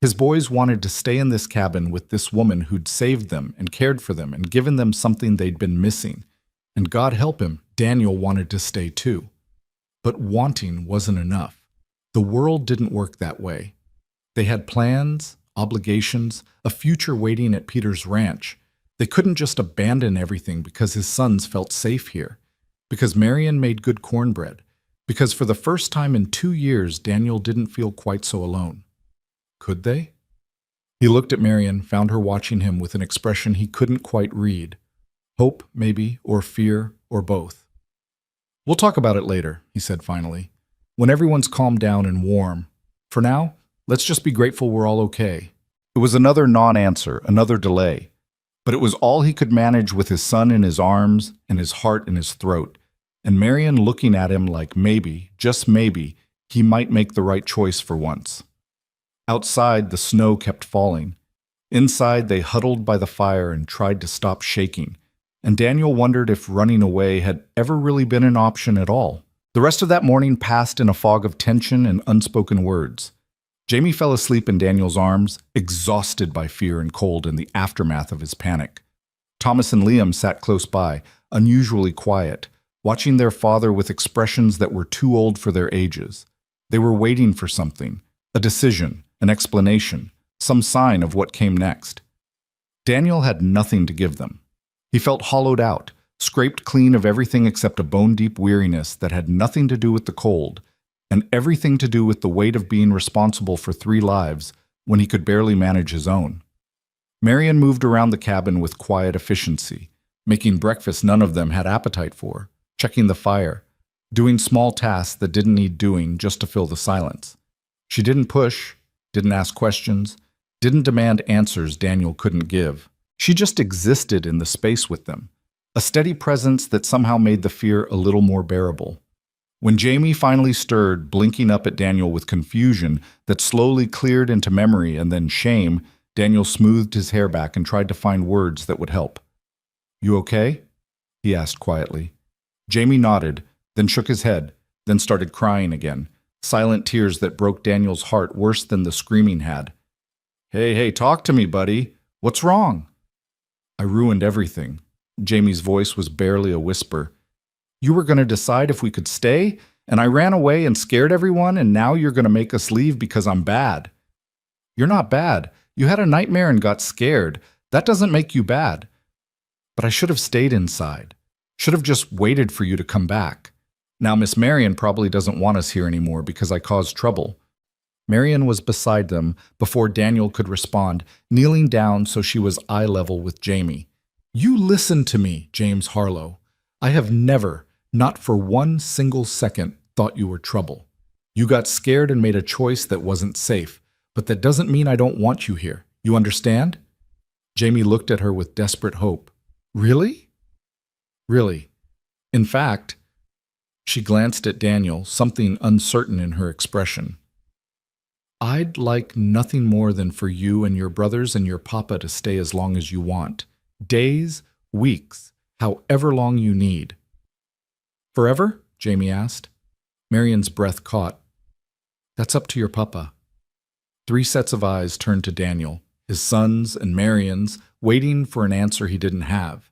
His boys wanted to stay in this cabin with this woman who'd saved them and cared for them and given them something they'd been missing. And God help him, Daniel wanted to stay too. But wanting wasn't enough. The world didn't work that way. They had plans, obligations, a future waiting at Peter's ranch. They couldn't just abandon everything because his sons felt safe here, because Marion made good cornbread, because for the first time in 2 years, Daniel didn't feel quite so alone. Could they? He looked at Marion, found her watching him with an expression he couldn't quite read. Hope, maybe, or fear, or both. "We'll talk about it later," he said finally, "when everyone's calmed down and warm. For now, let's just be grateful we're all okay." It was another non-answer, another delay. But it was all he could manage with his son in his arms and his heart in his throat, and Marion looking at him like maybe, just maybe, he might make the right choice for once. Outside, the snow kept falling. Inside, they huddled by the fire and tried to stop shaking, and Daniel wondered if running away had ever really been an option at all. The rest of that morning passed in a fog of tension and unspoken words. Jamie fell asleep in Daniel's arms, exhausted by fear and cold in the aftermath of his panic. Thomas and Liam sat close by, unusually quiet, watching their father with expressions that were too old for their ages. They were waiting for something, a decision, an explanation, some sign of what came next. Daniel had nothing to give them. He felt hollowed out, scraped clean of everything except a bone-deep weariness that had nothing to do with the cold, and everything to do with the weight of being responsible for 3 lives when he could barely manage his own. Marion moved around the cabin with quiet efficiency, making breakfast none of them had appetite for, checking the fire, doing small tasks that didn't need doing just to fill the silence. She didn't push, didn't ask questions, didn't demand answers Daniel couldn't give. She just existed in the space with them, a steady presence that somehow made the fear a little more bearable. When Jamie finally stirred, blinking up at Daniel with confusion that slowly cleared into memory and then shame, Daniel smoothed his hair back and tried to find words that would help. "You okay?" he asked quietly. Jamie nodded, then shook his head, then started crying again, silent tears that broke Daniel's heart worse than the screaming had. Hey, talk to me, buddy. What's wrong?" "I ruined everything." Jamie's voice was barely a whisper. "You were going to decide if we could stay, and I ran away and scared everyone, and now you're going to make us leave because I'm bad." "You're not bad. You had a nightmare and got scared. That doesn't make you bad." "But I should have stayed inside. Should have just waited for you to come back. Now Miss Marion probably doesn't want us here anymore because I caused trouble." Marion was beside them before Daniel could respond, kneeling down so she was eye level with Jamie. "You listen to me, James Harlow. I have never, not for one single second, thought you were trouble. You got scared and made a choice that wasn't safe, but that doesn't mean I don't want you here. You understand?" Jamie looked at her with desperate hope. "Really?" "Really. In fact," she glanced at Daniel, something uncertain in her expression, "I'd like nothing more than for you and your brothers and your papa to stay as long as you want. Days, weeks, however long you need." "Forever?" Jamie asked. Marion's breath caught. "That's up to your papa." 3 sets of eyes turned to Daniel, his sons and Marion's, waiting for an answer he didn't have.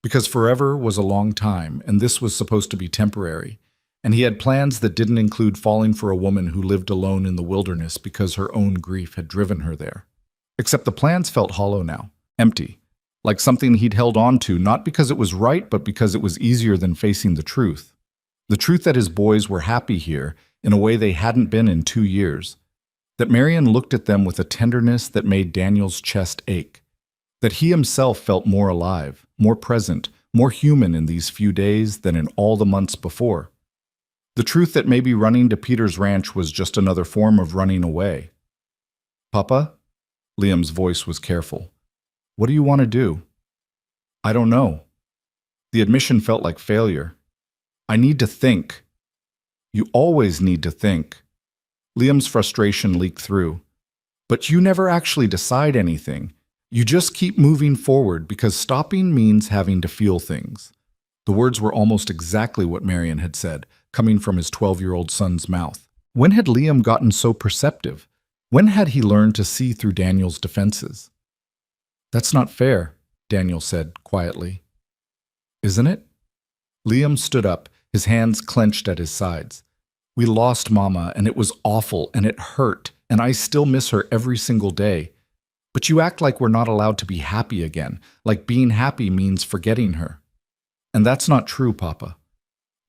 Because forever was a long time, and this was supposed to be temporary, and he had plans that didn't include falling for a woman who lived alone in the wilderness because her own grief had driven her there. Except the plans felt hollow now, empty, like something he'd held on to not because it was right, but because it was easier than facing the truth. The truth that his boys were happy here in a way they hadn't been in 2 years. That Marion looked at them with a tenderness that made Daniel's chest ache. That he himself felt more alive, more present, more human in these few days than in all the months before. The truth that maybe running to Peter's ranch was just another form of running away. Papa? Liam's voice was careful. What do you want to do? I don't know. The admission felt like failure. I need to think. You always need to think. Liam's frustration leaked through. But you never actually decide anything. You just keep moving forward because stopping means having to feel things. The words were almost exactly what Marion had said, coming from his 12-year-old son's mouth. When had Liam gotten so perceptive? When had he learned to see through Daniel's defenses? That's not fair, Daniel said quietly. Isn't it? Liam stood up, his hands clenched at his sides. We lost Mama, and it was awful, and it hurt, and I still miss her every single day. But you act like we're not allowed to be happy again, like being happy means forgetting her. And that's not true, Papa.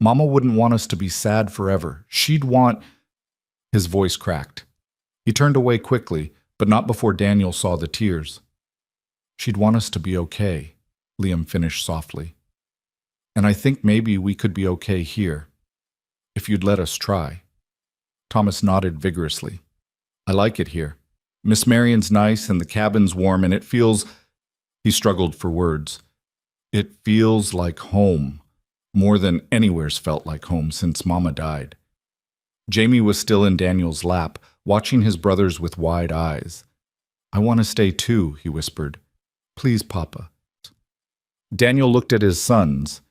Mama wouldn't want us to be sad forever. She'd want... His voice cracked. He turned away quickly, but not before Daniel saw the tears. She'd want us to be okay, Liam finished softly. And I think maybe we could be okay here, if you'd let us try. Thomas nodded vigorously. I like it here. Miss Marion's nice and the cabin's warm and it feels... He struggled for words. It feels like home, more than anywhere's felt like home since Mama died. Jamie was still in Daniel's lap, watching his brothers with wide eyes. I want to stay too, he whispered. Please, Papa. Daniel looked at his sons.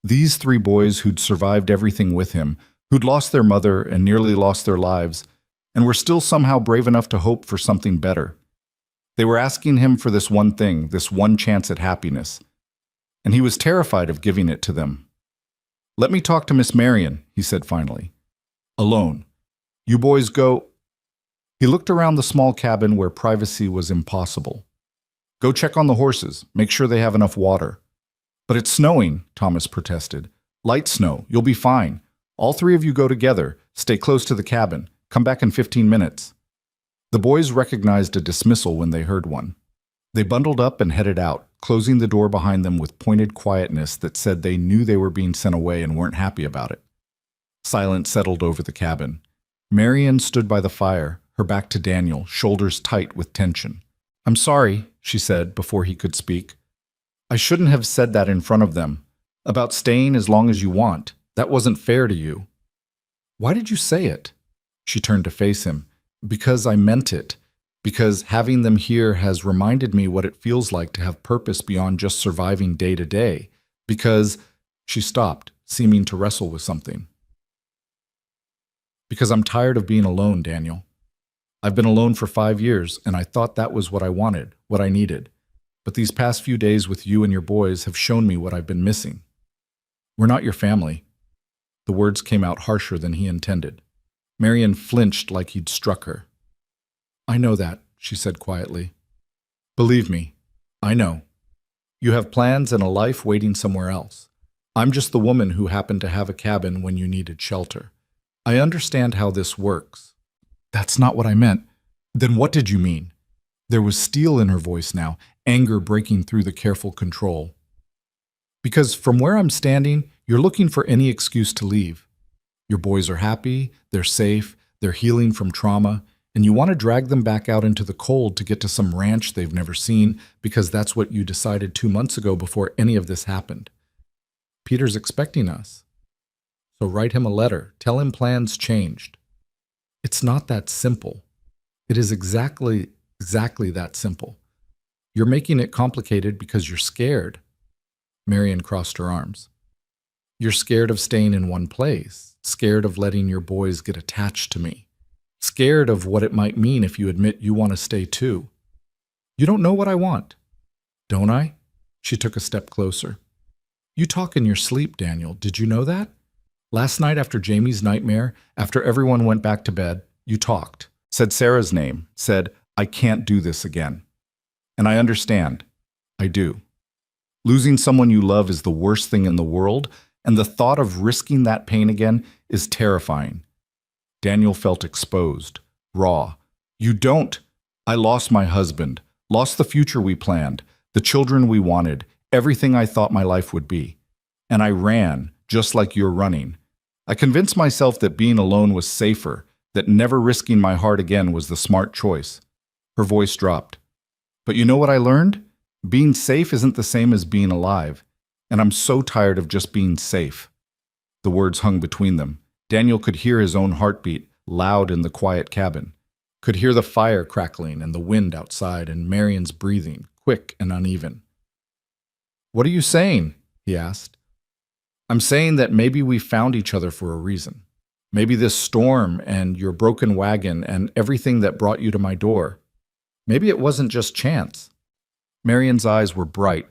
These 3 boys who'd survived everything with him, who'd lost their mother and nearly lost their lives, and were still somehow brave enough to hope for something better. They were asking him for this one thing, this one chance at happiness, and he was terrified of giving it to them. Let me talk to Miss Marion, he said finally. Alone. You boys go... He looked around the small cabin where privacy was impossible. Go check on the horses, make sure they have enough water. But it's snowing, Thomas protested. Light snow, you'll be fine. All 3 of you go together, stay close to the cabin. Come back in 15 minutes. The boys recognized a dismissal when they heard one. They bundled up and headed out, closing the door behind them with pointed quietness that said they knew they were being sent away and weren't happy about it. Silence settled over the cabin. Marion stood by the fire, her back to Daniel, shoulders tight with tension. I'm sorry, she said before he could speak. I shouldn't have said that in front of them. About staying as long as you want. That wasn't fair to you. Why did you say it? She turned to face him. Because I meant it. Because having them here has reminded me what it feels like to have purpose beyond just surviving day to day. Because... She stopped, seeming to wrestle with something. Because I'm tired of being alone, Daniel. I've been alone for 5 years, and I thought that was what I wanted, what I needed. But these past few days with you and your boys have shown me what I've been missing. We're not your family. The words came out harsher than he intended. Marion flinched like he'd struck her. I know that, she said quietly. Believe me, I know. You have plans and a life waiting somewhere else. I'm just the woman who happened to have a cabin when you needed shelter. I understand how this works. That's not what I meant. Then what did you mean? There was steel in her voice now, anger breaking through the careful control. Because from where I'm standing, you're looking for any excuse to leave. Your boys are happy, they're safe, they're healing from trauma, and you want to drag them back out into the cold to get to some ranch they've never seen because that's what you decided 2 months ago before any of this happened. Peter's expecting us. So write him a letter. Tell him plans changed. It's not that simple. It is exactly that simple. You're making it complicated because you're scared. Marion crossed her arms. You're scared of staying in one place, scared of letting your boys get attached to me, scared of what it might mean if you admit you want to stay too. You don't know what I want. Don't I? She took a step closer. You talk in your sleep, Daniel. Did you know that? Last night after Jamie's nightmare, after everyone went back to bed, you talked, said Sarah's name, said, I can't do this again. And I understand. I do. Losing someone you love is the worst thing in the world, and the thought of risking that pain again is terrifying. Daniel felt exposed, raw. You don't. I lost my husband, lost the future we planned, the children we wanted, everything I thought my life would be. And I ran, just like you're running. I convinced myself that being alone was safer, that never risking my heart again was the smart choice. Her voice dropped. But you know what I learned? Being safe isn't the same as being alive, and I'm so tired of just being safe. The words hung between them. Daniel could hear his own heartbeat, loud in the quiet cabin. Could hear the fire crackling and the wind outside and Marion's breathing, quick and uneven. "What are you saying?" he asked. "I'm saying that maybe we found each other for a reason. Maybe this storm and your broken wagon and everything that brought you to my door. Maybe it wasn't just chance." Marion's eyes were bright.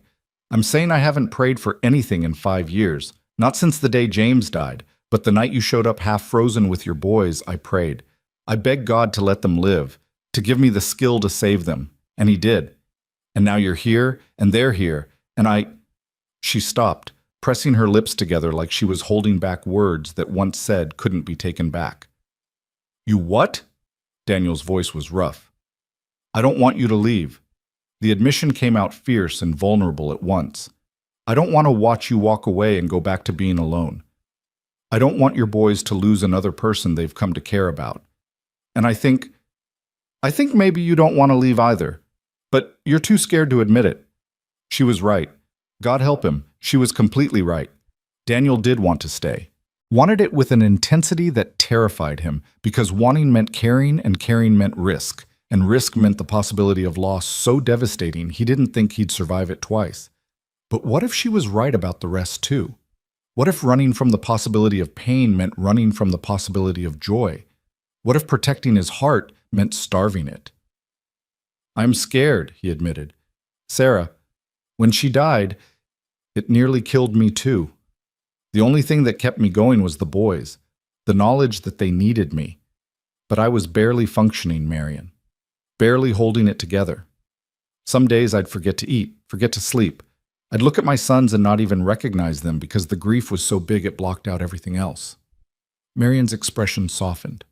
"I'm saying I haven't prayed for anything in 5 years. Not since the day James died, but the night you showed up half frozen with your boys, I prayed. I begged God to let them live, to give me the skill to save them, and He did. And now you're here, and they're here, and I—" She stopped, pressing her lips together like she was holding back words that once said couldn't be taken back. "You what?" Daniel's voice was rough. "I don't want you to leave." The admission came out fierce and vulnerable at once. "I don't want to watch you walk away and go back to being alone. I don't want your boys to lose another person they've come to care about. And I think maybe you don't want to leave either, but you're too scared to admit it." She was right. God help him, she was completely right. Daniel did want to stay. Wanted it with an intensity that terrified him, because wanting meant caring and caring meant risk, and risk meant the possibility of loss so devastating he didn't think he'd survive it twice. But what if she was right about the rest too? What if running from the possibility of pain meant running from the possibility of joy? What if protecting his heart meant starving it? "I'm scared," he admitted. "Sarah, when she died, it nearly killed me too. The only thing that kept me going was the boys, the knowledge that they needed me. But I was barely functioning, Marion. Barely holding it together. Some days I'd forget to eat, forget to sleep. I'd look at my sons and not even recognize them because the grief was so big it blocked out everything else." Marion's expression softened.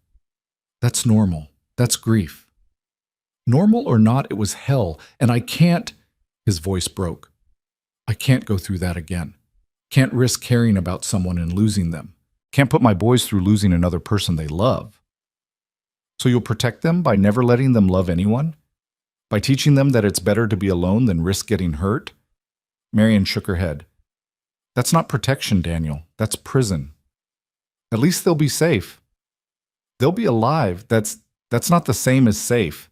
"That's normal. That's grief." Normal or not, it was hell, and I can't— His voice broke. "I can't go through that again. Can't risk caring about someone and losing them. Can't put my boys through losing another person they love." "So you'll protect them by never letting them love anyone? By teaching them that it's better to be alone than risk getting hurt?" Marion shook her head. "That's not protection, Daniel. That's prison. At least they'll be safe. They'll be alive. That's not the same as safe.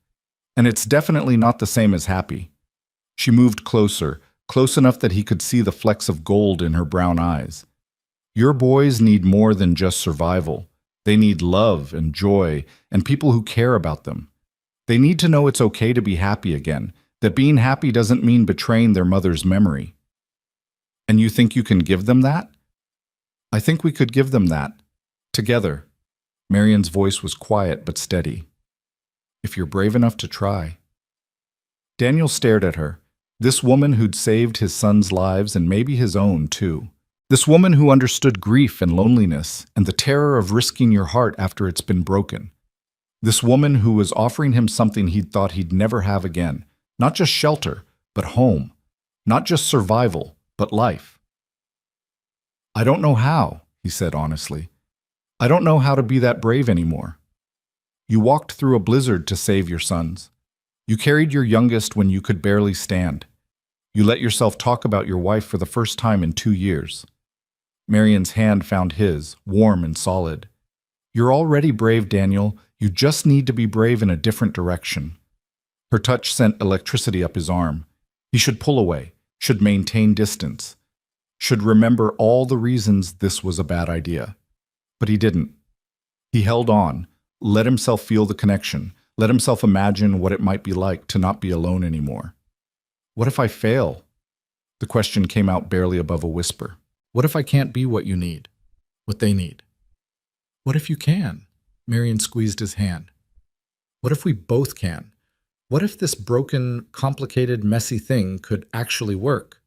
And it's definitely not the same as happy." She moved closer, close enough that he could see the flecks of gold in her brown eyes. "Your boys need more than just survival. They need love and joy and people who care about them. They need to know it's okay to be happy again, that being happy doesn't mean betraying their mother's memory." "And you think you can give them that?" "I think we could give them that. Together." Marion's voice was quiet but steady. "If you're brave enough to try." Daniel stared at her. This woman who'd saved his sons' lives and maybe his own too. This woman who understood grief and loneliness and the terror of risking your heart after it's been broken. This woman who was offering him something he'd thought he'd never have again. Not just shelter, but home. Not just survival, but life. "I don't know how," he said honestly. "I don't know how to be that brave anymore. You walked through a blizzard to save your sons. You carried your youngest when you could barely stand. You let yourself talk about your wife for the first time in 2 years. Marion's hand found his, warm and solid. "You're already brave, Daniel. You just need to be brave in a different direction." Her touch sent electricity up his arm. He should pull away, should maintain distance, should remember all the reasons this was a bad idea. But he didn't. He held on, let himself feel the connection, let himself imagine what it might be like to not be alone anymore. "What if I fail?" The question came out barely above a whisper. "What if I can't be what you need, what they need?" "What if you can?" Marion squeezed his hand. "What if we both can? What if this broken, complicated, messy thing could actually work?"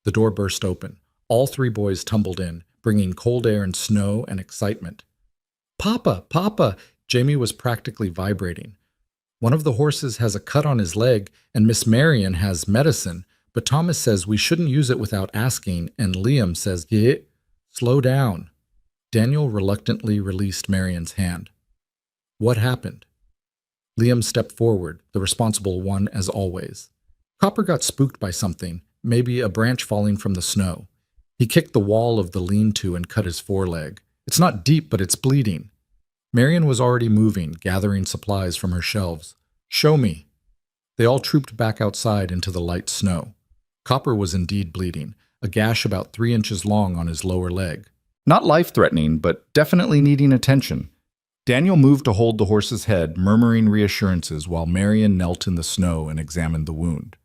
The door burst open. All 3 boys tumbled in, bringing cold air and snow and excitement. "Papa, Papa!" Jamie was practically vibrating. "One of the horses has a cut on his leg, and Miss Marion has medicine, but Thomas says we shouldn't use it without asking, and Liam says, yeah, slow down." Daniel reluctantly released Marion's hand. What happened? Liam stepped forward, the responsible one as always. Copper got spooked by something, maybe a branch falling from the snow. He kicked the wall of the lean-to and cut his foreleg. It's not deep, but it's bleeding. Marion was already moving, gathering supplies from her shelves. Show me. They all trooped back outside into the light snow. Copper was indeed bleeding, a gash about 3 inches long on his lower leg. Not life-threatening, but definitely needing attention. Daniel moved to hold the horse's head, murmuring reassurances while Marion knelt in the snow and examined the wound.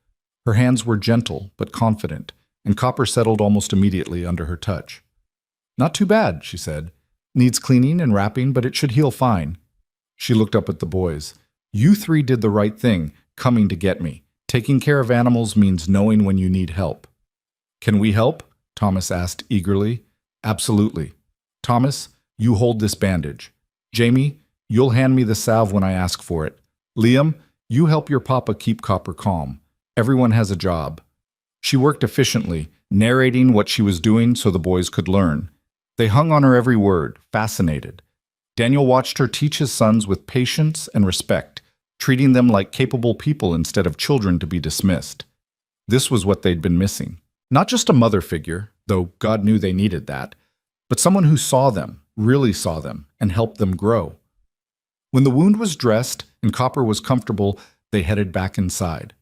Her hands were gentle but confident, and Copper settled almost immediately under her touch. Not too bad, she said. Needs cleaning and wrapping, but it should heal fine. She looked up at the boys. You 3 did the right thing, coming to get me. Taking care of animals means knowing when you need help. Can we help? Thomas asked eagerly. Absolutely. Thomas, you hold this bandage. Jamie, you'll hand me the salve when I ask for it. Liam, you help your papa keep Copper calm. Everyone has a job. She worked efficiently, narrating what she was doing so the boys could learn. They hung on her every word, fascinated. Daniel watched her teach his sons with patience and respect, treating them like capable people instead of children to be dismissed. This was what they'd been missing. Not just a mother figure, though God knew they needed that, but someone who saw them, really saw them, and helped them grow. When the wound was dressed and Copper was comfortable, they headed back inside.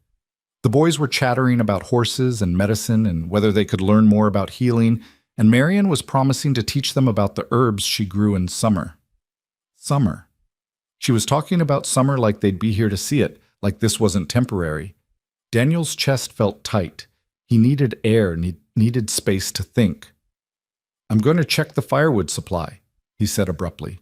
The boys were chattering about horses and medicine and whether they could learn more about healing, and Marion was promising to teach them about the herbs she grew in summer. Summer. She was talking about summer like they'd be here to see it, like this wasn't temporary. Daniel's chest felt tight. He needed air, needed space to think. I'm going to check the firewood supply, he said abruptly.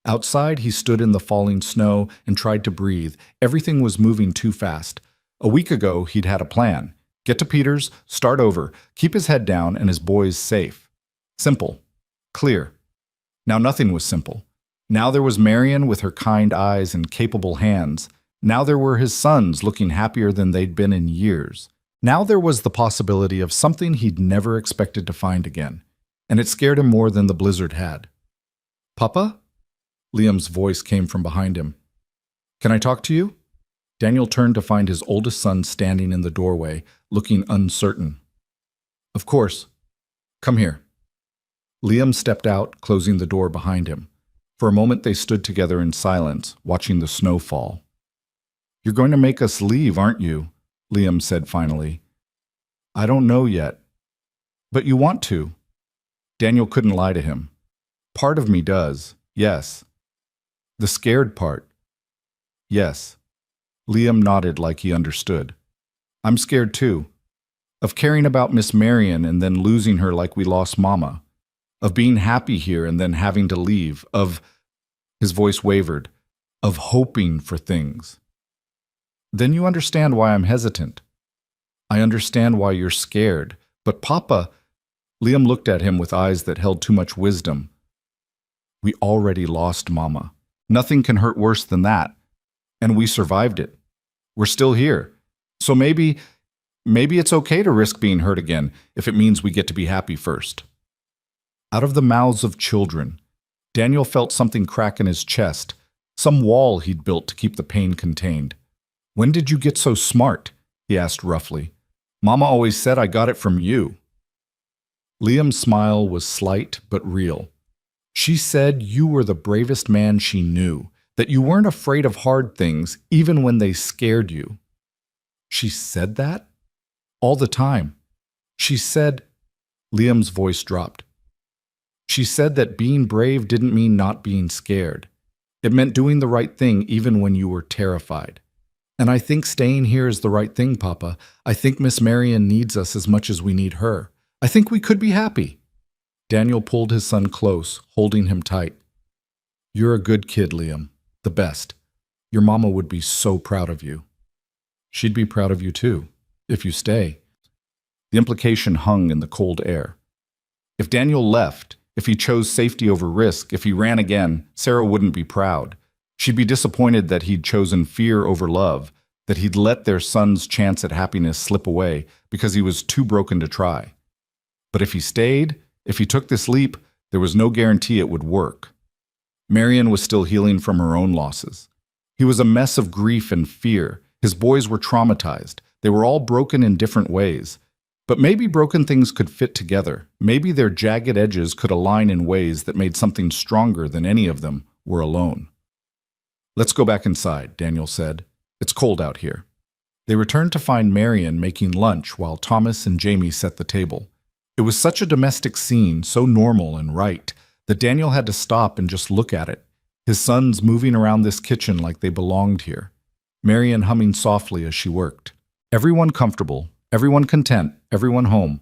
Outside, he stood in the falling snow and tried to breathe. Everything was moving too fast. A week ago, he'd had a plan. Get to Peters, start over, keep his head down and his boys safe. Simple. Clear. Now nothing was simple. Now there was Marion with her kind eyes and capable hands. Now there were his sons looking happier than they'd been in years. Now there was the possibility of something he'd never expected to find again, and it scared him more than the blizzard had. Papa? Liam's voice came from behind him. Can I talk to you? Daniel turned to find his oldest son standing in the doorway, looking uncertain. Of course. Come here. Liam stepped out, closing the door behind him. For a moment they stood together in silence, watching the snow fall. You're going to make us leave, aren't you? Liam said finally. I don't know yet. But you want to. Daniel couldn't lie to him. Part of me does, yes. The scared part. Yes. Liam nodded like he understood. I'm scared too. Of caring about Miss Marion and then losing her like we lost Mama. Of being happy here and then having to leave. His voice wavered. Of hoping for things. Then you understand why I'm hesitant. I understand why you're scared. But Papa, Liam looked at him with eyes that held too much wisdom. We already lost Mama. Nothing can hurt worse than that. And we survived it. We're still here. So maybe it's okay to risk being hurt again if it means we get to be happy first. Out of the mouths of children, Daniel felt something crack in his chest, some wall he'd built to keep the pain contained. When did you get so smart? He asked roughly. Mama always said I got it from you. Liam's smile was slight but real. She said you were the bravest man she knew, that you weren't afraid of hard things even when they scared you. She said that? All the time. She said, Liam's voice dropped. She said that being brave didn't mean not being scared. It meant doing the right thing even when you were terrified. And I think staying here is the right thing, Papa. I think Miss Marion needs us as much as we need her. I think we could be happy. Daniel pulled his son close, holding him tight. You're a good kid, Liam. The best. Your mama would be so proud of you. She'd be proud of you too, if you stay. The implication hung in the cold air. If Daniel left, if he chose safety over risk, if he ran again, Sarah wouldn't be proud. She'd be disappointed that he'd chosen fear over love, that he'd let their son's chance at happiness slip away because he was too broken to try. But if he stayed, if he took this leap, There was no guarantee it would work. Marion was still healing from her own losses. He was a mess of grief and fear. His boys were traumatized. They were all broken in different ways. But maybe broken things could fit together. Maybe their jagged edges could align in ways that made something stronger than any of them were alone. "Let's go back inside," Daniel said. "It's cold out here." They returned to find Marion making lunch while Thomas and Jamie set the table. It was such a domestic scene, so normal and right, that Daniel had to stop and just look at it. His sons moving around this kitchen like they belonged here. Marion humming softly as she worked. Everyone comfortable, everyone content, everyone home.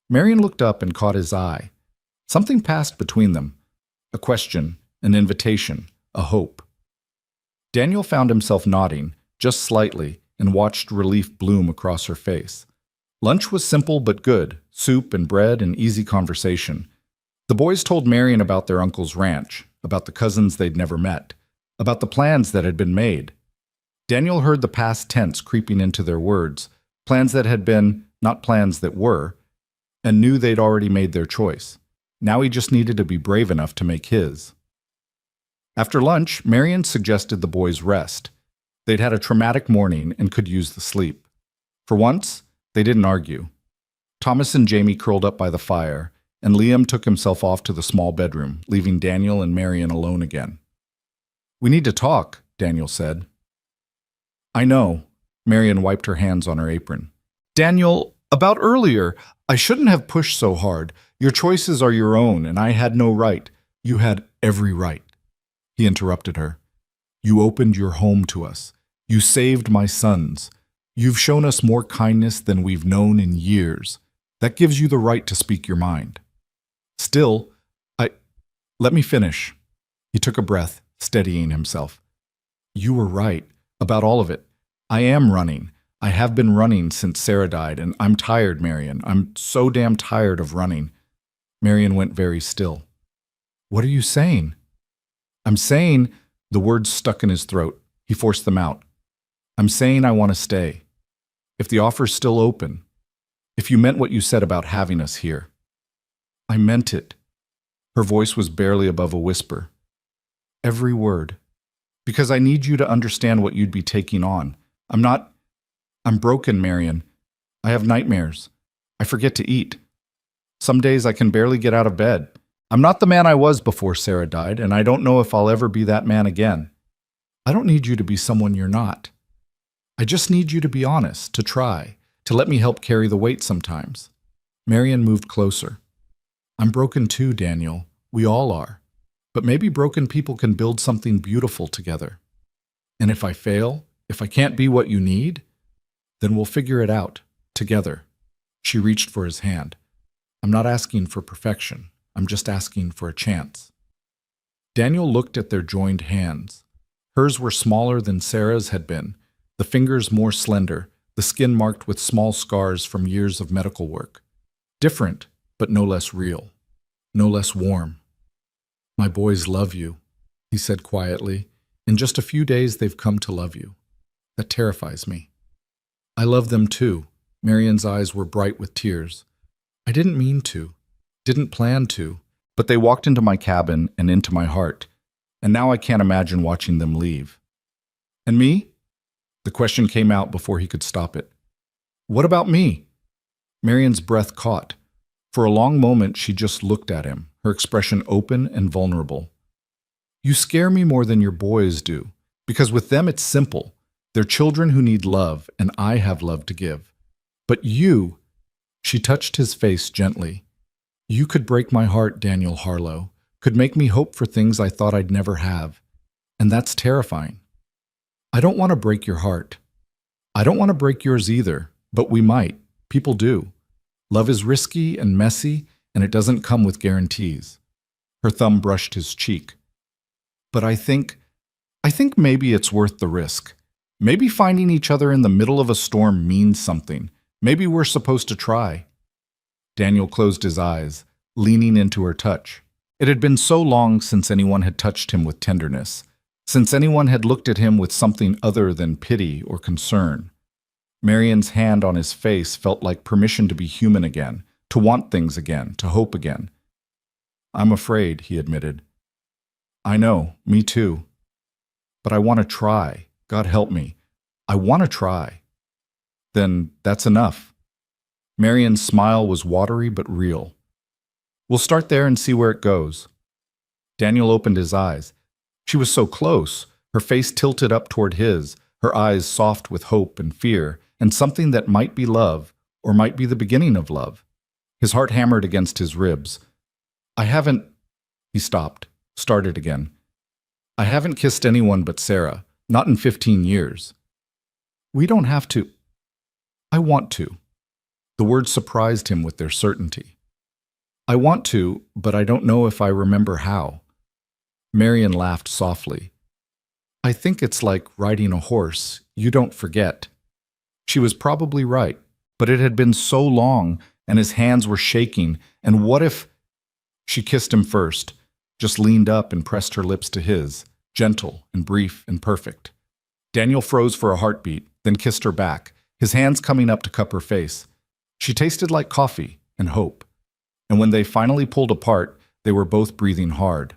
Marion looked up and caught his eye. Something passed between them. A question, an invitation, a hope. Daniel found himself nodding, just slightly, and watched relief bloom across her face. Lunch was simple but good, soup and bread and easy conversation. The boys told Marion about their uncle's ranch, about the cousins they'd never met, about the plans that had been made. Daniel heard the past tense creeping into their words, plans that had been, not plans that were, and knew they'd already made their choice. Now he just needed to be brave enough to make his. After lunch, Marion suggested the boys rest. They'd had a traumatic morning and could use the sleep. For once, they didn't argue. Thomas and Jamie curled up by the fire, and Liam took himself off to the small bedroom, leaving Daniel and Marion alone again. "We need to talk," Daniel said. "I know." Marion wiped her hands on her apron. "Daniel, about earlier, I shouldn't have pushed so hard. Your choices are your own, and I had no right." "You had every right," he interrupted her. "You opened your home to us. You saved my sons. You've shown us more kindness than we've known in years. That gives you the right to speak your mind. Still, let me finish." He took a breath, steadying himself. "You were right about all of it. I am running. I have been running since Sarah died, and I'm tired, Marion. I'm so damn tired of running." Marion went very still. "What are you saying?" "I'm saying," the words stuck in his throat. He forced them out. "I'm saying I want to stay. If the offer's still open. If you meant what you said about having us here." "I meant it." Her voice was barely above a whisper. "Every word. Because I need you to understand what you'd be taking on. I'm broken, Marion. I have nightmares. I forget to eat. Some days I can barely get out of bed. I'm not the man I was before Sarah died, and I don't know if I'll ever be that man again. I don't need you to be someone you're not. I just need you to be honest, to try, to let me help carry the weight sometimes." Marion moved closer. "I'm broken too, Daniel. We all are. But maybe broken people can build something beautiful together. And if I fail, if I can't be what you need, then we'll figure it out, together." She reached for his hand. "I'm not asking for perfection. I'm just asking for a chance." Daniel looked at their joined hands. Hers were smaller than Sarah's had been, the fingers more slender, the skin marked with small scars from years of medical work. Different, but no less real, no less warm. "My boys love you," he said quietly. "In just a few days they've come to love you. That terrifies me." "I love them too." Marion's eyes were bright with tears. "I didn't mean to, didn't plan to, but they walked into my cabin and into my heart, and now I can't imagine watching them leave." "And me?" The question came out before he could stop it. "What about me?" Marion's breath caught. For a long moment she just looked at him, her expression open and vulnerable. "You scare me more than your boys do, because with them it's simple. They're children who need love, and I have love to give. But you," she touched his face gently, "you could break my heart, Daniel Harlow, could make me hope for things I thought I'd never have. And that's terrifying. I don't want to break your heart. I don't want to break yours either, but we might. People do. Love is risky and messy, and it doesn't come with guarantees." Her thumb brushed his cheek. "But I think maybe it's worth the risk. Maybe finding each other in the middle of a storm means something. Maybe we're supposed to try." Daniel closed his eyes, leaning into her touch. It had been so long since anyone had touched him with tenderness, since anyone had looked at him with something other than pity or concern. Marion's hand on his face felt like permission to be human again, to want things again, to hope again. I'm afraid, he admitted. I know, me too. But I want to try. God help me. I want to try. Then that's enough. Marian's smile was watery but real. We'll start there and see where it goes. Daniel opened his eyes. She was so close, her face tilted up toward his, her eyes soft with hope and fear, and something that might be love, or might be the beginning of love. His heart hammered against his ribs. I haven't... He stopped, started again. I haven't kissed anyone but Sarah, not in 15 years. We don't have to... I want to. The words surprised him with their certainty. I want to, but I don't know if I remember how. Marian laughed softly. I think it's like riding a horse. You don't forget. She was probably right, but it had been so long, and his hands were shaking, and what if... She kissed him first, just leaned up and pressed her lips to his, gentle and brief and perfect. Daniel froze for a heartbeat, then kissed her back, his hands coming up to cup her face. She tasted like coffee and hope, and when they finally pulled apart, they were both breathing hard.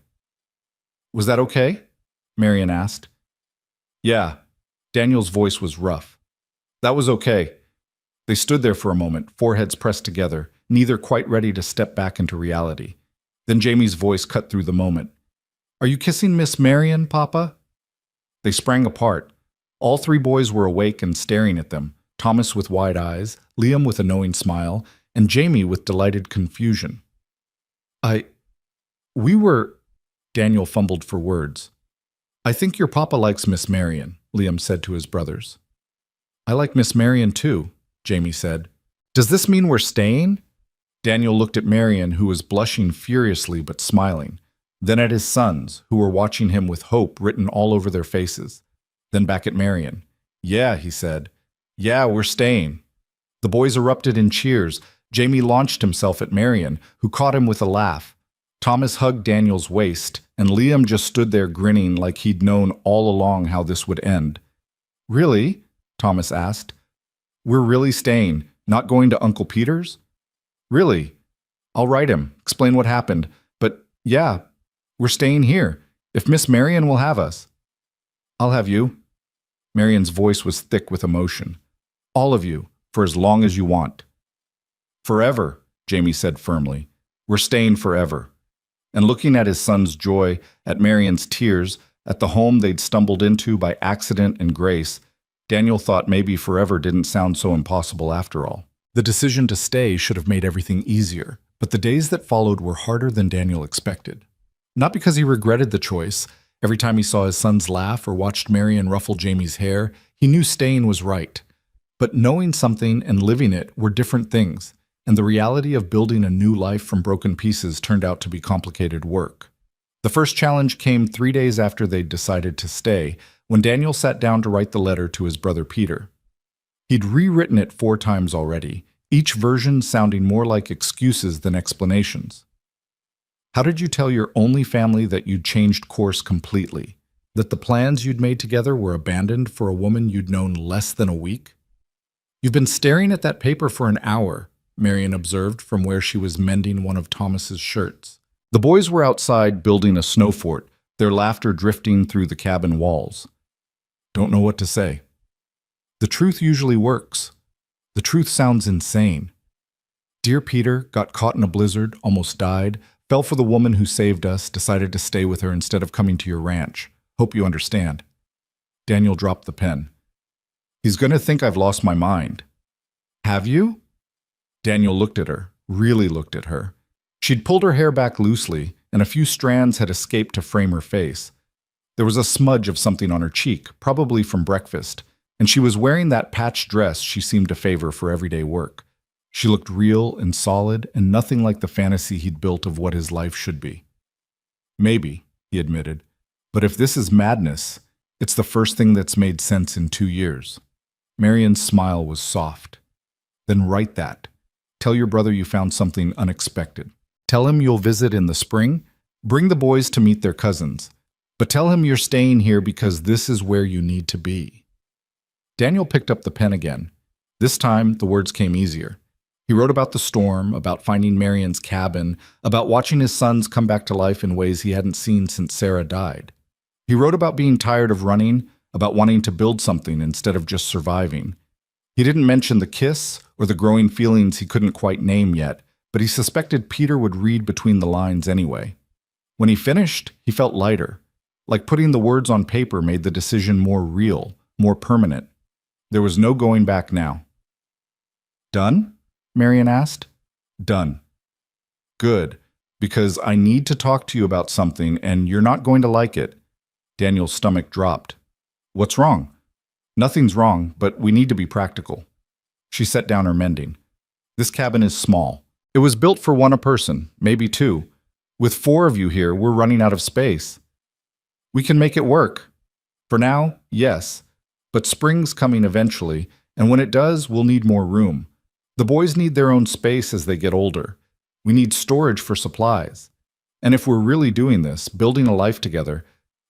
Was that okay? Marian asked. Yeah. Daniel's voice was rough. That was okay. They stood there for a moment, foreheads pressed together, neither quite ready to step back into reality. Then Jamie's voice cut through the moment. Are you kissing Miss Marian, Papa? They sprang apart. All three boys were awake and staring at them, Thomas with wide eyes, Liam with a knowing smile, and Jamie with delighted confusion. We were... Daniel fumbled for words. I think your papa likes Miss Marian, Liam said to his brothers. I like Miss Marian too, Jamie said. Does this mean we're staying? Daniel looked at Marian, who was blushing furiously but smiling, then at his sons, who were watching him with hope written all over their faces, then back at Marian. Yeah, he said. Yeah, we're staying. The boys erupted in cheers. Jamie launched himself at Marian, who caught him with a laugh. Thomas hugged Daniel's waist, and Liam just stood there grinning like he'd known all along how this would end. Really? Thomas asked. We're really staying, not going to Uncle Peter's? Really? I'll write him, explain what happened, but yeah, we're staying here, if Miss Marian will have us. I'll have you. Marian's voice was thick with emotion. All of you, for as long as you want. Forever, Jamie said firmly. We're staying forever. And looking at his son's joy, at Marian's tears, at the home they'd stumbled into by accident and grace, Daniel thought maybe forever didn't sound so impossible after all. The decision to stay should have made everything easier, but the days that followed were harder than Daniel expected. Not because he regretted the choice. Every time he saw his sons laugh or watched Marian ruffle Jamie's hair, he knew staying was right. But knowing something and living it were different things, and the reality of building a new life from broken pieces turned out to be complicated work. The first challenge came 3 days after they'd decided to stay, when Daniel sat down to write the letter to his brother Peter. He'd rewritten it 4 times already, each version sounding more like excuses than explanations. How did you tell your only family that you'd changed course completely? That the plans you'd made together were abandoned for a woman you'd known less than a week? You've been staring at that paper for an hour, Marian observed from where she was mending one of Thomas's shirts. The boys were outside building a snow fort, their laughter drifting through the cabin walls. Don't know what to say. The truth usually works. The truth sounds insane. Dear Peter got caught in a blizzard, almost died, fell for the woman who saved us, decided to stay with her instead of coming to your ranch. Hope you understand. Daniel dropped the pen. He's going to think I've lost my mind. Have you? Daniel looked at her, really looked at her. She'd pulled her hair back loosely, and a few strands had escaped to frame her face. There was a smudge of something on her cheek, probably from breakfast, and she was wearing that patched dress she seemed to favor for everyday work. She looked real and solid and nothing like the fantasy he'd built of what his life should be. Maybe, he admitted, but if this is madness, it's the first thing that's made sense in 2 years. Marian's smile was soft. Then write that. Tell your brother you found something unexpected. Tell him you'll visit in the spring. Bring the boys to meet their cousins. But tell him you're staying here because this is where you need to be. Daniel picked up the pen again. This time, the words came easier. He wrote about the storm, about finding Marion's cabin, about watching his sons come back to life in ways he hadn't seen since Sarah died. He wrote about being tired of running, about wanting to build something instead of just surviving. He didn't mention the kiss or the growing feelings he couldn't quite name yet, but he suspected Peter would read between the lines anyway. When he finished, he felt lighter, like putting the words on paper made the decision more real, more permanent. There was no going back now. "Done?" Marion asked. "Done." "Good, because I need to talk to you about something, and you're not going to like it." Daniel's stomach dropped. "What's wrong?" "Nothing's wrong, but we need to be practical." She set down her mending. "This cabin is small. It was built for one a person, maybe two. With 4 of you here, we're running out of space. We can make it work. For now, yes, but spring's coming eventually, and when it does, we'll need more room. The boys need their own space as they get older. We need storage for supplies. And if we're really doing this, building a life together,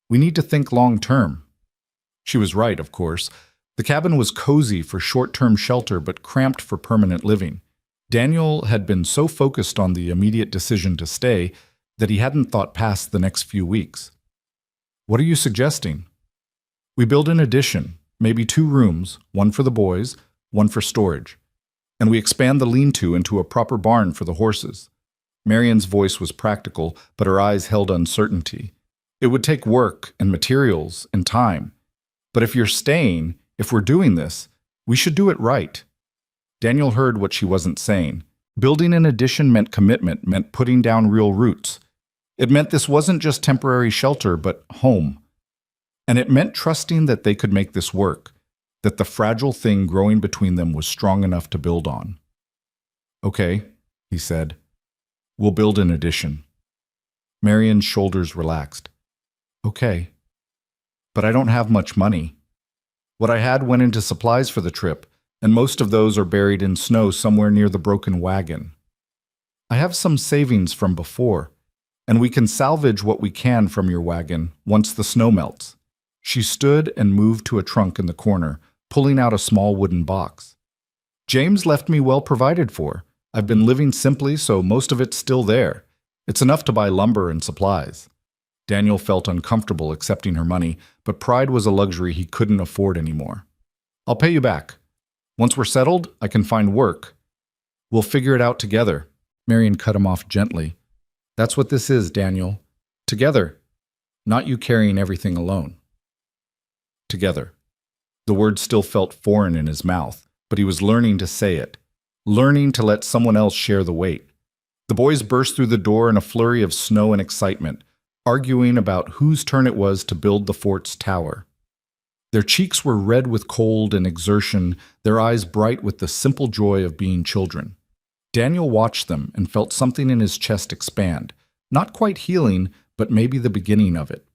we need to think long term." She was right, of course. The cabin was cozy for short-term shelter but cramped for permanent living. Daniel had been so focused on the immediate decision to stay that he hadn't thought past the next few weeks. "What are you suggesting?" "We build an addition, maybe 2 rooms, one for the boys, one for storage. And we expand the lean-to into a proper barn for the horses." Marion's voice was practical, but her eyes held uncertainty. "It would take work and materials and time. But if you're staying, if we're doing this, we should do it right." Daniel heard what she wasn't saying. Building an addition meant commitment, meant putting down real roots. It meant this wasn't just temporary shelter, but home. And it meant trusting that they could make this work, that the fragile thing growing between them was strong enough to build on. "Okay," he said. "We'll build an addition." Marion's shoulders relaxed. "Okay. But I don't have much money. What I had went into supplies for the trip, and most of those are buried in snow somewhere near the broken wagon. I have some savings from before, and we can salvage what we can from your wagon once the snow melts." She stood and moved to a trunk in the corner, pulling out a small wooden box. "James left me well provided for. I've been living simply, so most of it's still there. It's enough to buy lumber and supplies." Daniel felt uncomfortable accepting her money, but pride was a luxury he couldn't afford anymore. "I'll pay you back. Once we're settled, I can find work. We'll figure it out together." Marion cut him off gently. "That's what this is, Daniel. Together. Not you carrying everything alone." Together. The word still felt foreign in his mouth, but he was learning to say it, learning to let someone else share the weight. The boys burst through the door in a flurry of snow and excitement, arguing about whose turn it was to build the fort's tower. Their cheeks were red with cold and exertion, their eyes bright with the simple joy of being children. Daniel watched them and felt something in his chest expand, not quite healing, but maybe the beginning of it.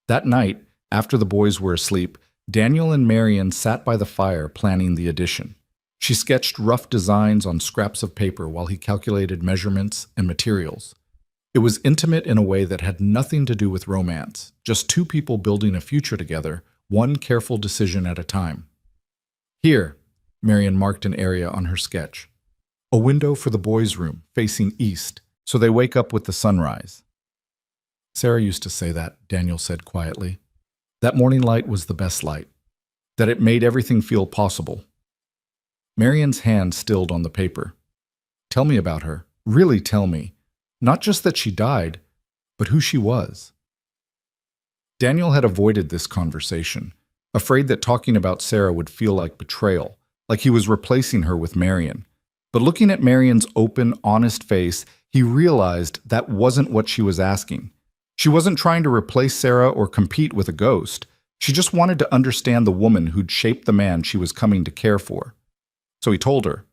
That night, after the boys were asleep, Daniel and Marion sat by the fire planning the addition. She sketched rough designs on scraps of paper while he calculated measurements and materials. It was intimate in a way that had nothing to do with romance, just 2 people building a future together, one careful decision at a time. "Here," Marion marked an area on her sketch. "A window for the boys' room, facing east, so they wake up with the sunrise." "Sarah used to say that," Daniel said quietly. "That morning light was the best light, that it made everything feel possible." Marion's hand stilled on the paper. "Tell me about her. Really tell me. Not just that she died, but who she was." Daniel had avoided this conversation, afraid that talking about Sarah would feel like betrayal, like he was replacing her with Marion. But looking at Marion's open, honest face, he realized that wasn't what she was asking. She wasn't trying to replace Sarah or compete with a ghost. She just wanted to understand the woman who'd shaped the man she was coming to care for. So he told her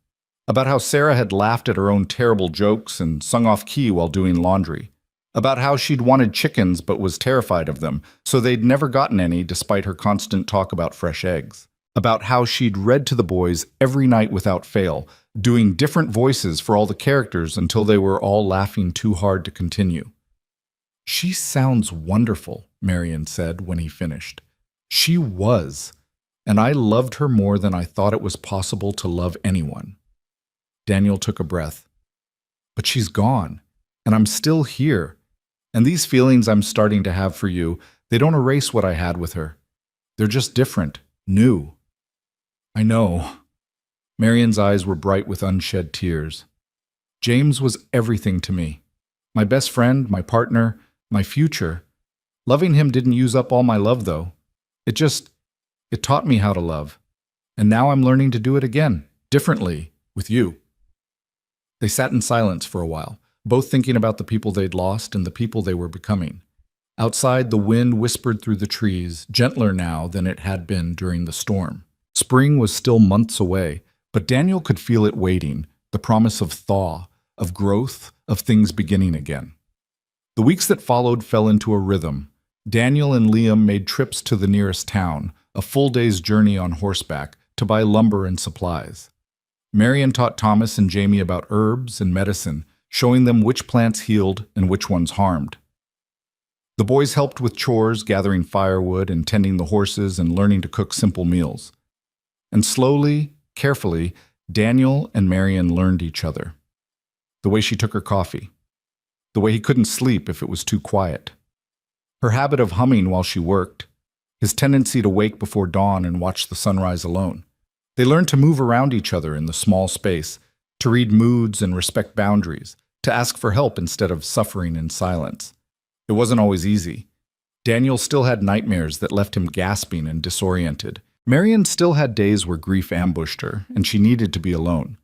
about how Sarah had laughed at her own terrible jokes and sung off key while doing laundry, about how she'd wanted chickens but was terrified of them, so they'd never gotten any despite her constant talk about fresh eggs, about how she'd read to the boys every night without fail, doing different voices for all the characters until they were all laughing too hard to continue. "She sounds wonderful," Marion said when he finished. "She was, and I loved her more than I thought it was possible to love anyone." Daniel took a breath. But she's gone, and I'm still here. And these feelings I'm starting to have for you, they don't erase what I had with her. They're just different, new. I know. Marian's eyes were bright with unshed tears. James was everything to me. My best friend, my partner, my future. Loving him didn't use up all my love, though. It taught me how to love. And now I'm learning to do it again, differently, with you. They sat in silence for a while, both thinking about the people they'd lost and the people they were becoming. Outside, the wind whispered through the trees, gentler now than it had been during the storm. Spring was still months away, but Daniel could feel it waiting, the promise of thaw, of growth, of things beginning again. The weeks that followed fell into a rhythm. Daniel and Liam made trips to the nearest town, a full day's journey on horseback, to buy lumber and supplies. Marian taught Thomas and Jamie about herbs and medicine, showing them which plants healed and which ones harmed. The boys helped with chores, gathering firewood and tending the horses and learning to cook simple meals. And slowly, carefully, Daniel and Marian learned each other. The way she took her coffee. The way he couldn't sleep if it was too quiet. Her habit of humming while she worked. His tendency to wake before dawn and watch the sunrise alone. They learned to move around each other in the small space, to read moods and respect boundaries, to ask for help instead of suffering in silence. It wasn't always easy. Daniel still had nightmares that left him gasping and disoriented. Marian still had days where grief ambushed her, and she needed to be alone.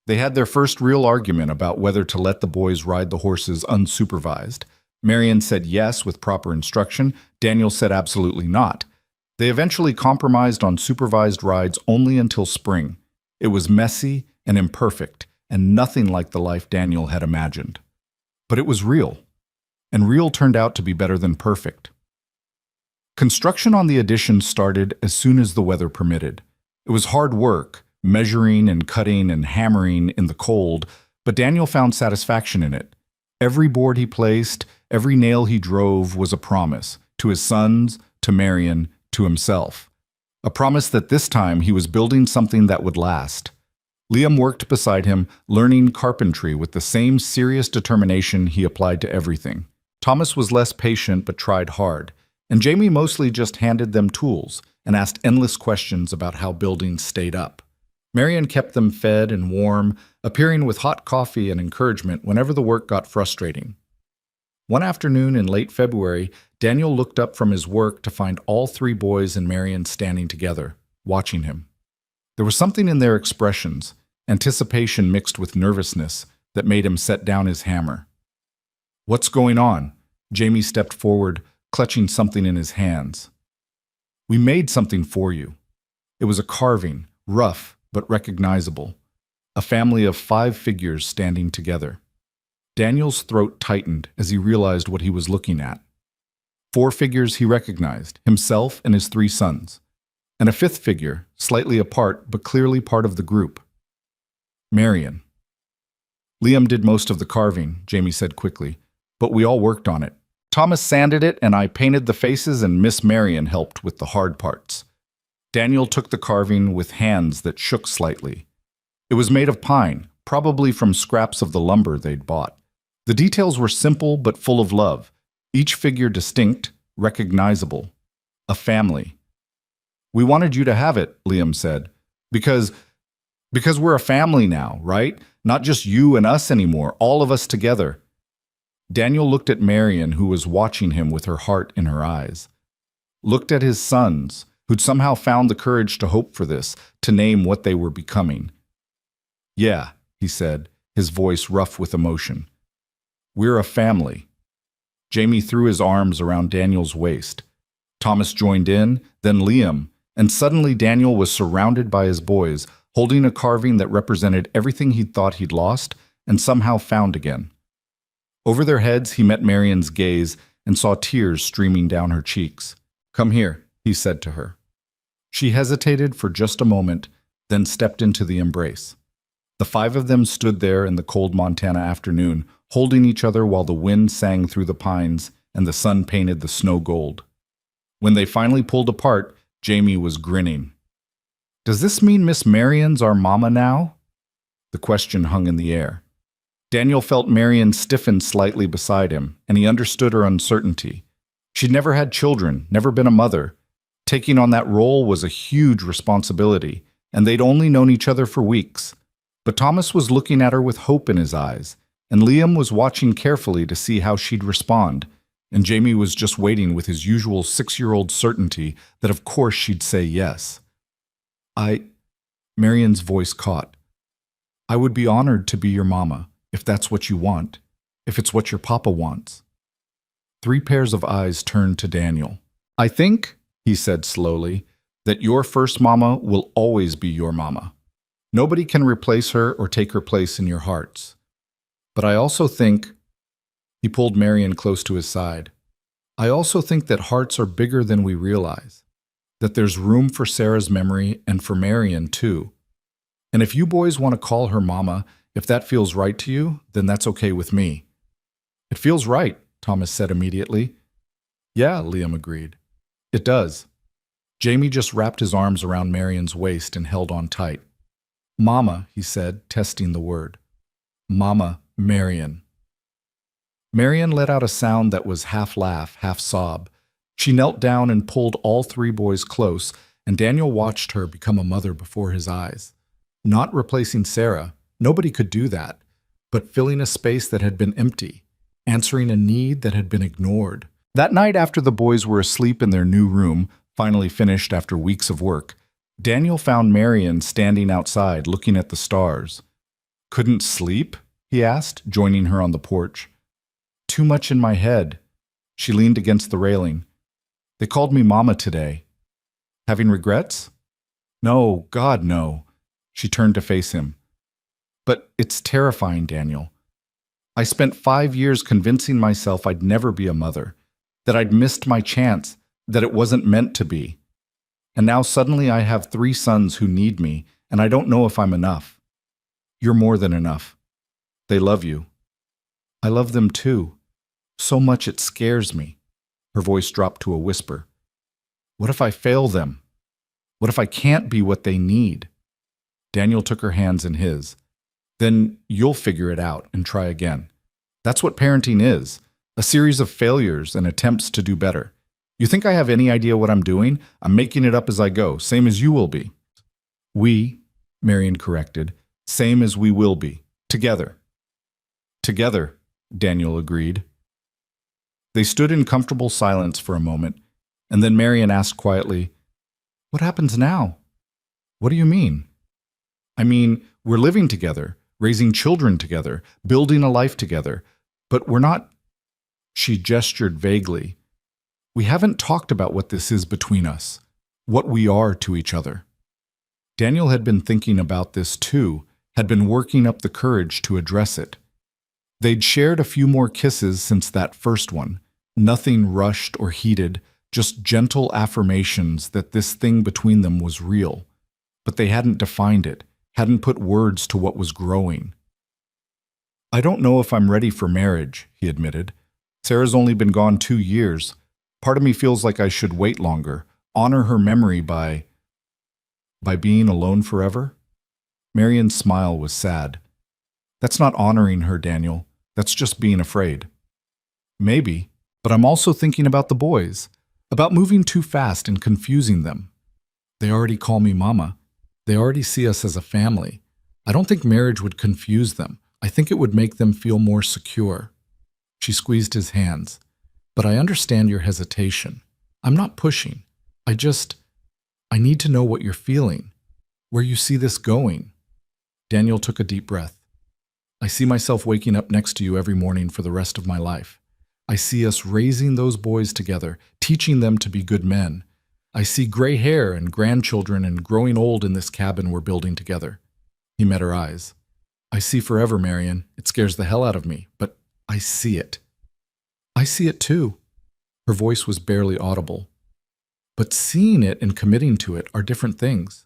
They had their first real argument about whether to let the boys ride the horses unsupervised. Marian said yes with proper instruction. Daniel said absolutely not. They eventually compromised on supervised rides only until spring. It was messy and imperfect, and nothing like the life Daniel had imagined. But it was real, and real turned out to be better than perfect. Construction on the addition started as soon as the weather permitted. It was hard work, measuring and cutting and hammering in the cold, but Daniel found satisfaction in it. Every board he placed, every nail he drove was a promise, to his sons, to Marian, to himself. A promise that this time he was building something that would last. Liam worked beside him, learning carpentry with the same serious determination he applied to everything. Thomas was less patient but tried hard, and Jamie mostly just handed them tools and asked endless questions about how buildings stayed up. Marian kept them fed and warm, appearing with hot coffee and encouragement whenever the work got frustrating. One afternoon in late February, Daniel looked up from his work to find all three boys and Marian standing together, watching him. There was something in their expressions, anticipation mixed with nervousness, that made him set down his hammer. "What's going on?" Jamie stepped forward, clutching something in his hands. "We made something for you." It was a carving, rough but recognizable. A family of 5 figures standing together. Daniel's throat tightened as he realized what he was looking at. 4 figures he recognized, himself and his 3 sons. And a 5th figure, slightly apart but clearly part of the group. Marian. "Liam did most of the carving," Jamie said quickly, "but we all worked on it. Thomas sanded it and I painted the faces and Miss Marian helped with the hard parts." Daniel took the carving with hands that shook slightly. It was made of pine, probably from scraps of the lumber they'd bought. The details were simple but full of love, each figure distinct, recognizable. A family. "We wanted you to have it," Liam said, because we're a family now, right? Not just you and us anymore, all of us together." Daniel looked at Marian, who was watching him with her heart in her eyes. Looked at his sons, who'd somehow found the courage to hope for this, to name what they were becoming. "Yeah," he said, his voice rough with emotion. "We're a family." Jamie threw his arms around Daniel's waist. Thomas joined in, then Liam, and suddenly Daniel was surrounded by his boys, holding a carving that represented everything he'd thought he'd lost and somehow found again. Over their heads, he met Marian's gaze and saw tears streaming down her cheeks. "Come here," he said to her. She hesitated for just a moment, then stepped into the embrace. The 5 of them stood there in the cold Montana afternoon, holding each other while the wind sang through the pines and the sun painted the snow gold. When they finally pulled apart, Jamie was grinning. "Does this mean Miss Marian's our mama now?" The question hung in the air. Daniel felt Marion stiffen slightly beside him, and he understood her uncertainty. She'd never had children, never been a mother. Taking on that role was a huge responsibility, and they'd only known each other for weeks. But Thomas was looking at her with hope in his eyes, and Liam was watching carefully to see how she'd respond, and Jamie was just waiting with his usual 6-year-old certainty that of course she'd say yes. Marion's voice caught. I would be honored to be your mama, if that's what you want, if it's what your papa wants. 3 pairs of eyes turned to Daniel. I think, he said slowly, that your first mama will always be your mama. Nobody can replace her or take her place in your hearts. But I also think, he pulled Marion close to his side, I also think that hearts are bigger than we realize, that there's room for Sarah's memory and for Marion too. And if you boys want to call her mama, if that feels right to you, then that's okay with me. It feels right, Thomas said immediately. Yeah, Liam agreed. It does. Jamie just wrapped his arms around Marion's waist and held on tight. Mama, he said, testing the word. Mama, Marion. Marion let out a sound that was half laugh, half sob. She knelt down and pulled all 3 boys close, and Daniel watched her become a mother before his eyes. Not replacing Sarah, nobody could do that, but filling a space that had been empty, answering a need that had been ignored. That night after the boys were asleep in their new room, finally finished after weeks of work, Daniel found Marion standing outside looking at the stars. Couldn't sleep? He asked, joining her on the porch. Too much in my head. She leaned against the railing. They called me Mama today. Having regrets? No, God, no. She turned to face him. But it's terrifying, Daniel. I spent 5 years convincing myself I'd never be a mother, that I'd missed my chance, that it wasn't meant to be. And now suddenly I have 3 sons who need me, and I don't know if I'm enough. You're more than enough. They love you. I love them too. So much it scares me. Her voice dropped to a whisper. What if I fail them? What if I can't be what they need? Daniel took her hands in his. Then you'll figure it out and try again. That's what parenting is, a series of failures and attempts to do better. You think I have any idea what I'm doing? I'm making it up as I go, same as you will be. We, Marion corrected, same as we will be. Together. Together, Daniel agreed. They stood in comfortable silence for a moment, and then Marion asked quietly, What happens now? What do you mean? I mean, we're living together, raising children together, building a life together, but we're not. She gestured vaguely. We haven't talked about what this is between us, what we are to each other. Daniel had been thinking about this too, had been working up the courage to address it. They'd shared a few more kisses since that first one, nothing rushed or heated, just gentle affirmations that this thing between them was real. But they hadn't defined it, hadn't put words to what was growing. I don't know if I'm ready for marriage, he admitted. Sarah's only been gone 2 years. Part of me feels like I should wait longer, honor her memory by being alone forever. Marion's smile was sad. That's not honoring her, Daniel. That's just being afraid. Maybe, but I'm also thinking about the boys, about moving too fast and confusing them. They already call me Mama. They already see us as a family. I don't think marriage would confuse them. I think it would make them feel more secure. She squeezed his hands. But I understand your hesitation. I'm not pushing. I need to know what you're feeling, where you see this going. Daniel took a deep breath. I see myself waking up next to you every morning for the rest of my life. I see us raising those boys together, teaching them to be good men. I see gray hair and grandchildren and growing old in this cabin we're building together. He met her eyes. I see forever, Marion. It scares the hell out of me, but I see it. I see it too. Her voice was barely audible. But seeing it and committing to it are different things.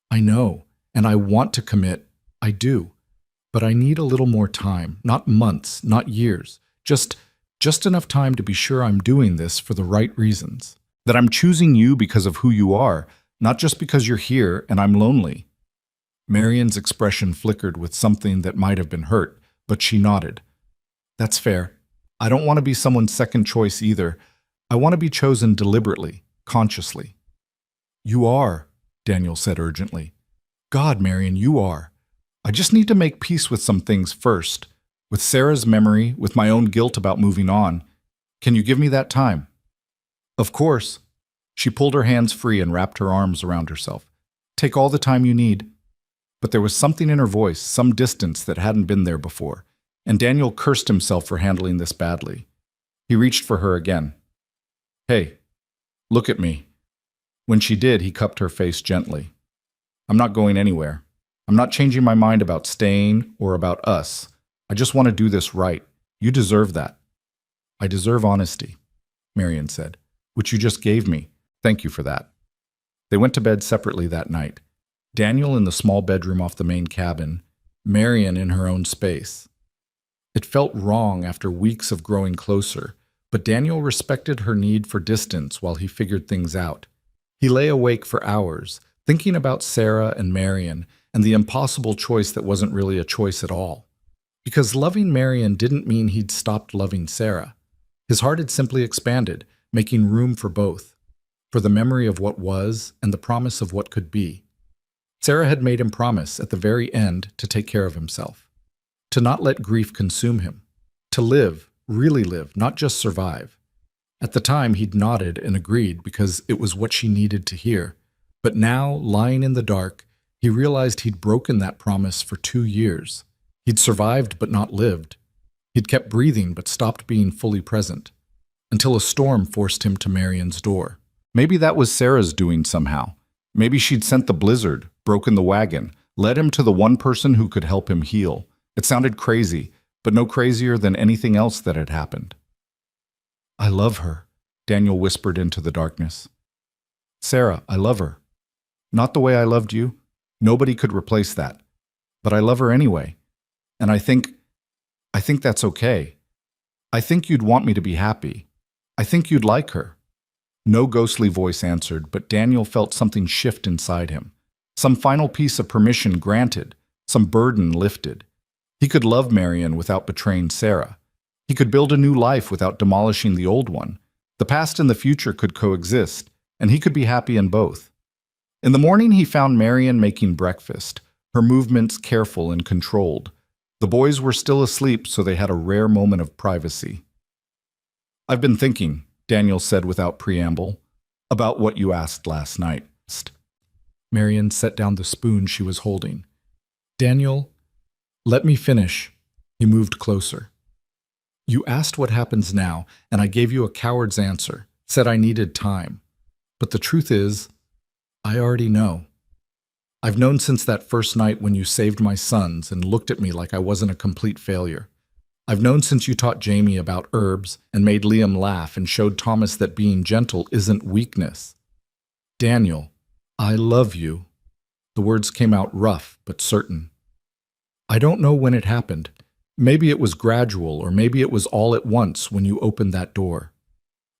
I know, and I want to commit. I do. But I need a little more time, not months, not years, just enough time to be sure I'm doing this for the right reasons. That I'm choosing you because of who you are, not just because you're here and I'm lonely. Marion's expression flickered with something that might have been hurt, but she nodded. That's fair. I don't want to be someone's second choice either. I want to be chosen deliberately, consciously. You are, Daniel said urgently. God, Marion, you are. I just need to make peace with some things first. With Sarah's memory, with my own guilt about moving on. Can you give me that time? Of course. She pulled her hands free and wrapped her arms around herself. Take all the time you need. But there was something in her voice, some distance that hadn't been there before, and Daniel cursed himself for handling this badly. He reached for her again. Hey, look at me. When she did, he cupped her face gently. I'm not going anywhere. I'm not changing my mind about staying or about us. I just want to do this right. You deserve that. I deserve honesty, Marion said, which you just gave me. Thank you for that. They went to bed separately that night. Daniel in the small bedroom off the main cabin, Marion in her own space. It felt wrong after weeks of growing closer, but Daniel respected her need for distance while he figured things out. He lay awake for hours, thinking about Sarah and Marion and the impossible choice that wasn't really a choice at all. Because loving Marion didn't mean he'd stopped loving Sarah. His heart had simply expanded, making room for both, for the memory of what was and the promise of what could be. Sarah had made him promise at the very end to take care of himself, to not let grief consume him, to live, really live, not just survive. At the time, he'd nodded and agreed because it was what she needed to hear. But now, lying in the dark, he realized he'd broken that promise for 2 years. He'd survived but not lived. He'd kept breathing but stopped being fully present, until a storm forced him to Marion's door. Maybe that was Sarah's doing somehow. Maybe she'd sent the blizzard, broken the wagon, led him to the one person who could help him heal. It sounded crazy, but no crazier than anything else that had happened. I love her, Daniel whispered into the darkness. Sarah, I love her. Not the way I loved you. Nobody could replace that. But I love her anyway. And I think that's okay. I think you'd want me to be happy. I think you'd like her. No ghostly voice answered, but Daniel felt something shift inside him. Some final piece of permission granted, some burden lifted. He could love Marion without betraying Sarah. He could build a new life without demolishing the old one. The past and the future could coexist, and he could be happy in both. In the morning, he found Marion making breakfast, her movements careful and controlled. The boys were still asleep, so they had a rare moment of privacy. I've been thinking, Daniel said without preamble, about what you asked last night. Marion set down the spoon she was holding. Daniel, let me finish. He moved closer. You asked what happens now, and I gave you a coward's answer, said I needed time. But the truth is, I already know. I've known since that first night when you saved my sons and looked at me like I wasn't a complete failure. I've known since you taught Jamie about herbs and made Liam laugh and showed Thomas that being gentle isn't weakness. Daniel, I love you. The words came out rough but certain. I don't know when it happened. Maybe it was gradual, or maybe it was all at once when you opened that door.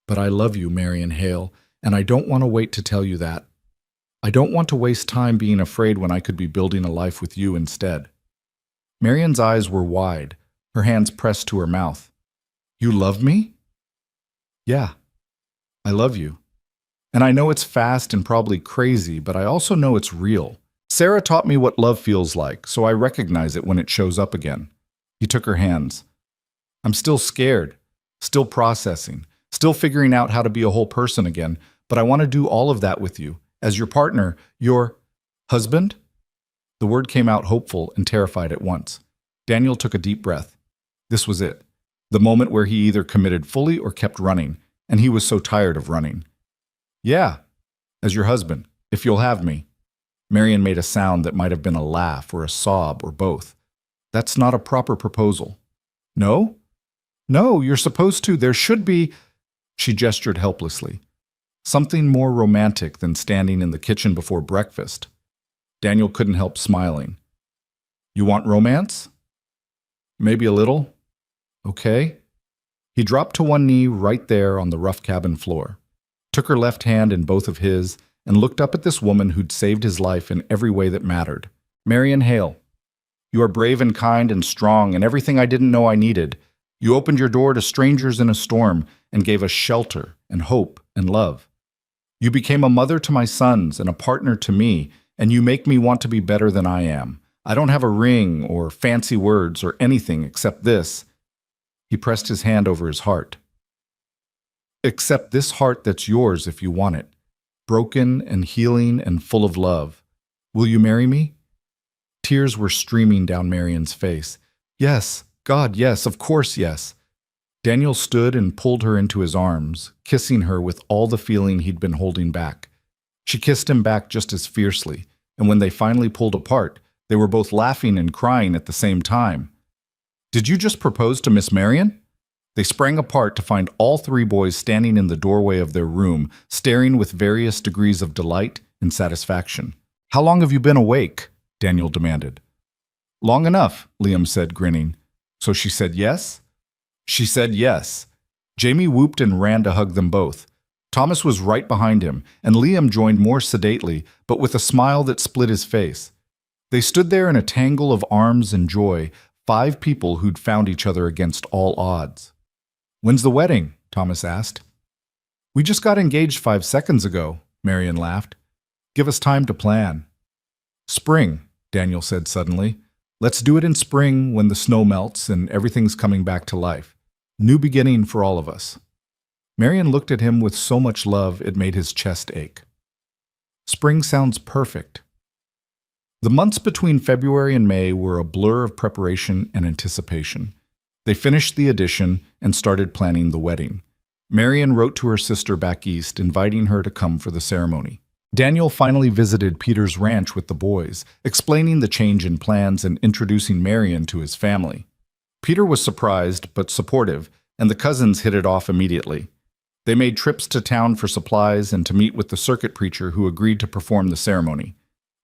But I love you, Marion Hale, and I don't want to wait to tell you that. I don't want to waste time being afraid when I could be building a life with you instead. Marion's eyes were wide, her hands pressed to her mouth. You love me? Yeah, I love you. And I know it's fast and probably crazy, but I also know it's real. Sarah taught me what love feels like, so I recognize it when it shows up again. He took her hands. I'm still scared, still processing, still figuring out how to be a whole person again, but I want to do all of that with you. As your partner, your husband? The word came out hopeful and terrified at once. Daniel took a deep breath. This was it. The moment where he either committed fully or kept running, and he was so tired of running. Yeah, as your husband, if you'll have me. Marion made a sound that might have been a laugh or a sob or both. That's not a proper proposal. No? No, you're supposed to. There should be. She gestured helplessly. Something more romantic than standing in the kitchen before breakfast. Daniel couldn't help smiling. You want romance? Maybe a little. Okay. He dropped to one knee right there on the rough cabin floor, took her left hand in both of his, and looked up at this woman who'd saved his life in every way that mattered. Marion Hale, you are brave and kind and strong and everything I didn't know I needed. You opened your door to strangers in a storm and gave us shelter and hope and love. You became a mother to my sons and a partner to me, and you make me want to be better than I am. I don't have a ring or fancy words or anything except this. He pressed his hand over his heart. Except this heart that's yours if you want it, broken and healing and full of love. Will you marry me? Tears were streaming down Marion's face. Yes, God, yes, of course, yes. Daniel stood and pulled her into his arms, kissing her with all the feeling he'd been holding back. She kissed him back just as fiercely, and when they finally pulled apart, they were both laughing and crying at the same time. Did you just propose to Miss Marion? They sprang apart to find all three boys standing in the doorway of their room, staring with various degrees of delight and satisfaction. How long have you been awake? Daniel demanded. Long enough, Liam said, grinning. So she said yes? She said yes. Jamie whooped and ran to hug them both. Thomas was right behind him, and Liam joined more sedately, but with a smile that split his face. They stood there in a tangle of arms and joy, 5 people who'd found each other against all odds. When's the wedding? Thomas asked. We just got engaged 5 seconds ago, Marion laughed. Give us time to plan. Spring, Daniel said suddenly. Let's do it in spring when the snow melts and everything's coming back to life. New beginning for all of us. Marion looked at him with so much love it made his chest ache. Spring sounds perfect. The months between February and May were a blur of preparation and anticipation. They finished the addition and started planning the wedding. Marion wrote to her sister back east, inviting her to come for the ceremony. Daniel finally visited Peter's ranch with the boys, explaining the change in plans and introducing Marion to his family. Peter was surprised but supportive, and the cousins hit it off immediately. They made trips to town for supplies and to meet with the circuit preacher who agreed to perform the ceremony.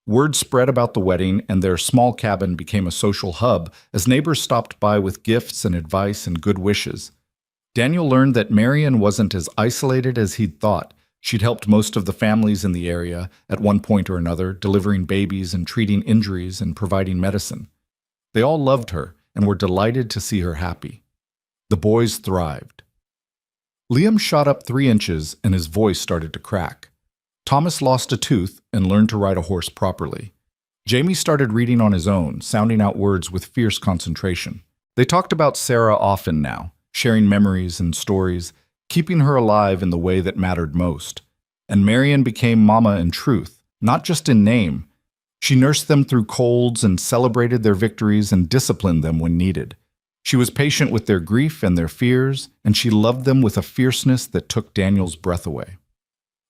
Word spread about the wedding, and their small cabin became a social hub as neighbors stopped by with gifts and advice and good wishes. Daniel learned that Marion wasn't as isolated as he'd thought. She'd helped most of the families in the area at one point or another, delivering babies and treating injuries and providing medicine. They all loved her and were delighted to see her happy. The boys thrived. Liam shot up 3 inches and his voice started to crack. Thomas lost a tooth and learned to ride a horse properly. Jamie started reading on his own, sounding out words with fierce concentration. They talked about Sarah often now, sharing memories and stories, keeping her alive in the way that mattered most. And Marion became Mama in truth, not just in name. She nursed them through colds and celebrated their victories and disciplined them when needed. She was patient with their grief and their fears, and she loved them with a fierceness that took Daniel's breath away.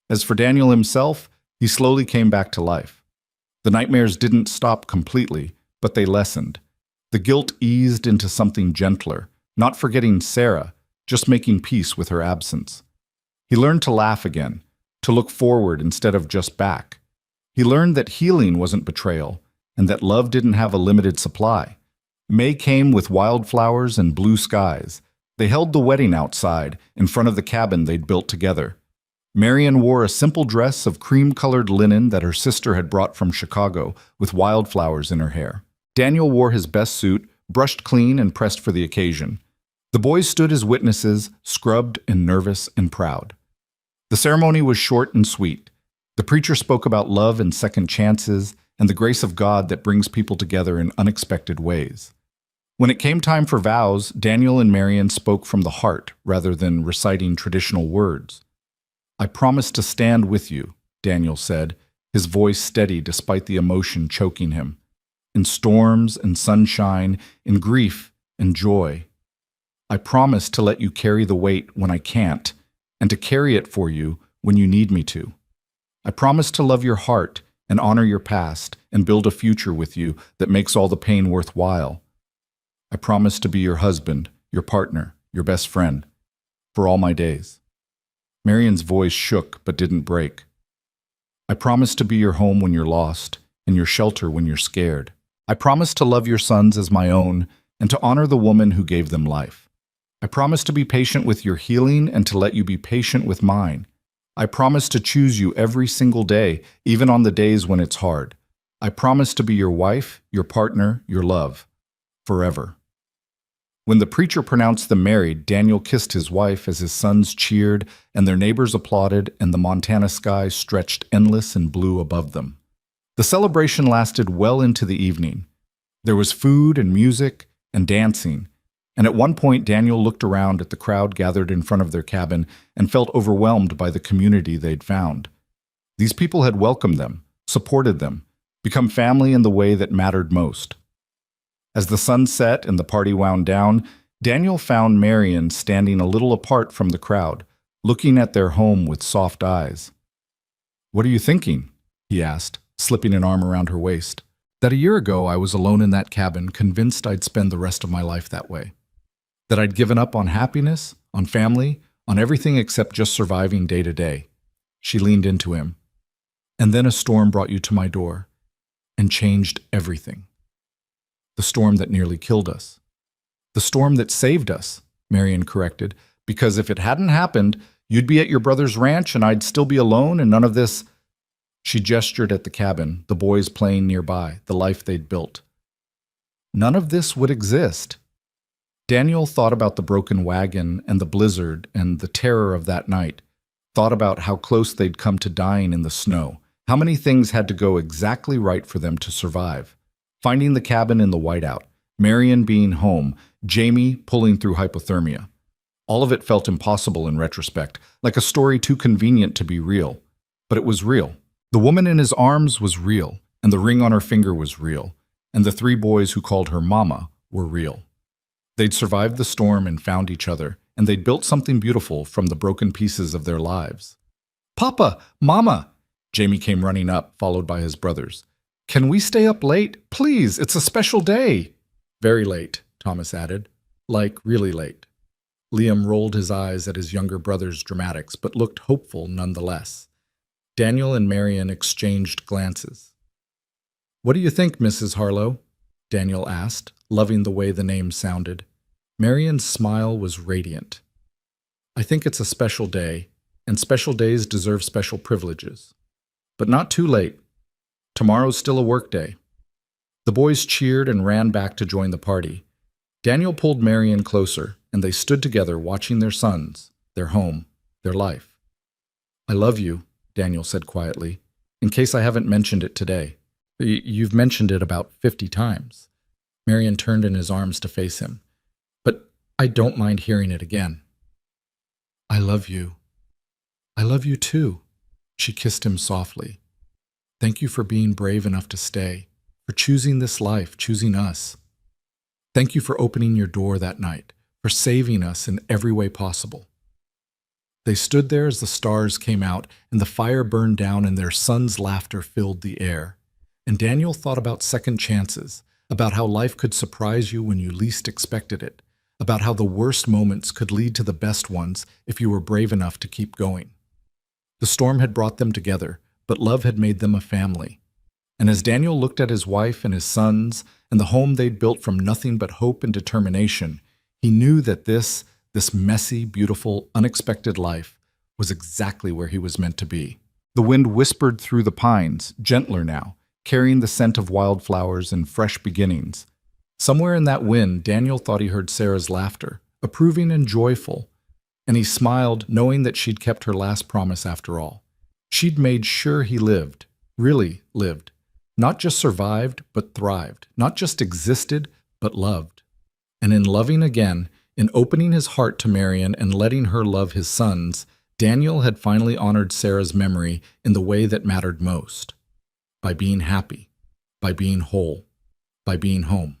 As for Daniel himself, he slowly came back to life. The nightmares didn't stop completely, but they lessened. The guilt eased into something gentler, not forgetting Sarah, just making peace with her absence. He learned to laugh again, to look forward instead of just back. He learned that healing wasn't betrayal, and that love didn't have a limited supply. May came with wildflowers and blue skies. They held the wedding outside, in front of the cabin they'd built together. Marion wore a simple dress of cream-colored linen that her sister had brought from Chicago, with wildflowers in her hair. Daniel wore his best suit, brushed clean and pressed for the occasion. The boys stood as witnesses, scrubbed and nervous and proud. The ceremony was short and sweet. The preacher spoke about love and second chances and the grace of God that brings people together in unexpected ways. When it came time for vows, Daniel and Marion spoke from the heart rather than reciting traditional words. I promise to stand with you, Daniel said, his voice steady despite the emotion choking him. In storms and sunshine, in grief and joy. I promise to let you carry the weight when I can't, and to carry it for you when you need me to. I promise to love your heart and honor your past and build a future with you that makes all the pain worthwhile. I promise to be your husband, your partner, your best friend, for all my days. Marion's voice shook but didn't break. I promise to be your home when you're lost and your shelter when you're scared. I promise to love your sons as my own and to honor the woman who gave them life. I promise to be patient with your healing and to let you be patient with mine. I promise to choose you every single day, even on the days when it's hard. I promise to be your wife, your partner, your love, forever. When the preacher pronounced them married, Daniel kissed his wife as his sons cheered and their neighbors applauded, and the Montana sky stretched endless and blue above them. The celebration lasted well into the evening. There was food and music and dancing, and at one point Daniel looked around at the crowd gathered in front of their cabin and felt overwhelmed by the community they'd found. These people had welcomed them, supported them, become family in the way that mattered most. As the sun set and the party wound down, Daniel found Marion standing a little apart from the crowd, looking at their home with soft eyes. "What are you thinking?" he asked, slipping an arm around her waist. "That a year ago I was alone in that cabin, convinced I'd spend the rest of my life that way. That I'd given up on happiness, on family, on everything except just surviving day to day." She leaned into him. "And then a storm brought you to my door and changed everything. The storm that nearly killed us. The storm that saved us," Marion corrected, "because if it hadn't happened, you'd be at your brother's ranch and I'd still be alone and none of this." She gestured at the cabin, the boys playing nearby, the life they'd built. "None of this would exist." Daniel thought about the broken wagon and the blizzard and the terror of that night, thought about how close they'd come to dying in the snow, how many things had to go exactly right for them to survive. Finding the cabin in the whiteout, Marion being home, Jamie pulling through hypothermia. All of it felt impossible in retrospect, like a story too convenient to be real. But it was real. The woman in his arms was real, and the ring on her finger was real, and the 3 boys who called her Mama were real. They'd survived the storm and found each other, and they'd built something beautiful from the broken pieces of their lives. "Papa! Mama!" Jamie came running up, followed by his brothers. "Can we stay up late? Please, it's a special day." "Very late," Thomas added. "Like really late." Liam rolled his eyes at his younger brother's dramatics, but looked hopeful nonetheless. Daniel and Marion exchanged glances. "What do you think, Mrs. Harlow?" Daniel asked, loving the way the name sounded. Marion's smile was radiant. "I think it's a special day, and special days deserve special privileges. But not too late. Tomorrow's still a work day." The boys cheered and ran back to join the party. Daniel pulled Marion closer, and they stood together watching their sons, their home, their life. "I love you," Daniel said quietly, "in case I haven't mentioned it today. You've mentioned it about 50 times. Marion turned in his arms to face him. "But I don't mind hearing it again." "I love you. I love you too." She kissed him softly. "Thank you for being brave enough to stay, for choosing this life, choosing us. Thank you for opening your door that night, for saving us in every way possible." They stood there as the stars came out and the fire burned down and their son's laughter filled the air. And Daniel thought about second chances, about how life could surprise you when you least expected it, about how the worst moments could lead to the best ones if you were brave enough to keep going. The storm had brought them together, but love had made them a family. And as Daniel looked at his wife and his sons and the home they'd built from nothing but hope and determination, he knew that this messy, beautiful, unexpected life was exactly where he was meant to be. The wind whispered through the pines, gentler now, carrying the scent of wildflowers and fresh beginnings. Somewhere in that wind, Daniel thought he heard Sarah's laughter, approving and joyful, and he smiled, knowing that she'd kept her last promise after all. She'd made sure he lived, really lived, not just survived, but thrived, not just existed, but loved. And in loving again, in opening his heart to Marion and letting her love his sons, Daniel had finally honored Sarah's memory in the way that mattered most. By being happy, by being whole, by being home.